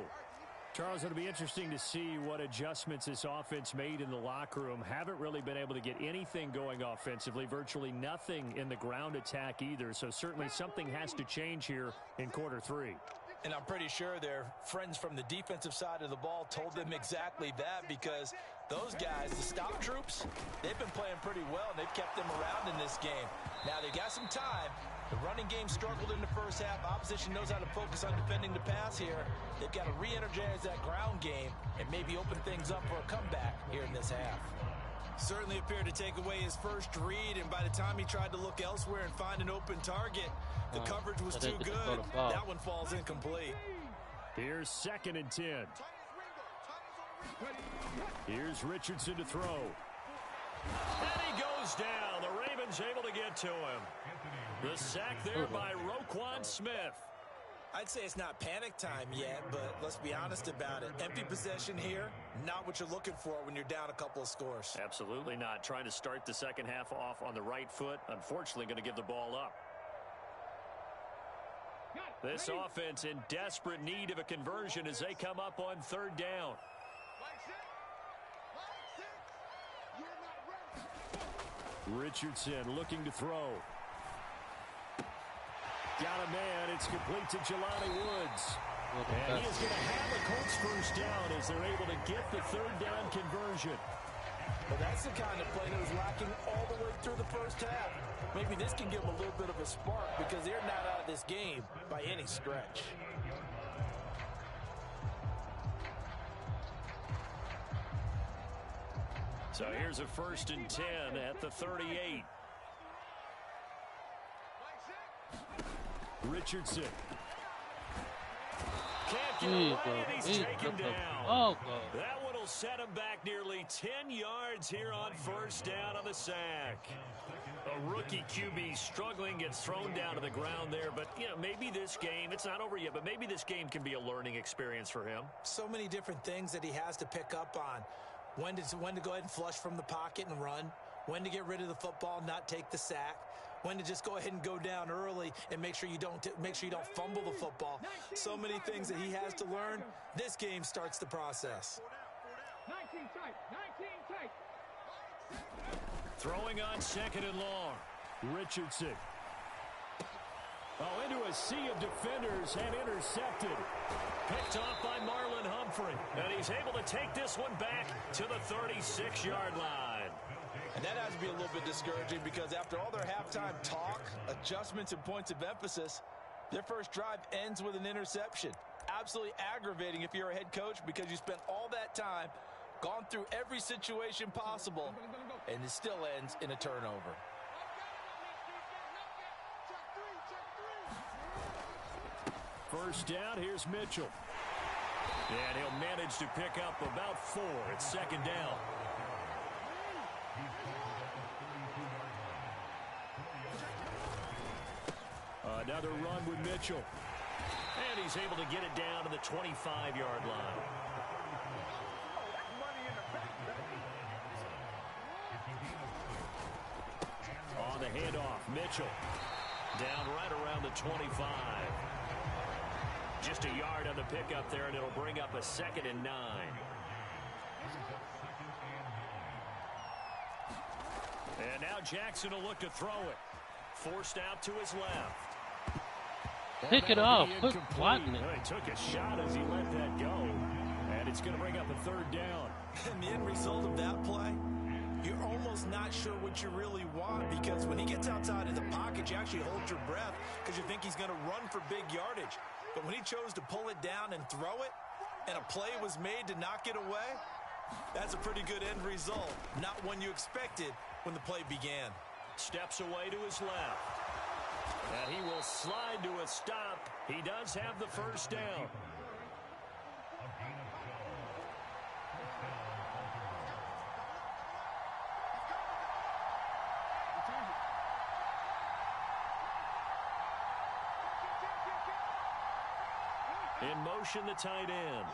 Speaker 5: Charles, it'll be interesting to see what adjustments this offense made in the locker room. Haven't really been able to get anything going offensively, virtually nothing in the ground attack either. So certainly something has to change here in quarter three.
Speaker 12: And I'm pretty sure their friends from the defensive side of the ball told them exactly that, because those guys, the stop troops, they've been playing pretty well, and they've kept them around in this game. Now, they got some time. The running game struggled in the first half. Opposition knows how to focus on defending the pass here. They've got to re-energize that ground game and maybe open things up for a comeback here in this half.
Speaker 6: Certainly appeared to take away his first read, and by the time he tried to look elsewhere and find an open target, the coverage was too good. That one falls incomplete.
Speaker 5: Here's 2nd and 10. Here's Richardson to throw. And he goes down. The Ravens able to get to him. The sack there by Roquan Smith.
Speaker 12: I'd say it's not panic time yet, but let's be honest about it. Empty possession here, not what you're looking for when you're down a couple of scores.
Speaker 5: Absolutely not. Trying to start the second half off on the right foot. Unfortunately, going to give the ball up. This offense in desperate need of a conversion as they come up on third down. Richardson looking to throw. Got a man. It's complete to Jelani Woods. And he is going to have the Colts first down as they're able to get the third down conversion.
Speaker 12: Well, that's the kind of play that was lacking all the way through the first half. Maybe this can give them a little bit of a spark because they're not out of this game by any stretch.
Speaker 5: So here's a 1st and 10 at the 38. Richardson. Can't get away, and he's taken down. That one will set him back nearly 10 yards here on first down on the sack. A rookie QB struggling, gets thrown down to the ground there. But, you know, maybe this game, it's not over yet, but maybe this game can be a learning experience for him.
Speaker 12: So many different things that he has to pick up on. When to go ahead and flush from the pocket and run. When to get rid of the football, not take the sack. When to just go ahead and go down early and make sure you don't fumble the football. So many things that he has to learn. This game starts the process.
Speaker 7: 19 tight.
Speaker 5: Throwing on 2nd and long. Richardson. Oh, into a sea of defenders and intercepted. Picked off by Marlon Humphrey. And he's able to take this one back to the 36-yard line.
Speaker 12: And that has to be a little bit discouraging because after all their halftime talk, adjustments, and points of emphasis, their first drive ends with an interception. Absolutely aggravating if you're a head coach because you spent all that time, gone through every situation possible, and it still ends in a turnover.
Speaker 5: First down, here's Mitchell. And he'll manage to pick up about 4 at 2nd down. Another run with Mitchell. And he's able to get it down to the 25-yard line. On the handoff, Mitchell. Down right around the 25. Just a yard on the pickup there, and it'll bring up a 2nd and 9. And now Jackson will look to throw it. Forced out to his left.
Speaker 8: Pick it off. Quit blocking it.
Speaker 5: He took a shot as he let that go. And it's going to bring up a third down.
Speaker 6: And the end result of that play, you're almost not sure what you really want, because when he gets outside of the pocket, you actually hold your breath because you think he's going to run for big yardage. But when he chose to pull it down and throw it, and a play was made to knock it away, that's a pretty good end result. Not one you expected when the play began.
Speaker 5: Steps away to his left. And he will slide to a stop. He does have the first down. In motion, the tight end.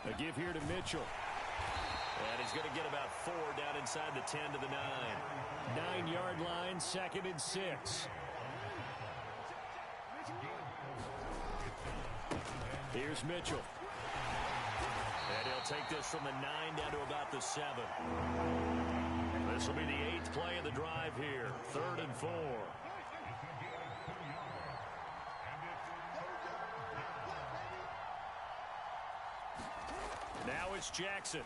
Speaker 5: A give here to Mitchell. And he's going to get about 4 down inside the 10 to the 9. 9-yard line, 2nd and 6. Here's Mitchell. And he'll take this from the 9 down to about the 7. This will be the 8th play of the drive here. 3rd and 4. Now it's Jackson.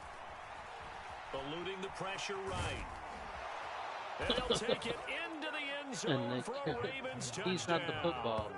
Speaker 5: Eluding the pressure right. And they'll take it into the end zone for a Ravens touchdown.
Speaker 8: He's got the football.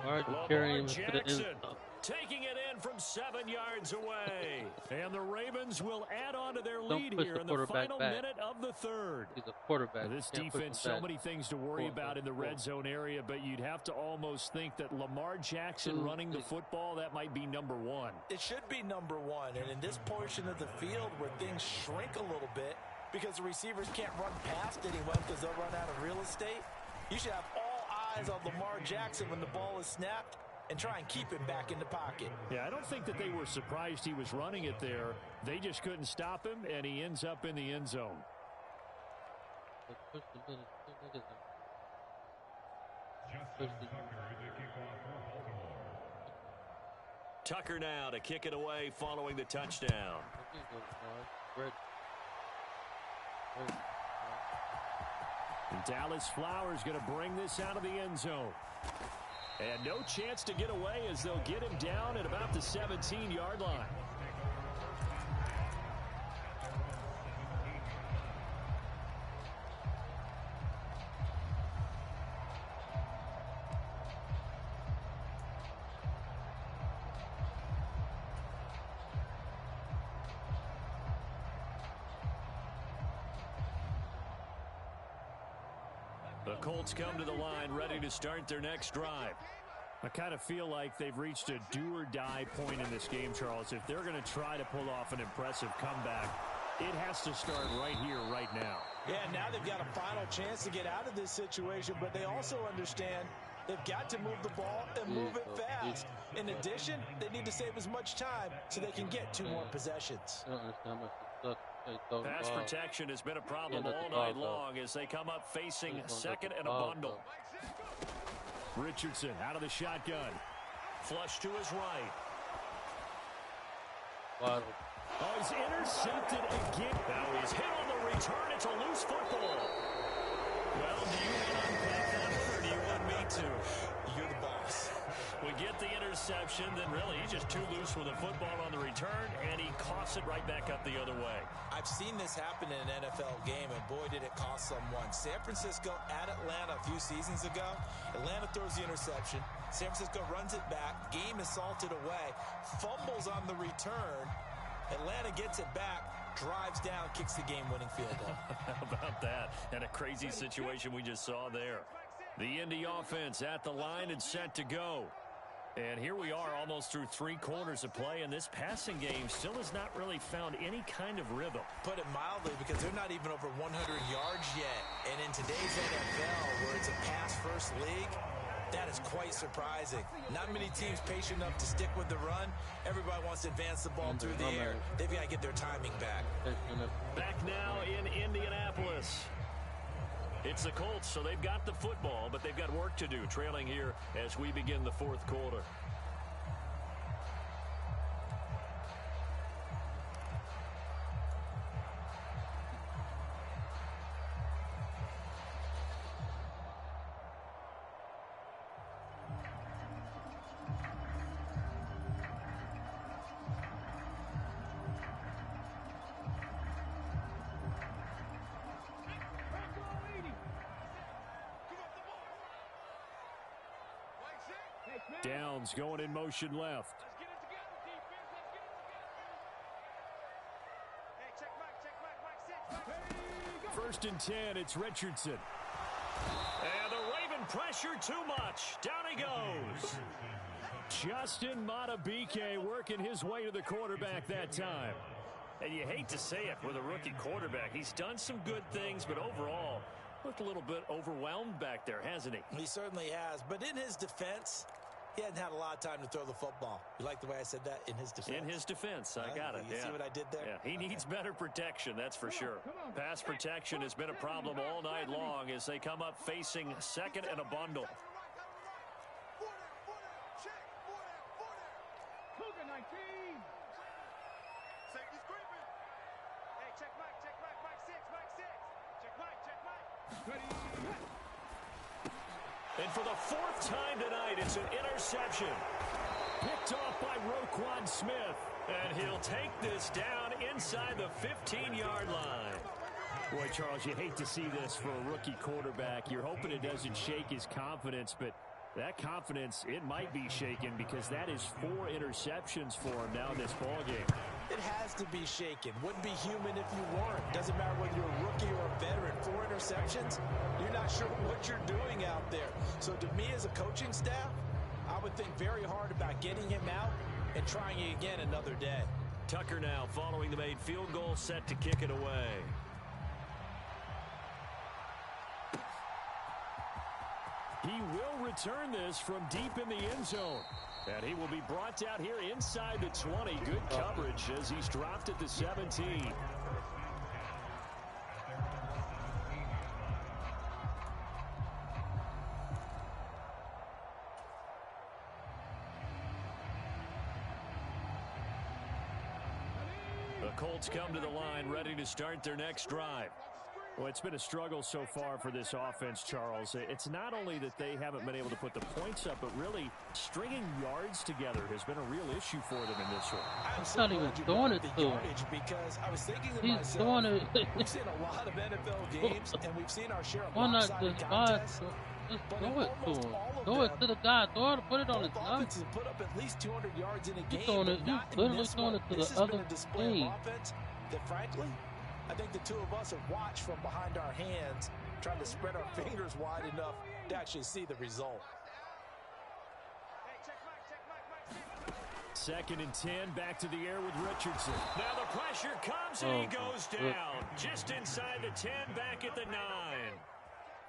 Speaker 8: Why are you carrying him to the end zone?
Speaker 5: Taking it in from 7 yards away. And the Ravens will add on to their lead here in the final minute of the 3rd.
Speaker 8: He's a quarterback.
Speaker 5: This defense, so many things to worry about in the red zone area, but you'd have to almost think that Lamar Jackson running the football, that might be number 1.
Speaker 12: It should be number 1, and in this portion of the field where things shrink a little bit because the receivers can't run past anyone because they'll run out of real estate, you should have all eyes on Lamar Jackson when the ball is snapped and try and keep him back in the pocket.
Speaker 5: Yeah, I don't think that they were surprised he was running it there. They just couldn't stop him, and he ends up in the end zone. Tucker now to kick it away following the touchdown. And Dallas Flowers going to bring this out of the end zone. And no chance to get away as they'll get him down at about the 17-yard line. The Colts come to the line ready to start their next drive. I kind of feel like they've reached a do-or-die point in this game, Charles. If they're going to try to pull off an impressive comeback, it has to start right here, right now.
Speaker 12: Yeah, now they've got a final chance to get out of this situation, but they also understand they've got to move the ball and move it fast. In addition, they need to save as much time so they can get 2 more possessions.
Speaker 5: Pass protection has been a problem all night long as they come up facing 2nd and a bundle. Richardson out of the shotgun. Flush to his right.
Speaker 8: Wow.
Speaker 5: Oh, he's intercepted again. Now he's hit on the return. It's a loose football. Well, do you want to unpack that, or do you want me to?
Speaker 6: You're the boss.
Speaker 5: We get the interception, then really he's just too loose with the football on the return, and he coughs it right back up the other way.
Speaker 12: I've seen this happen in an NFL game, and boy, did it cost someone. San Francisco at Atlanta a few seasons ago. Atlanta throws the interception. San Francisco runs it back. Game is salted away. Fumbles on the return. Atlanta gets it back, drives down, kicks the game-winning field goal.
Speaker 5: How about that? And a crazy situation we just saw there. The Indy offense at the line and set to go. And here we are almost through 3 quarters of play, and this passing game still has not really found any kind of rhythm.
Speaker 12: Put it mildly, because they're not even over 100 yards yet. And in today's NFL, where it's a pass-first league, that is quite surprising. Not many teams patient enough to stick with the run. Everybody wants to advance the ball through the air. They've got to get their timing back.
Speaker 5: Back now in Indianapolis. It's the Colts, so they've got the football, but they've got work to do, trailing here as we begin the 4th quarter.
Speaker 10: Downs going in motion left. First and 10, it's Richardson. And the Raven pressure too much. Down he goes. Justin Madubuike working his way to the quarterback that time. And you hate to say it with a rookie quarterback. He's done some good things, but overall, looked a little bit overwhelmed back there, hasn't he?
Speaker 12: He certainly has. But in his defense, he hadn't had a lot of time to throw the football. You like the way I said that? In his defense?
Speaker 10: In his defense. I got it.
Speaker 12: You see what I did there?
Speaker 10: Yeah, he needs better protection, that's for sure. Pass protection has been a problem all night long as they come up facing second and a bundle. And for the fourth time tonight, it's an interception. Picked off by Roquan Smith. And he'll take this down inside the 15-yard line. Boy, Charles, you hate to see this for a rookie quarterback. You're hoping it doesn't shake his confidence, but that confidence, it might be shaken because that is 4 interceptions for him now in this ballgame.
Speaker 12: It has to be shaken. Wouldn't be human if you weren't. Doesn't matter whether you're a rookie or a veteran. 4 interceptions, you're not sure what you're doing out there. So to me as a coaching staff, I would think very hard about getting him out and trying it again another day.
Speaker 10: Tucker now following the made field goal, set to kick it away. He will return this from deep in the end zone. And he will be brought down here inside the 20. Good coverage as he's dropped at the 17. The Colts come to the line, ready to start their next drive. Well, it's been a struggle so far for this offense, Charles. It's not only that they haven't been able to put the points up, but really stringing yards together has been a real issue for them in this one.
Speaker 12: He's not even throwing it to him. Because I was thinking to myself, we've seen a lot of NFL games, and we've seen our share of lopsided contests.
Speaker 8: Just throw it to him. Throw it to the guy. Throw it, put it on his nuts.
Speaker 12: Put up at least 200 yards in a game.
Speaker 8: You're literally throwing it to the other team.
Speaker 12: That frankly, I think the two of us have watched from behind our hands, trying to spread our fingers wide enough to actually see the result.
Speaker 10: Second and 10, back to the air with Richardson. Now the pressure comes and he goes down. Just inside the 10, back at the 9.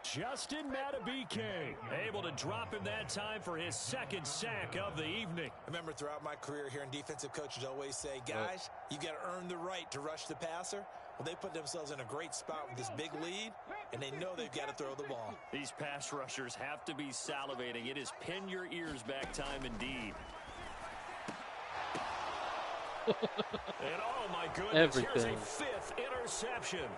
Speaker 10: Justin Madubuike able to drop him that time for his second sack of the evening.
Speaker 12: I remember throughout my career here in defensive coaches always say, guys, you got to earn the right to rush the passer. Well, they put themselves in a great spot with this big lead, and they know they've got to throw the ball.
Speaker 10: These pass rushers have to be salivating. It is pin your ears back time indeed. And oh my goodness, here's a 5th interception.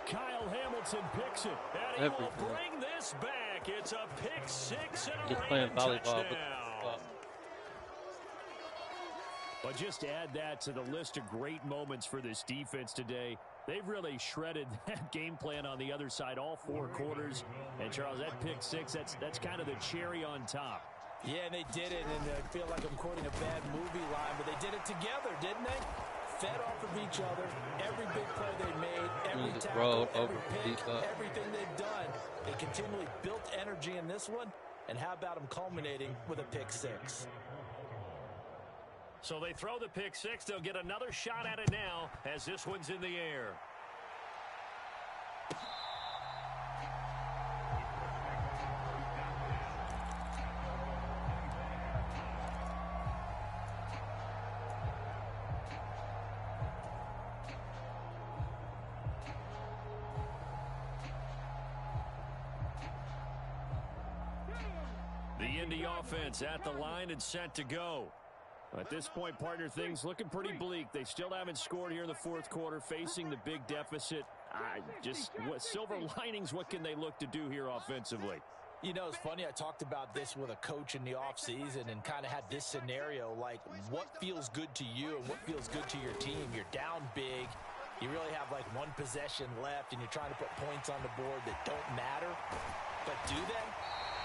Speaker 10: Kyle Hamilton picks it, and he will bring this back. It's a pick 6 and a Ram touchdown. But just add that to the list of great moments for this defense today. They've really shredded that game plan on the other side all 4 quarters. And, Charles, that pick 6, that's kind of the cherry on top.
Speaker 12: Yeah, and they did it, and I feel like I'm quoting a bad movie line, but they did it together, didn't they? Fed off of each other, every big play they made, every tackle, every pick, everything they've done. They continually built energy in this one, and how about them culminating with a pick 6?
Speaker 10: So they throw the pick 6. They'll get another shot at it now as this one's in the air. The Indy offense at the line and set to go. At this point, partner, things looking pretty bleak. They still haven't scored here in the 4th quarter, facing the big deficit. What silver linings, what can they look to do here offensively?
Speaker 12: You know, it's funny, I talked about this with a coach in the offseason and kind of had this scenario, like what feels good to you and what feels good to your team. You're down big. You really have like 1 possession left, and you're trying to put points on the board that don't matter. But do they?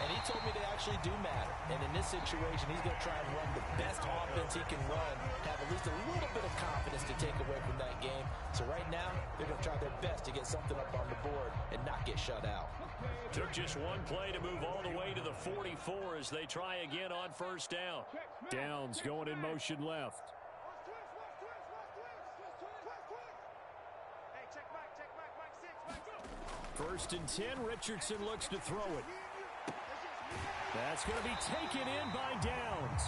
Speaker 12: And he told me they actually do matter. And in this situation, he's going to try and run the best offense he can run, have at least a little bit of confidence to take away from that game. So right now, they're going to try their best to get something up on the board and not get shut out.
Speaker 5: Took just one play to move all the way to the 44 as they try again on first down. Downs going in motion left. First and 10, Richardson looks to throw it. That's going to be taken in by Downs.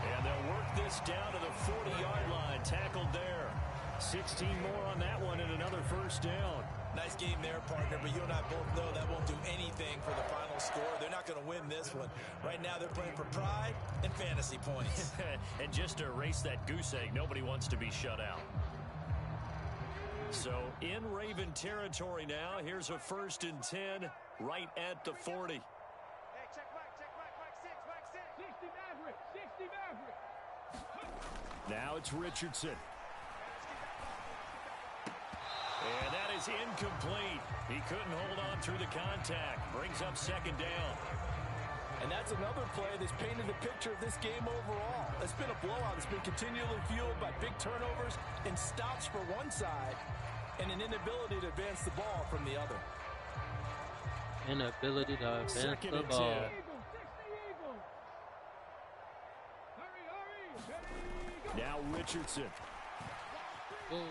Speaker 5: And they'll work this down to the 40-yard line, tackled there. 16 more on that one and another first down.
Speaker 6: Nice game there, partner, but you and I both know that won't do anything for the final score. They're not going to win this one. Right now, they're playing for pride and fantasy points.
Speaker 5: And just to erase that goose egg, nobody wants to be shut out. So in Raven territory now, here's a first and 10 right at the 40. Now it's Richardson. And that is incomplete. He couldn't hold on through the contact. Brings up second down.
Speaker 12: And that's another play that's painted the picture of this game overall. It's been a blowout. It's been continually fueled by big turnovers and stops for one side and an inability to advance the ball from the other.
Speaker 8: Inability to advance
Speaker 5: second
Speaker 8: the ball.
Speaker 5: Now Richardson.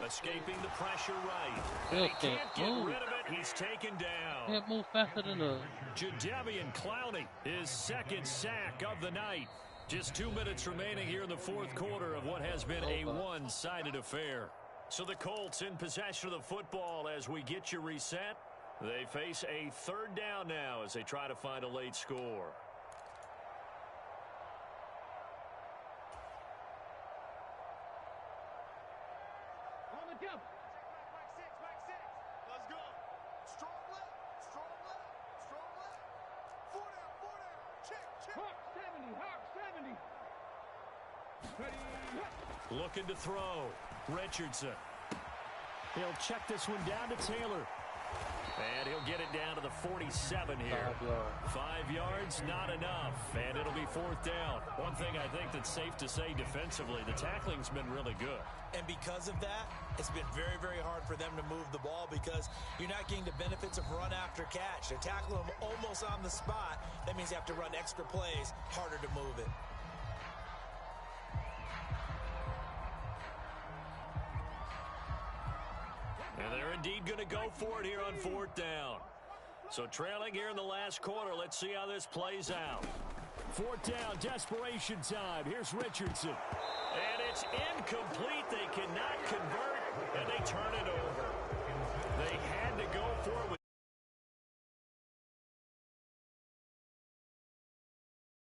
Speaker 5: Escaping the pressure right.
Speaker 8: Still
Speaker 5: He can't get
Speaker 8: move.
Speaker 5: rid of it. He's taken down.
Speaker 8: Can't move faster than a...
Speaker 5: Jadeveon Clowney, his second sack of the night. Just 2 minutes remaining here in the fourth quarter of what has been a one-sided affair. So the Colts in possession of the football as we get you reset. They face a third down now as they try to find a late score.
Speaker 7: Let's go. Strong left. Strong left. Strong left. Four down. Four down. Check. Check. Hawk 70. Hawk 70. Ready.
Speaker 5: Looking to throw. Richardson. He'll check this one down to Taylor. And he'll get it down to the 47 here. 5 yards, not enough. And it'll be fourth down. One thing I think that's safe to say defensively, the tackling's been really good.
Speaker 6: And because of that, it's been very, very hard for them to move the ball because you're not getting the benefits of run after catch. They're tackling them almost on the spot. That means you have to run extra plays, harder to move it.
Speaker 5: And they're indeed going to go for it here on fourth down. So trailing here in the last quarter. Let's see how this plays out. Fourth down, desperation time. Here's Richardson. And it's incomplete. They cannot convert, and they turn it over. They had to go for it with